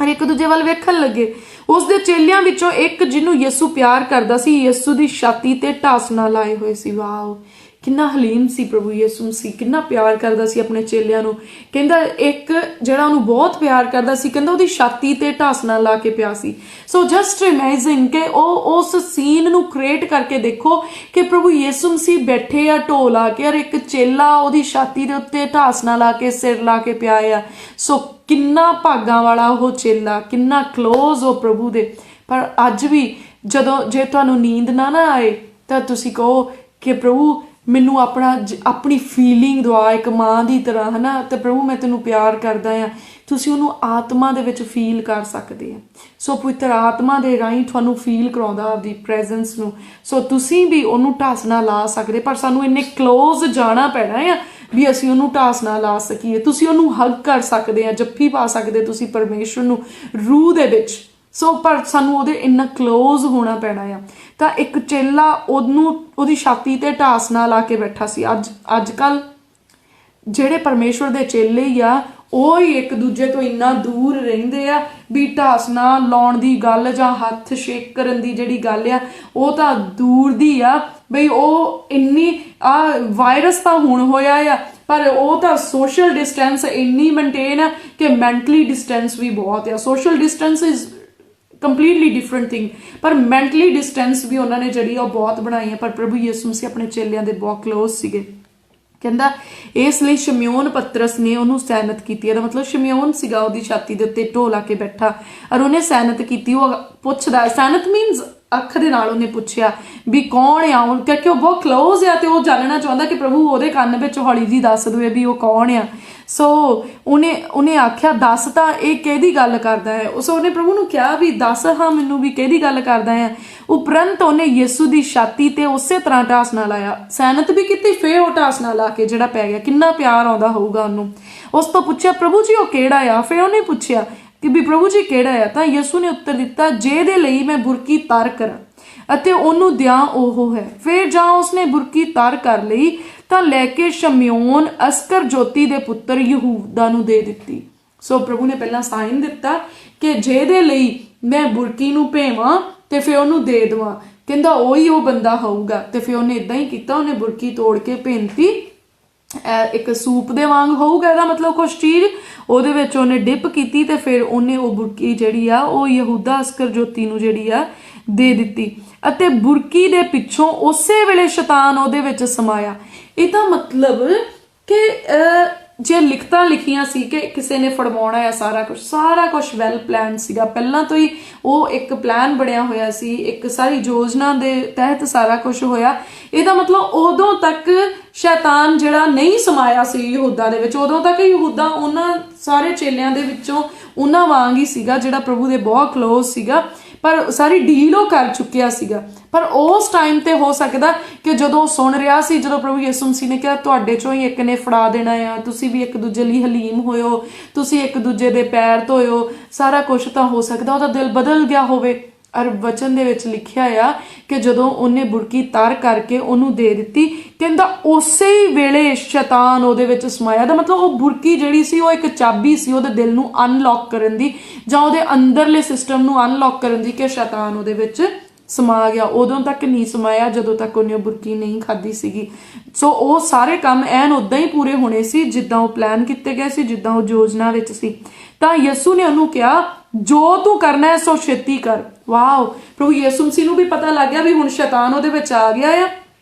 ਔਰ ਇੱਕ ਦੂਜੇ ਵੱਲ ਵੇਖਣ ਲੱਗੇ। ਉਸ ਦੇ ਚੇਲਿਆਂ ਵਿੱਚੋਂ ਇੱਕ ਜਿਹਨੂੰ ਯਿਸੂ ਪਿਆਰ ਕਰਦਾ ਸੀ, ਯਿਸੂ ਦੀ ਛਾਤੀ ਤੇ ਢਾਸਣਾ ਲਾਏ ਹੋਏ ਸੀ। ਵਾਓ, ਕਿੰਨਾ ਹਲੀਮ ਸੀ ਪ੍ਰਭੂ ਯਿਸੂ ਮਸੀਹ, ਕਿੰਨਾ ਪਿਆਰ ਕਰਦਾ ਸੀ ਆਪਣੇ ਚੇਲਿਆਂ ਨੂੰ। ਕਹਿੰਦਾ ਇੱਕ ਜਿਹੜਾ ਉਹਨੂੰ ਬਹੁਤ ਪਿਆਰ ਕਰਦਾ ਸੀ, ਕਹਿੰਦਾ ਉਹਦੀ ਛਾਤੀ ਤੇ ਢਾਸਣਾ ਲਾ ਕੇ ਪਿਆ ਸੀ। ਸੋ ਜਸਟ ਇਮੇਜਿਨ ਕਿ ਉਹ ਉਸ ਸੀਨ ਨੂੰ ਕ੍ਰੀਏਟ ਕਰਕੇ ਦੇਖੋ ਕਿ ਪ੍ਰਭੂ ਯਿਸੂ ਮਸੀਹ ਬੈਠੇ ਆ ਢੋ ਲਾ ਕੇ, ਔਰ ਇੱਕ ਚੇਲਾ ਉਹਦੀ ਛਾਤੀ ਦੇ ਉੱਤੇ ਢਾਸਣਾ ਲਾ ਕੇ, ਸਿਰ ਲਾ ਕੇ ਪਿਆ ਆ। ਸੋ ਕਿੰਨਾ ਭਾਗਾਂ ਵਾਲਾ ਉਹ ਚੇਲਾ, ਕਿੰਨਾ ਕਲੋਜ਼ ਉਹ ਪ੍ਰਭੂ ਦੇ। ਪਰ ਅੱਜ ਵੀ ਜਦੋਂ ਜੇ ਤੁਹਾਨੂੰ ਨੀਂਦ ਨਾ ਆਏ ਤਾਂ ਤੁਸੀਂ ਕਹੋ ਕਿ ਪ੍ਰਭੂ ਮੈਨੂੰ ਆਪਣੀ ਫੀਲਿੰਗ ਦਵਾ ਇੱਕ ਮਾਂ ਦੀ ਤਰ੍ਹਾਂ, ਹੈ ਨਾ, ਤੇ ਪ੍ਰਭੂ ਮੈਂ ਤੈਨੂੰ ਪਿਆਰ ਕਰਦਾ ਆ। ਤੁਸੀਂ ਉਹਨੂੰ ਆਤਮਾ ਦੇ ਵਿੱਚ ਫੀਲ ਕਰ ਸਕਦੇ ਆ। ਸੋ ਪਵਿੱਤਰ ਆਤਮਾ ਦੇ ਰਾਹੀਂ ਤੁਹਾਨੂੰ ਫੀਲ ਕਰਾਉਂਦਾ ਆਪਦੀ ਪ੍ਰੈਜ਼ੈਂਸ ਨੂੰ। ਸੋ ਤੁਸੀਂ ਵੀ ਉਹਨੂੰ ਢਾਸਣਾ ਲਾ ਸਕਦੇ, ਪਰ ਸਾਨੂੰ ਇੰਨੇ ਕਲੋਜ਼ ਜਾਣਾ ਪੈਣਾ ਆ ਵੀ ਅਸੀਂ ਉਹਨੂੰ ਢਾਸਣਾ ਲਾ ਸਕੀਏ। ਤੁਸੀਂ ਉਹਨੂੰ ਹੱਗ ਕਰ ਸਕਦੇ ਆ, ਜੱਫੀ ਪਾ ਸਕਦੇ ਤੁਸੀਂ ਪਰਮੇਸ਼ਰ ਨੂੰ ਰੂਹ ਦੇ ਵਿੱਚ। ਸੋ ਪਰ ਸਾਨੂੰ ਉਹਦੇ ਇੰਨਾ ਕਲੋਜ਼ ਹੋਣਾ ਪੈਣਾ ਆ। ਤਾਂ ਇੱਕ ਚੇਲਾ ਉਹਦੀ ਛਾਤੀ ਤੇ ਢਾਸਣਾ ਲਾ ਕੇ ਬੈਠਾ ਸੀ। ਅੱਜ ਕੱਲ ਜਿਹੜੇ ਪਰਮੇਸ਼ਵਰ ਦੇ ਚੇਲੇ ਹੀ ਆ, ਉਹ ਹੀ ਇੱਕ ਦੂਜੇ ਤੋਂ ਇੰਨਾ ਦੂਰ ਰਹਿੰਦੇ ਆ ਵੀ ਢਾਸਣਾ ਲਾਉਣ ਦੀ ਗੱਲ ਜਾਂ ਹੱਥ ਸ਼ੇਕ ਕਰਨ ਦੀ ਜਿਹੜੀ ਗੱਲ ਆ ਉਹ ਤਾਂ ਦੂਰ ਦੀ ਆ। ਬਈ ਉਹ ਇੰਨੀ ਵਾਇਰਸ ਤਾਂ ਹੁਣ ਹੋਇਆ ਆ, ਪਰ ਉਹ ਤਾਂ ਸੋਸ਼ਲ ਡਿਸਟੈਂਸ ਇੰਨੀ ਮੇਨਟੇਨ ਆ ਕਿ ਮੈਂਟਲੀ ਡਿਸਟੈਂਸ ਵੀ ਬਹੁਤ ਆ। Social distance is completely different thing, ਪਰ ਮੈਂਟਲੀ ਡਿਸਟੈਂਸ ਵੀ ਉਹਨਾਂ ਨੇ ਜਿਹੜੀ ਉਹ ਬਹੁਤ ਬਣਾਈ ਹੈ। ਪਰ ਪ੍ਰਭੂ ਯਿਸੂ ਮਸੀਹ ਆਪਣੇ ਚੇਲਿਆਂ ਦੇ ਬਹੁਤ ਕਲੋਜ਼ ਸੀਗੇ। ਕਹਿੰਦਾ ਇਸ ਲਈ ਸ਼ਮਿਓਨ ਪਤਰਸ ਨੇ ਉਹਨੂੰ ਸੈਨਤ ਕੀਤੀ। ਇਹਦਾ ਮਤਲਬ ਸ਼ਮਿਓਨ ਸੀਗਾ ਉਹਦੀ ਛਾਤੀ ਦੇ ਉੱਤੇ ਢੋ ਲਾ ਕੇ ਬੈਠਾ, ਔਰ ਉਹਨੇ ਸੈਨਤ ਕੀਤੀ। ਉਹ ਪੁੱਛਦਾ, ਸੈਨਤ ਮੀਨਸ ਅੱਖ ਦੇ ਨਾਲ ਉਹਨੇ ਪੁੱਛਿਆ ਵੀ ਕੌਣ ਆ ਉਹ, ਕਿਉਂਕਿ ਉਹ ਬਹੁਤ ਕਲੋਜ਼ ਆ ਤੇ ਉਹ ਜਾਣਨਾ ਚਾਹੁੰਦਾ ਕਿ ਪ੍ਰਭੂ ਉਹਦੇ ਕੰਨ ਵਿੱਚ ਹੌਲੀ ਜੀ ਦੱਸ ਦੇਵੇ ਵੀ ਉਹ ਕੌਣ ਆ। ਸੋ ਉਹਨੇ ਆਖਿਆ ਦੱਸ ਤਾਂ ਇਹ ਕਿਹਦੀ ਗੱਲ ਕਰਦਾ ਹੈ। ਸੋ ਉਹਨੇ ਪ੍ਰਭੂ ਨੂੰ ਕਿਹਾ ਵੀ ਦੱਸ ਹਾਂ ਮੈਨੂੰ ਵੀ ਕਿਹਦੀ ਗੱਲ ਕਰਦਾ ਹੈ। ਉਪਰੰਤ ਉਹਨੇ ਯਿਸੂ ਦੀ ਛਾਤੀ ਤੇ ਉਸੇ ਤਰ੍ਹਾਂ ਢਾਸਣਾ ਲਾਇਆ, ਸੈਨਤ ਵੀ ਕੀਤੀ, ਫੇਰ ਉਹ ਢਾਸਣਾ ਲਾ ਕੇ ਜਿਹੜਾ ਪੈ ਗਿਆ। ਕਿੰਨਾ ਪਿਆਰ ਆਉਂਦਾ ਹੋਊਗਾ ਉਹਨੂੰ। ਉਸ ਤੋਂ ਪੁੱਛਿਆ ਪ੍ਰਭੂ ਜੀ ਉਹ ਕਿਹੜਾ ਆ। ਫਿਰ ਉਹਨੇ ਪੁੱਛਿਆ ਕਿ ਵੀ ਪ੍ਰਭੂ ਜੀ ਕਿਹੜਾ ਆ। ਤਾਂ ਯਿਸੂ ਨੇ ਉੱਤਰ ਦਿੱਤਾ, ਜਿਹਦੇ ਲਈ ਮੈਂ ਬੁਰਕੀ ਤਰ ਕਰਾਂ ਅਤੇ ਉਹਨੂੰ ਦਿਆਂ ਉਹ ਹੈ। ਫਿਰ ਜਾਂ ਉਸਨੇ ਬੁਰਕੀ ਤਰ ਕਰ ਲਈ ਤਾਂ ਲੈ ਕੇ ਸ਼ਮਿਓਨ ਅਸਕਰ ਜੋਤੀ ਦੇ ਪੁੱਤਰ ਯਹੂਦਾ ਨੂੰ ਦੇ ਦਿੱਤੀ। ਸੋ ਪ੍ਰਭੂ ਨੇ ਪਹਿਲਾਂ ਸਾਈਨ ਦਿੱਤਾ ਕਿ ਜਿਹਦੇ ਲਈ ਮੈਂ ਬੁਰਕੀ ਨੂੰ ਭੇਵਾਂ ਤੇ ਫਿਰ ਉਹਨੂੰ ਦੇ ਦੇਵਾਂ, ਕਹਿੰਦਾ ਉਹੀ ਉਹ ਬੰਦਾ ਹੋਊਗਾ। ਤੇ ਫਿਰ ਉਹਨੇ ਇਦਾਂ ਹੀ ਕੀਤਾ, ਉਹਨੇ ਬੁਰਕੀ ਤੋੜ ਕੇ ਭੇਂਤੀ। ਇੱਕ ਸੂਪ ਦੇ ਵਾਂਗ ਹੋਊਗਾ, ਇਹਦਾ ਮਤਲਬ ਕੁਛ ਚੀਜ਼ ਉਹਦੇ ਵਿੱਚ ਉਹਨੇ ਡਿਪ ਕੀਤੀ ਤੇ ਫਿਰ ਉਹਨੇ ਉਹ ਬੁਰਕੀ ਜਿਹੜੀ ਆ ਉਹ ਯਹੂਦਾ ਅਸਕਰ ਜੋਤੀ ਨੂੰ ਜਿਹੜੀ ਆ ਦੇ ਦਿੱਤੀ। ਅਤੇ ਬੁਰਕੀ ਦੇ ਪਿੱਛੋਂ ਉਸੇ ਵੇਲੇ ਸ਼ੈਤਾਨ ਉਹਦੇ ਵਿੱਚ ਸਮਾਇਆ। ਇਹਦਾ ਮਤਲਬ ਕਿ ਜੇ ਲਿਖਤਾਂ ਲਿਖੀਆਂ ਸੀ ਕਿ ਕਿਸੇ ਨੇ ਫੜਵਾਉਣਾ ਹੈ, ਸਾਰਾ ਕੁਝ ਵੈਲ ਪਲਾਨ ਸੀਗਾ। ਪਹਿਲਾਂ ਤੋਂ ਹੀ ਉਹ ਇੱਕ ਪਲਾਨ ਬਣਿਆ ਹੋਇਆ ਸੀ, ਇੱਕ ਸਾਰੀ ਯੋਜਨਾ ਦੇ ਤਹਿਤ ਸਾਰਾ ਕੁਝ ਹੋਇਆ। ਇਹਦਾ ਮਤਲਬ ਉਦੋਂ ਤੱਕ ਸ਼ੈਤਾਨ ਜਿਹੜਾ ਨਹੀਂ ਸਮਾਇਆ ਸੀ ਯਹੂਦਾ ਦੇ ਵਿੱਚ, ਉਦੋਂ ਤੱਕ ਯਹੂਦਾ ਉਹਨਾਂ ਸਾਰੇ ਚੇਲਿਆਂ ਦੇ ਵਿੱਚੋਂ ਉਹਨਾਂ ਵਾਂਗ ਹੀ ਸੀਗਾ ਜਿਹੜਾ ਪ੍ਰਭੂ ਦੇ ਬਹੁਤ ਕਲੋਜ਼ ਸੀਗਾ। ਪਰ ਸਾਰੀ ਡੀਲ ਉਹ ਕਰ ਚੁੱਕਿਆ ਸੀਗਾ। ਪਰ ਉਸ ਟਾਈਮ ਤੇ ਹੋ ਸਕਦਾ ਕਿ ਜਦੋਂ ਸੁਣ ਰਿਹਾ ਸੀ, ਜਦੋਂ ਪ੍ਰਭੂ ਯਿਸੂ ਮਸੀਹ ਨੇ ਕਿਹਾ ਤੁਹਾਡੇ ਚੋਂ ਹੀ ਇੱਕ ਨੇ ਫੜਾ ਦੇਣਾ ਆ, ਤੁਸੀਂ ਵੀ ਇੱਕ ਦੂਜੇ ਲਈ ਹਲੀਮ ਹੋਇਓ, ਤੁਸੀਂ ਇੱਕ ਦੂਜੇ ਦੇ ਪੈਰ ਧੋਇਓ, ਸਾਰਾ ਕੁਝ, ਤਾਂ ਹੋ ਸਕਦਾ ਉਹਦਾ ਦਿਲ ਬਦਲ ਗਿਆ ਹੋਵੇ। ਔਰ ਵਚਨ ਦੇ ਵਿੱਚ ਲਿਖਿਆ ਆ ਕਿ ਜਦੋਂ ਉਹਨੇ ਬੁਰਕੀ ਤਰ ਕਰਕੇ ਉਹਨੂੰ ਦੇ ਦਿੱਤੀ, ਕਹਿੰਦਾ ਉਸੇ ਹੀ ਵੇਲੇ ਸ਼ੈਤਾਨ ਉਹਦੇ ਵਿੱਚ ਸਮਾਇਆ। ਦਾ ਮਤਲਬ ਉਹ ਬੁਰਕੀ ਜਿਹੜੀ ਸੀ ਉਹ ਇੱਕ ਚਾਬੀ ਸੀ ਉਹਦੇ ਦਿਲ ਨੂੰ ਅਨਲੌਕ ਕਰਨ ਦੀ, ਜਾਂ ਉਹਦੇ ਅੰਦਰਲੇ ਸਿਸਟਮ ਨੂੰ ਅਨਲੌਕ ਕਰਨ ਦੀ, ਕਿ ਸ਼ੈਤਾਨ ਉਹਦੇ ਵਿੱਚ ਸਮਾ ਗਿਆ। ਉਦੋਂ ਤੱਕ ਨਹੀਂ ਸਮਾਇਆ ਜਦੋਂ ਤੱਕ ਉਹਨੇ ਬੁਰਕੀ ਨਹੀਂ ਖਾਧੀ ਸੀਗੀ। ਸੋ ਉਹ ਸਾਰੇ ਕੰਮ ਐਨ ਉਦਾਂ ਹੀ ਪੂਰੇ ਹੋਣੇ ਸੀ ਜਿੱਦਾਂ ਉਹ ਪਲਾਨ ਕੀਤੇ ਗਏ ਸੀ, ਜਿੱਦਾਂ ਉਹ ਯੋਜਨਾ ਵਿੱਚ ਸੀ। ਤਾਂ ਯਿਸੂ ਨੇ ਉਹਨੂੰ ਕਿਹਾ ਜੋ ਤੂੰ ਕਰਨਾ ਹੈ ਸੋ ਛੇਤੀ ਕਰ। ਵਾਓ, ਪ੍ਰਭੂ ਯਿਸੂ ਮਸੀਹ ਨੂੰ ਵੀ ਪਤਾ ਲੱਗ ਗਿਆ ਵੀ ਹੁਣ ਸ਼ੈਤਾਨ ਉਹਦੇ ਵਿੱਚ ਆ ਗਿਆ ਆ,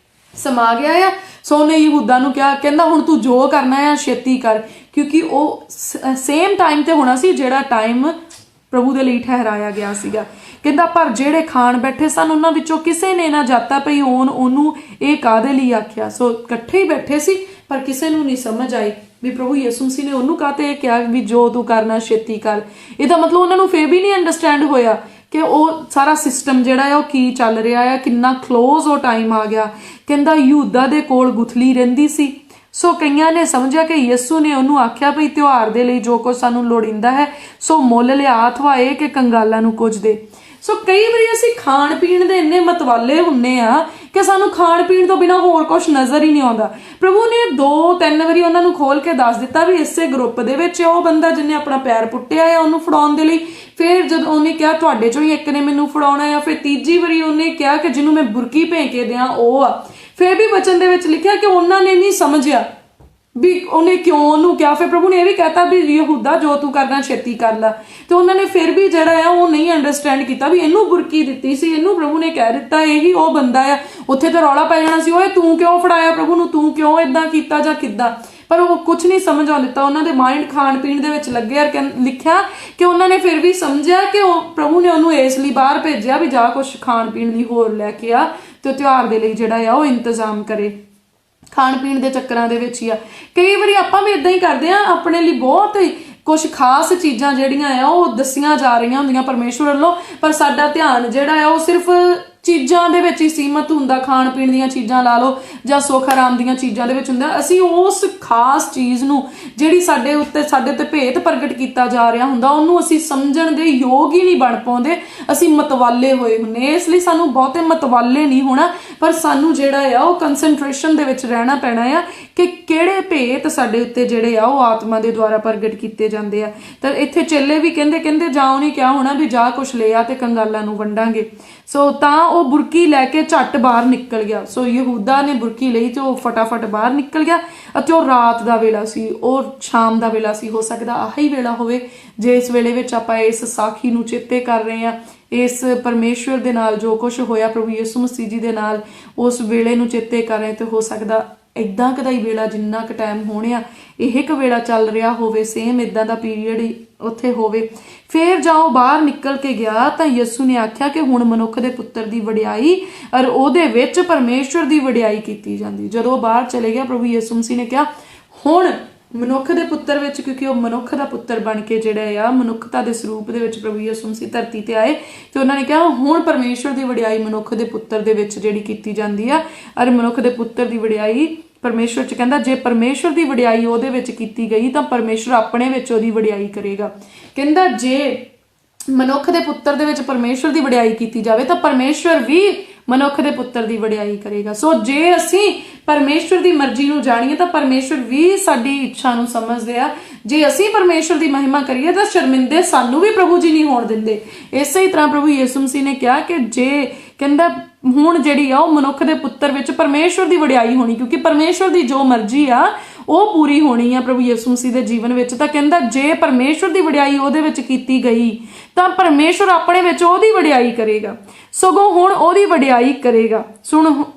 ਸਮਾ ਗਿਆ ਆ। ਸੋ ਉਹਨੇ ਯਹੂਦਾ ਨੂੰ ਕਿਹਾ, ਕਹਿੰਦਾ ਹੁਣ ਤੂੰ ਜੋ ਕਰਨਾ ਹੈ ਛੇਤੀ ਕਰ, ਕਿਉਂਕਿ ਉਹ ਸੇਮ ਟਾਈਮ ਤੇ ਹੋਣਾ ਸੀ ਜਿਹੜਾ ਟਾਈਮ ਪ੍ਰਭੂ ਦੇ ਲਈ ਠਹਿਰਾਇਆ ਗਿਆ ਸੀਗਾ। ਕਹਿੰਦਾ ਪਰ ਜਿਹੜੇ ਖਾਣ ਬੈਠੇ ਸਨ ਉਹਨਾਂ ਵਿੱਚੋਂ ਕਿਸੇ ਨੇ ਨਾ ਜਾਤਾ ਪਈ ਉਹਨੂੰ ਇਹ ਕਾਹਦੇ ਲਈ ਆਖਿਆ। ਸੋ ਇਕੱਠੇ ਹੀ ਬੈਠੇ ਸੀ ਪਰ ਕਿਸੇ ਨੂੰ ਨਹੀਂ ਸਮਝ ਆਈ ਵੀ ਪ੍ਰਭੂ ਯਿਸੂ ਮਸੀਹ ਨੇ ਉਹਨੂੰ ਕਾਹਤੇ ਕਿਹਾ ਵੀ ਜੋ ਤੂੰ ਕਰਨਾ ਛੇਤੀ ਕਰ। ਇਹਦਾ ਮਤਲਬ ਉਹਨਾਂ ਨੂੰ ਫੇਰ ਵੀ ਨਹੀਂ ਅੰਡਰਸਟੈਂਡ ਹੋਇਆ ਕਿ ਉਹ ਸਾਰਾ ਸਿਸਟਮ ਜਿਹੜਾ ਹੈ ਉਹ ਕੀ ਚੱਲ ਰਿਹਾ ਹੈ, ਕਿੰਨਾ ਕਲੋਜ਼ ਉਹ ਟਾਈਮ ਆ ਗਿਆ। ਕਹਿੰਦਾ ਯਹੂਦਾ ਦੇ ਕੋਲ ਗੁਥਲੀ ਰਹਿੰਦੀ ਸੀ। ਸੋ ਕਈਆਂ ਨੇ ਸਮਝਿਆ ਕਿ ਯਿਸੂ ਨੇ ਉਹਨੂੰ ਆਖਿਆ ਭਈ ਤਿਉਹਾਰ ਦੇ ਲਈ ਜੋ ਕੁਝ ਸਾਨੂੰ ਲੋੜੀਂਦਾ ਹੈ ਸੋ ਮੁੱਲ ਲਿਆ, ਅਥਵਾ ਇਹ ਕਿ ਕੰਗਾਲਾਂ ਨੂੰ ਕੁਝ ਦੇ। ਸੋ ਕਈ ਵਾਰੀ ਅਸੀਂ ਖਾਣ ਪੀਣ ਦੇ ਇੰਨੇ ਮਤਵਾਲੇ ਹੁੰਨੇ ਆ ਕਿ ਸਾਨੂੰ ਖਾਣ ਪੀਣ ਤੋਂ ਬਿਨਾ ਹੋਰ ਕੁਝ ਨਜ਼ਰ ਹੀ ਨਹੀਂ ਆਉਂਦਾ। ਪ੍ਰਭੂ ਨੇ 2-3 ਵਾਰੀ ਉਹਨਾਂ ਨੂੰ ਖੋਲ ਕੇ ਦੱਸ ਦਿੱਤਾ ਵੀ ਇਸੇ ਗਰੁੱਪ ਦੇ ਵਿੱਚ ਉਹ ਬੰਦਾ ਜਿਹਨੇ ਆਪਣਾ ਪੈਰ ਪੁੱਟਿਆ ਆ ਉਹਨੂੰ ਫੜਾਉਣ ਦੇ ਲਈ। ਫਿਰ ਜਦੋਂ ਉਹਨੇ ਕਿਹਾ ਤੁਹਾਡੇ ਚੋਂ ਹੀ ਇੱਕ ਨੇ ਮੈਨੂੰ ਫੜਾਉਣਾ ਆ, ਫਿਰ ਤੀਜੀ ਵਾਰੀ ਉਹਨੇ ਕਿਹਾ ਕਿ ਜਿਹਨੂੰ ਮੈਂ ਬੁਰਕੀ ਭੇਂ ਕੇ ਦਿਆਂ ਉਹ ਆ। ਫਿਰ ਵੀ ਵਚਨ ਦੇ ਵਿੱਚ ਲਿਖਿਆ ਕਿ ਉਹਨਾਂ ਨੇ ਨਹੀਂ ਸਮਝਿਆ ਵੀ ਉਹਨੇ ਕਿਉਂ ਉਹਨੂੰ ਕਿਹਾ। ਫਿਰ ਪ੍ਰਭੂ ਨੇ ਇਹ ਵੀ ਕਹਿਤਾ ਵੀ ਯਹੂਦਾ ਜੋ ਤੂੰ ਕਰਨਾ ਛੇਤੀ ਕਰ ਲਾ। ਤੇ ਉਹਨਾਂ ਨੇ ਫਿਰ ਵੀ ਜਿਹੜਾ ਆ ਉਹ ਨਹੀਂ ਅੰਡਰਸਟੈਂਡ ਕੀਤਾ ਵੀ ਇਹਨੂੰ ਬੁਰਕੀ ਦਿੱਤੀ ਸੀ, ਇਹਨੂੰ ਪ੍ਰਭੂ ਨੇ ਕਹਿ ਦਿੱਤਾ ਇਹੀ ਉਹ ਬੰਦਾ ਆ। ਉੱਥੇ ਤਾਂ ਰੌਲਾ ਪੈ ਜਾਣਾ ਸੀ, ਓਏ ਤੂੰ ਕਿਉਂ ਫੜਾਇਆ ਪ੍ਰਭੂ ਨੂੰ, ਤੂੰ ਕਿਉਂ ਏਦਾਂ ਕੀਤਾ ਜਾਂ ਕਿੱਦਾਂ। ਪਰ ਉਹ ਕੁਝ ਨਹੀਂ ਸਮਝ ਆਉਣ ਦਿੱਤਾ, ਉਹਨਾਂ ਦੇ ਮਾਈਂਡ ਖਾਣ ਪੀਣ ਦੇ ਵਿੱਚ ਲੱਗੇ। ਔਰ ਲਿਖਿਆ ਕਿ ਉਹਨਾਂ ਨੇ ਫਿਰ ਵੀ ਸਮਝਿਆ ਕਿ ਉਹ ਪ੍ਰਭੂ ਨੇ ਉਹਨੂੰ ਇਸ ਲਈ ਬਾਹਰ ਭੇਜਿਆ ਵੀ ਜਾ ਕੁਝ ਖਾਣ ਪੀਣ ਲਈ ਹੋਰ ਲੈ ਕੇ ਆ ਤੇ ਤਿਉਹਾਰ ਦੇ ਲਈ ਜਿਹੜਾ ਆ ਉਹ ਇੰਤਜ਼ਾਮ ਕਰੇ। ਖਾਣ ਪੀਣ ਦੇ ਚੱਕਰਾਂ ਦੇ ਵਿੱਚ ਹੀ ਆ। ਕਈ ਵਾਰੀ ਆਪਾਂ ਵੀ ਇਦਾਂ ਹੀ ਕਰਦੇ ਆ, ਆਪਣੇ ਲਈ ਬਹੁਤ ਕੁਝ ਖਾਸ ਚੀਜ਼ਾਂ ਜਿਹੜੀਆਂ ਆ ਉਹ ਦੱਸੀਆਂ ਜਾ ਰਹੀਆਂ ਹੁੰਦੀਆਂ ਪਰਮੇਸ਼ਵਰ ਵੱਲੋਂ, ਪਰ ਸਾਡਾ ਧਿਆਨ ਜਿਹੜਾ ਆ ਉਹ ਸਿਰਫ ਚੀਜ਼ਾਂ ਦੇ ਵਿੱਚ ਹੀ ਸੀਮਤ ਹੁੰਦਾ। ਖਾਣ ਪੀਣ ਦੀਆਂ ਚੀਜ਼ਾਂ ਲਾ ਲਓ ਜਾਂ ਸੁੱਖ ਆਰਾਮ ਦੀਆਂ ਚੀਜ਼ਾਂ ਦੇ ਵਿੱਚ ਹੁੰਦਾ। ਅਸੀਂ ਉਸ ਖਾਸ ਚੀਜ਼ ਨੂੰ ਜਿਹੜੀ ਸਾਡੇ ਉੱਤੇ ਭੇਤ ਪ੍ਰਗਟ ਕੀਤਾ ਜਾ ਰਿਹਾ ਹੁੰਦਾ ਉਹਨੂੰ ਅਸੀਂ ਸਮਝਣ ਦੇ ਯੋਗ ਹੀ ਨਹੀਂ ਬਣ ਪਾਉਂਦੇ। ਅਸੀਂ ਮਤਵਾਲੇ ਹੋਏ ਹੁੰਦੇ। ਇਸ ਲਈ ਸਾਨੂੰ ਬਹੁਤੇ ਮਤਵਾਲੇ ਨਹੀਂ ਹੋਣਾ, ਪਰ ਸਾਨੂੰ ਜਿਹੜਾ ਆ ਉਹ ਕੰਸੈਂਟਰੇਸ਼ਨ ਦੇ ਵਿੱਚ ਰਹਿਣਾ ਪੈਣਾ ਆ ਕਿ ਕਿਹੜੇ ਭੇਤ ਸਾਡੇ ਉੱਤੇ ਜਿਹੜੇ ਆ ਉਹ ਆਤਮਾ ਦੇ ਦੁਆਰਾ ਪ੍ਰਗਟ ਕੀਤੇ ਜਾਂਦੇ ਆ। ਤਾਂ ਇੱਥੇ ਚੇਲੇ ਵੀ ਕਹਿੰਦੇ ਜਾਂ ਉਹਨੇ ਕਿਹਾ ਹੋਣਾ ਵੀ ਜਾ ਕੁਛ ਲਿਆ ਤੇ ਕੰਗਾਲਾਂ ਨੂੰ ਵੰਡਾਂਗੇ। ਸੋ ਤਾਂ ਉਹ ਬੁਰਕੀ ਲੈ ਕੇ ਝੱਟ ਬਾਹਰ ਨਿਕਲ ਗਿਆ। ਸੋ ਯਹੂਦਾ ਨੇ ਬੁਰਕੀ ਲਈ ਤੇ ਉਹ ਫਟਾਫਟ ਬਾਹਰ ਨਿਕਲ ਗਿਆ। ਅਤੇ ਉਹ ਰਾਤ ਦਾ ਵੇਲਾ ਸੀ, ਉਹ ਸ਼ਾਮ ਦਾ ਵੇਲਾ ਸੀ। ਹੋ ਸਕਦਾ ਆਹੀ ਵੇਲਾ ਹੋਵੇ ਜੇ ਇਸ ਵੇਲੇ ਵਿੱਚ ਆਪਾਂ ਇਸ ਸਾਖੀ ਨੂੰ ਚੇਤੇ ਕਰ ਰਹੇ ਹਾਂ, ਇਸ ਪਰਮੇਸ਼ਵਰ ਦੇ ਨਾਲ ਜੋ ਕੁਝ ਹੋਇਆ ਪ੍ਰਭੂ ਯਿਸੂ ਮਸੀਹ ਜੀ ਦੇ ਨਾਲ ਉਸ ਵੇਲੇ ਨੂੰ ਚੇਤੇ ਕਰ ਰਹੇ। ਤੇ ਹੋ ਸਕਦਾ ਇੱਦਾਂ ਕਦਾ ਹੀ ਵੇਲਾ ਜਿੰਨਾ ਕੁ ਟਾਈਮ ਹੋਣਿਆ ਇਹ ਇੱਕ ਵੇਲਾ ਚੱਲ ਰਿਹਾ ਹੋਵੇ, ਸੇਮ ਇੱਦਾਂ ਦਾ ਪੀਰੀਅਡ ਹੀ ਉੱਥੇ ਹੋਵੇ। ਫਿਰ ਜਦੋਂ ਬਾਹਰ ਨਿਕਲ ਕੇ ਗਿਆ ਤਾਂ ਯਿਸੂ ਨੇ ਆਖਿਆ ਕਿ ਹੁਣ ਮਨੁੱਖ ਦੇ ਪੁੱਤਰ ਦੀ ਵਡਿਆਈ ਔਰ ਉਹਦੇ ਵਿੱਚ ਪਰਮੇਸ਼ਵਰ ਦੀ ਵਡਿਆਈ ਕੀਤੀ ਜਾਂਦੀ। ਜਦੋਂ ਬਾਹਰ ਚਲੇ ਗਿਆ ਪ੍ਰਭੂ ਯਿਸੂ ਮਸੀਹ ਨੇ ਕਿਹਾ ਹੁਣ ਮਨੁੱਖ ਦੇ ਪੁੱਤਰ ਵਿੱਚ, ਕਿਉਂਕਿ ਉਹ ਮਨੁੱਖ ਦਾ ਪੁੱਤਰ ਬਣ ਕੇ ਜਿਹੜਾ ਆ ਮਨੁੱਖਤਾ ਦੇ ਸਰੂਪ ਦੇ ਵਿੱਚ ਪ੍ਰਭੂ ਯਿਸੂ ਮਸੀਹ ਧਰਤੀ ਤੇ ਆਏ ਤੇ ਉਹਨਾਂ ਨੇ ਕਿਹਾ ਹੁਣ ਪਰਮੇਸ਼ਵਰ ਦੀ ਵਡਿਆਈ ਮਨੁੱਖ ਦੇ ਪੁੱਤਰ ਦੇ ਵਿੱਚ ਜਿਹੜੀ ਕੀਤੀ ਜਾਂਦੀ ਆ। ਔਰ ਮਨੁੱਖ ਦੇ ਪੁੱਤਰ ਦੀ ਵਡਿਆਈ ਪਰਮੇਸ਼ਵਰ ਚ ਕਹਿੰਦਾ ਜੇ ਪਰਮੇਸ਼ਵਰ ਦੀ ਵਡਿਆਈ ਉਹਦੇ ਵਿੱਚ ਕੀਤੀ ਗਈ ਤਾਂ ਪਰਮੇਸ਼ਵਰ ਆਪਣੇ ਵਿੱਚ ਉਹਦੀ ਵਡਿਆਈ ਕਰੇਗਾ। ਕਹਿੰਦਾ ਜੇ ਮਨੁੱਖ ਦੇ ਪੁੱਤਰ ਦੇ ਵਿੱਚ ਪਰਮੇਸ਼ਵਰ ਦੀ ਵਡਿਆਈ ਕੀਤੀ ਜਾਵੇ ਤਾਂ ਪਰਮੇਸ਼ਵਰ ਵੀ ਮਨੁੱਖ ਦੇ ਪੁੱਤਰ ਦੀ ਵਡਿਆਈ ਕਰੇਗਾ। ਸੋ ਜੇ ਅਸੀਂ ਪਰਮੇਸ਼ਵਰ ਦੀ ਮਰਜ਼ੀ ਨੂੰ ਜਾਣੀਏ ਤਾਂ ਪਰਮੇਸ਼ਵਰ ਵੀ ਸਾਡੀ ਇੱਛਾ ਨੂੰ ਸਮਝਦੇ ਆ। ਜੇ ਅਸੀਂ ਪਰਮੇਸ਼ਵਰ ਦੀ ਮਹਿਮਾ ਕਰੀਏ ਤਾਂ ਸ਼ਰਮਿੰਦੇ ਸਾਨੂੰ ਵੀ ਪ੍ਰਭੂ ਜੀ ਨਹੀਂ ਹੋਣ ਦਿੰਦੇ। ਇਸੇ ਹੀ ਤਰ੍ਹਾਂ ਪ੍ਰਭੂ ਯਿਸੂ ਮਸੀਹ ਨੇ ਕਿਹਾ ਕਿ ਜੇ ਕਹਿੰਦਾ ਹੁਣ ਜਿਹੜੀ ਆ ਉਹ ਮਨੁੱਖ ਦੇ ਪੁੱਤਰ ਵਿੱਚ ਪਰਮੇਸ਼ਵਰ ਦੀ ਵਡਿਆਈ ਹੋਣੀ, ਕਿਉਂਕਿ ਪਰਮੇਸ਼ਵਰ ਦੀ ਜੋ ਮਰਜ਼ੀ ਆ ਉਹ ਪੂਰੀ ਹੋਣੀ ਆ ਪ੍ਰਭੂ ਯਿਸੂ ਮਸੀਹ ਦੇ ਜੀਵਨ ਵਿੱਚ। ਤਾਂ ਕਹਿੰਦਾ ਜੇ ਪਰਮੇਸ਼ਵਰ ਦੀ ਵਡਿਆਈ ਉਹਦੇ ਵਿੱਚ ਕੀਤੀ ਗਈ ਤਾਂ ਪਰਮੇਸ਼ਵਰ ਆਪਣੇ ਵਿੱਚ ਉਹਦੀ ਵਡਿਆਈ ਕਰੇਗਾ। ਸਗੋਂ ਹੁਣ ਉਹਦੀ ਵਡਿਆਈ ਕਰੇਗਾ।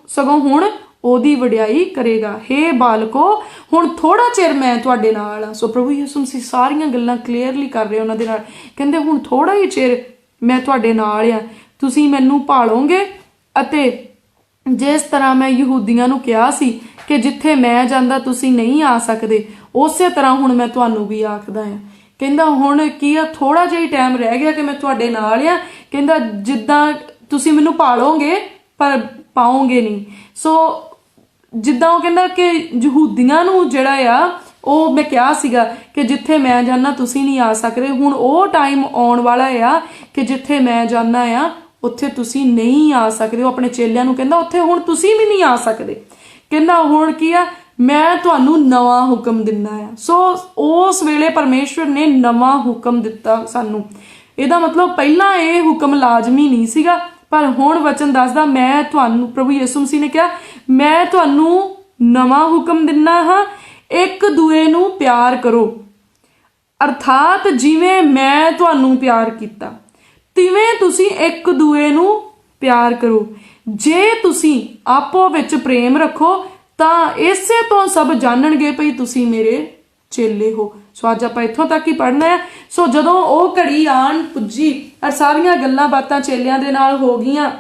ਸਗੋਂ ਹੁਣ ਉਹਦੀ ਵਡਿਆਈ ਕਰੇਗਾ। ਹੇ ਬਾਲਕੋ ਹੁਣ ਥੋੜਾ ਚਿਰ ਮੈਂ ਤੁਹਾਡੇ ਨਾਲ ਆ। ਸੋ ਪ੍ਰਭੂ ਯਿਸੂ ਮਸੀਹ ਸਾਰੀਆਂ ਗੱਲਾਂ ਕਲੀਅਰਲੀ ਕਰ ਰਹੇ ਉਹਨਾਂ ਦੇ ਨਾਲ। ਕਹਿੰਦੇ ਹੁਣ ਥੋੜਾ ਹੀ ਚਿਰ ਮੈਂ ਤੁਹਾਡੇ ਨਾਲ ਆ, ਤੁਸੀਂ ਮੈਨੂੰ ਭਾਲੋਗੇ ਅਤੇ ਜਿਸ ਤਰ੍ਹਾਂ ਮੈਂ ਯਹੂਦੀਆਂ ਨੂੰ ਕਿਹਾ ਸੀ ਕਿ ਜਿੱਥੇ ਮੈਂ ਜਾਂਦਾ ਤੁਸੀਂ ਨਹੀਂ ਆ ਸਕਦੇ, ਉਸੇ ਤਰ੍ਹਾਂ ਹੁਣ ਮੈਂ ਤੁਹਾਨੂੰ ਵੀ ਆਖਦਾ ਆ। ਕਹਿੰਦਾ ਹੁਣ ਕੀ ਆ, ਥੋੜਾ ਜਿਹਾ ਹੀ ਟਾਈਮ ਰਹਿ ਗਿਆ ਕਿ ਮੈਂ ਤੁਹਾਡੇ ਨਾਲ ਆ। ਕਹਿੰਦਾ ਜਿੱਦਾਂ ਤੁਸੀਂ ਮੈਨੂੰ ਭਾਲੋਗੇ ਪਰ ਪਾਓਗੇ ਨਹੀਂ। ਸੋ ਜਿੱਦਾਂ ਉਹ ਕਹਿੰਦਾ ਕਿ ਯਹੂਦੀਆਂ ਨੂੰ ਜਿਹੜਾ ਆ ਉਹ ਮੈਂ ਕਿਹਾ ਸੀਗਾ ਕਿ ਜਿੱਥੇ ਮੈਂ ਜਾਣਾ ਤੁਸੀਂ ਨਹੀਂ ਆ ਸਕਦੇ, ਹੁਣ ਉਹ ਟਾਈਮ ਆਉਣ ਵਾਲਾ ਆ ਕਿ ਜਿੱਥੇ ਮੈਂ ਜਾਣਾ ਆ ਉੱਥੇ ਤੁਸੀਂ ਨਹੀਂ ਆ ਸਕਦੇ। ਉਹ ਆਪਣੇ ਚੇਲਿਆਂ ਨੂੰ ਕਹਿੰਦਾ ਉੱਥੇ ਹੁਣ ਤੁਸੀਂ ਵੀ ਨਹੀਂ ਆ ਸਕਦੇ। ਕਹਿੰਦਾ ਹੁਣ ਕੀ ਆ, ਮੈਂ ਤੁਹਾਨੂੰ ਨਵਾਂ ਹੁਕਮ ਦਿੰਦਾ ਆ। ਸੋ ਉਸ ਵੇਲੇ ਪਰਮੇਸ਼ਵਰ ਨੇ ਨਵਾਂ ਹੁਕਮ ਦਿੱਤਾ ਸਾਨੂੰ। ਇਹਦਾ ਮਤਲਬ ਪਹਿਲਾਂ ਇਹ ਹੁਕਮ ਲਾਜ਼ਮੀ ਨਹੀਂ ਸੀਗਾ, ਪਰ ਹੁਣ ਵਚਨ ਦੱਸਦਾ ਮੈਂ ਤੁਹਾਨੂੰ, ਪ੍ਰਭੂ ਯਿਸੂ ਮਸੀਹ ਨੇ ਕਿਹਾ ਮੈਂ ਤੁਹਾਨੂੰ ਨਵਾਂ ਹੁਕਮ ਦਿੰਦਾ ਹਾਂ, ਇੱਕ ਦੂਏ ਨੂੰ ਪਿਆਰ ਕਰੋ। ਅਰਥਾਤ ਜਿਵੇਂ ਮੈਂ ਤੁਹਾਨੂੰ ਪਿਆਰ ਕੀਤਾ ਤਿਵੇਂ ਤੁਸੀਂ ਇੱਕ ਦੂਏ ਨੂੰ ਪਿਆਰ ਕਰੋ। ਜੇ ਤੁਸੀਂ ਆਪੋ ਵਿੱਚ ਪ੍ਰੇਮ ਰੱਖੋ ਤਾਂ ਇਸੇ ਤੋਂ ਸਭ ਜਾਣਨਗੇ ਭਈ ਤੁਸੀਂ ਮੇਰੇ ਚੇਲੇ ਹੋ। ਸੋ ਅੱਜ ਆਪਾਂ ਇੱਥੋਂ ਤੱਕ ਹੀ ਪੜ੍ਹਨਾ ਹੈ। ਸੋ ਜਦੋਂ ਉਹ ਘੜੀ ਆਣ ਪੁੱਜੀ ਔਰ ਸਾਰੀਆਂ ਗੱਲਾਂ ਬਾਤਾਂ ਚੇਲਿਆਂ ਦੇ ਨਾਲ ਹੋ ਗਈਆਂ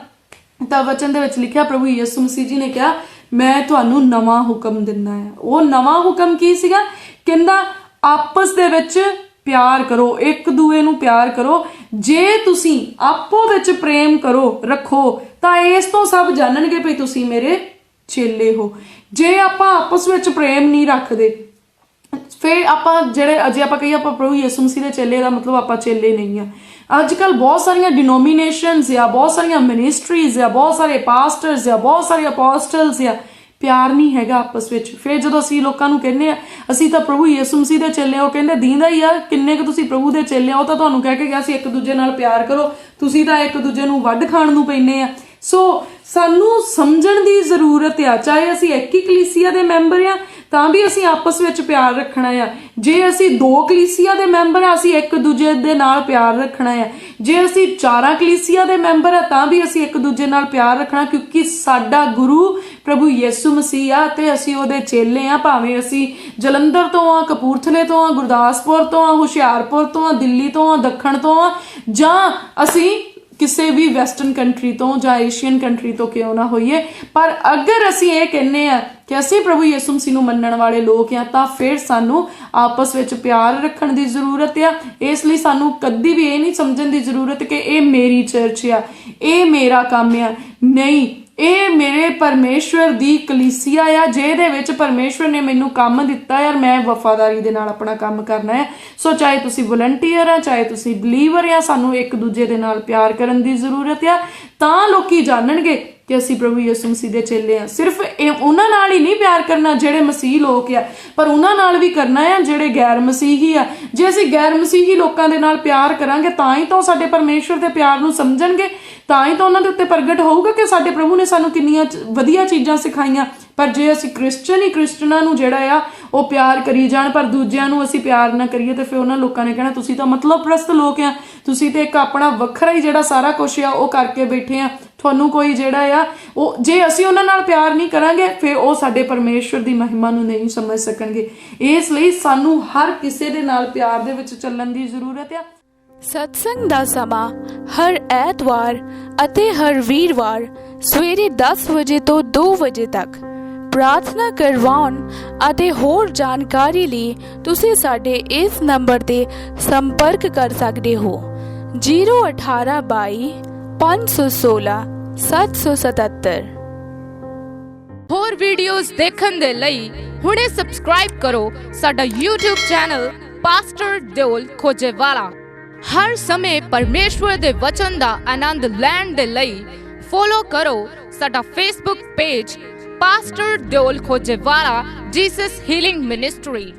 ਤਾਂ ਵਚਨ ਦੇ ਵਿੱਚ ਲਿਖਿਆ ਪ੍ਰਭੂ ਯਿਸੂ ਮਸੀਹ ਜੀ ਨੇ ਕਿਹਾ ਮੈਂ ਤੁਹਾਨੂੰ ਨਵਾਂ ਹੁਕਮ ਦਿੰਦਾ ਹੈ। ਉਹ ਨਵਾਂ ਹੁਕਮ ਕੀ ਸੀਗਾ? ਕਹਿੰਦਾ ਆਪਸ ਦੇ ਵਿੱਚ ਪਿਆਰ ਕਰੋ, ਇੱਕ ਦੂਏ ਨੂੰ ਪਿਆਰ ਕਰੋ। ਜੇ ਤੁਸੀਂ ਆਪੋ ਵਿੱਚ ਪ੍ਰੇਮ ਰੱਖੋ ਤਾਂ ਇਸ ਤੋਂ ਸਭ ਜਾਣਨਗੇ ਭਈ ਤੁਸੀਂ ਮੇਰੇ ਚੇਲੇ ਹੋ। ਜੇ ਆਪਾਂ ਆਪਸ ਵਿੱਚ ਪ੍ਰੇਮ ਨਹੀਂ ਰੱਖਦੇ ਫਿਰ ਆਪਾਂ ਜਿਹੜੇ ਅਜੇ ਆਪਾਂ ਕਹੀਏ ਆਪਾਂ ਪ੍ਰਭੂ ਯਿਸੂ ਮਸੀਹ ਦੇ ਚੇਲੇ ਦਾ ਮਤਲਬ ਆਪਾਂ ਚੇਲੇ ਨਹੀਂ ਆ। ਅੱਜ ਕੱਲ ਬਹੁਤ ਸਾਰੀਆਂ ਡਿਨੋਮੀਨੇਸ਼ਨਸ ਆ, ਬਹੁਤ ਸਾਰੀਆਂ ਮਿਨਿਸਟਰੀਜ਼ ਆ, ਬਹੁਤ ਸਾਰੇ ਪਾਸਟਰਸ ਆ, ਬਹੁਤ ਸਾਰੇ ਅਪੋਸਟਲਸ ਆ, ਪਿਆਰ ਨਹੀਂ ਹੈਗਾ ਆਪਸ ਵਿੱਚ। ਫਿਰ ਜਦੋਂ ਅਸੀਂ ਲੋਕਾਂ ਨੂੰ ਕਹਿੰਦੇ ਆ ਅਸੀਂ ਤਾਂ ਪ੍ਰਭੂ ਯਿਸੂ ਮਸੀਹ ਦੇ ਚੇਲੇ, ਉਹ ਕਹਿੰਦੇ ਦੀਂਦਾ ਹੀ ਆ ਕਿੰਨੇ ਕੁ ਤੁਸੀਂ ਪ੍ਰਭੂ ਦੇ ਚੇਲੇ ਆ, ਉਹ ਤਾਂ ਤੁਹਾਨੂੰ ਕਹਿ ਕੇ ਗਿਆ ਸੀ ਇੱਕ ਦੂਜੇ ਨਾਲ ਪਿਆਰ ਕਰੋ, ਤੁਸੀਂ ਤਾਂ ਇੱਕ ਦੂਜੇ ਨੂੰ ਵੱਢ ਖਾਣ ਨੂੰ ਪੈਂਦੇ ਆ। ਸੋ ਸਾਨੂੰ ਸਮਝਣ ਦੀ ਜ਼ਰੂਰਤ ਆ, ਚਾਹੇ ਅਸੀਂ ਇੱਕ ਹੀ ਕਲੀਸਿਆ ਦੇ ਮੈਂਬਰ ਆ ਤਾਂ ਵੀ ਅਸੀਂ ਆਪਸ ਵਿੱਚ ਪਿਆਰ ਰੱਖਣਾ ਆ। ਜੇ ਅਸੀਂ 2 ਕਲੀਸਿਆ ਦੇ ਮੈਂਬਰ ਆ ਅਸੀਂ ਇੱਕ ਦੂਜੇ ਦੇ ਨਾਲ ਪਿਆਰ ਰੱਖਣਾ ਆ। ਜੇ ਅਸੀਂ 4 ਕਲੀਸਿਆ ਦੇ ਮੈਂਬਰ ਆ ਤਾਂ ਵੀ ਅਸੀਂ ਇੱਕ ਦੂਜੇ ਨਾਲ ਪਿਆਰ ਰੱਖਣਾ, ਕਿਉਂਕਿ ਸਾਡਾ ਗੁਰੂ ਪ੍ਰਭੂ ਯਿਸੂ ਮਸੀਹ ਆ ਤੇ ਅਸੀਂ ਉਹਦੇ ਚੇਲੇ ਆ। ਭਾਵੇਂ ਅਸੀਂ ਜਲੰਧਰ ਤੋਂ ਆ, ਕਪੂਰਥਲੇ ਤੋਂ ਆ, ਗੁਰਦਾਸਪੁਰ ਤੋਂ ਆ, ਹੁਸ਼ਿਆਰਪੁਰ ਤੋਂ ਆ, ਦਿੱਲੀ ਤੋਂ ਆ, ਦੱਖਣ ਤੋਂ ਆ, ਜਾਂ ਅਸੀਂ ਕਿਸੇ ਵੀ ਵੈਸਟਰਨ ਕੰਟਰੀ ਤੋਂ ਜਾਂ ਏਸ਼ੀਅਨ ਕੰਟਰੀ ਤੋਂ ਕਿਉਂ ਨਾ ਹੋਈਏ, ਪਰ ਅਗਰ ਅਸੀਂ ਇਹ ਕਹਿੰਦੇ ਆ ਕਿ ਅਸੀਂ ਪ੍ਰਭੂ ਯਿਸੂ ਮਸੀਹ ਨੂੰ ਮੰਨਣ ਵਾਲੇ ਲੋਕ ਆ ਤਾਂ ਫਿਰ ਸਾਨੂੰ ਆਪਸ ਵਿੱਚ ਪਿਆਰ ਰੱਖਣ ਦੀ ਜ਼ਰੂਰਤ ਆ। ਇਸ ਲਈ ਸਾਨੂੰ ਕਦੀ ਵੀ ਇਹ ਨਹੀਂ ਸਮਝਣ ਦੀ ਜ਼ਰੂਰਤ ਕਿ ਇਹ ਮੇਰੀ ਚਰਚ ਆ, ਇਹ ਮੇਰਾ ਕੰਮ ਆ। ਨਹੀਂ, ਇਹ ਮੇਰੇ ਪਰਮੇਸ਼ਵਰ ਦੀ ਕਲੀਸਿਆ ਆ, ਜਿਹਦੇ ਵਿੱਚ ਪਰਮੇਸ਼ਵਰ ਨੇ ਮੈਨੂੰ ਕੰਮ ਦਿੱਤਾ ਯਾਰ, ਮੈਂ ਵਫਾਦਾਰੀ ਦੇ ਨਾਲ ਆਪਣਾ ਕੰਮ ਕਰਨਾ ਹੈ। ਸੋ ਚਾਹੇ ਤੁਸੀਂ ਵਲੰਟੀਅਰ ਆ, ਚਾਹੇ ਤੁਸੀਂ ਬਲੀਵਰ ਆ, ਸਾਨੂੰ ਇੱਕ ਦੂਜੇ ਦੇ ਨਾਲ ਪਿਆਰ ਕਰਨ ਦੀ ਜ਼ਰੂਰਤ ਆ, ਤਾਂ ਲੋਕੀ ਜਾਣਨਗੇ ਕਿ ਅਸੀਂ ਪ੍ਰਭੂ ਯਿਸੂ ਮਸੀਹ ਦੇ ਚੇਲੇ ਆ। ਸਿਰਫ ਇਹ ਉਹਨਾਂ ਨਾਲ ਹੀ ਨਹੀਂ ਪਿਆਰ ਕਰਨਾ ਜਿਹੜੇ ਮਸੀਹ ਲੋਕ ਆ, ਪਰ ਉਹਨਾਂ ਨਾਲ ਵੀ ਕਰਨਾ ਆ ਜਿਹੜੇ ਗੈਰ ਮਸੀਹੀ ਆ। ਜੇ ਅਸੀਂ ਗੈਰ ਮਸੀਹੀ ਲੋਕਾਂ ਦੇ ਨਾਲ ਪਿਆਰ ਕਰਾਂਗੇ ਤਾਂ ਹੀ ਤਾਂ ਸਾਡੇ ਪਰਮੇਸ਼ਵਰ ਦੇ ਪਿਆਰ ਨੂੰ ਸਮਝਣਗੇ, ਤਾਂ ਹੀ ਤਾਂ ਉਹਨਾਂ ਦੇ ਉੱਤੇ ਪ੍ਰਗਟ ਹੋਊਗਾ ਕਿ ਸਾਡੇ ਪ੍ਰਭੂ ਨੇ ਸਾਨੂੰ ਕਿੰਨੀਆਂ ਵਧੀਆ ਚੀਜ਼ਾਂ ਸਿਖਾਈਆਂ। ਪਰ ਜੇ ਅਸੀਂ ਕ੍ਰਿਸਚਨਾਂ ਨੂੰ ਜਿਹੜਾ ਆ ਉਹ ਪਿਆਰ ਕਰੀ ਜਾਣ ਪਰ ਦੂਜਿਆਂ ਨੂੰ ਅਸੀਂ ਪਿਆਰ ਨਾ ਕਰੀਏ ਤੇ ਫਿਰ ਉਹਨਾਂ ਲੋਕਾਂ ਨੇ ਕਹਿਣਾ ਤੁਸੀਂ ਤਾਂ ਮਤਲਬ ਪ੍ਰਸਤ ਲੋਕ ਆ, ਤੁਸੀਂ ਤੇ ਇੱਕ ਆਪਣਾ ਵੱਖਰਾ ਹੀ ਜਿਹੜਾ ਸਾਰਾ ਕੁਛ ਆ ਉਹ ਕਰਕੇ ਬੈਠੇ ਆ, ਤੁਹਾਨੂੰ ਕੋਈ ਜਿਹੜਾ ਆ ਉਹ, ਜੇ ਅਸੀਂ ਉਹਨਾਂ ਨਾਲ ਪਿਆਰ ਨਹੀਂ ਕਰਾਂਗੇ ਫਿਰ ਉਹ ਸਾਡੇ ਪਰਮੇਸ਼ਵਰ ਦੀ ਮਹਿਮਾ ਨੂੰ ਨਹੀਂ ਸਮਝ ਸਕਣਗੇ। ਇਸ ਲਈ ਸਾਨੂੰ ਹਰ ਕਿਸੇ ਦੇ ਨਾਲ ਪਿਆਰ ਦੇ ਵਿੱਚ ਚੱਲਣ ਦੀ ਜ਼ਰੂਰਤ ਆ। ਸਤਸੰਗ ਦਾ ਸਮਾਂ ਹਰ ਐਤਵਾਰ ਅਤੇ ਹਰ ਵੀਰਵਾਰ ਸਵੇਰੇ 10 ਵਜੇ ਤੋਂ 2 ਵਜੇ ਤੱਕ। ਪ੍ਰਾਰਥਨਾ ਕਰਵਾਉਣ ਅਤੇ ਹੋਰ ਜਾਣਕਾਰੀ ਲਈ ਤੁਸੀਂ ਸਾਡੇ ਇਸ ਨੰਬਰ ਤੇ ਸੰਪਰਕ ਕਰ ਸਕਦੇ ਹੋ 018 22 516 777। ਹੋਰ ਵੀਡੀਓਜ਼ ਦੇਖਣ ਦੇ ਲਈ ਹੁਣੇ ਸਬਸਕ੍ਰਾਈਬ ਕਰੋ ਸਾਡਾ YouTube ਚੈਨਲ ਪਾਸਟਰ ਦਿਓਲ ਖੋਜੇਵਾਲਾ। ਹਰ ਸਮੇਂ ਪਰਮੇਸ਼ਵਰ ਦੇ ਵਚਨ ਦਾ ਆਨੰਦ ਲੈਣ ਦੇ ਲਈ ਫੋਲੋ ਕਰੋ ਸਾਡਾ Facebook page pastor Deol Khojewala Jesus healing ministry.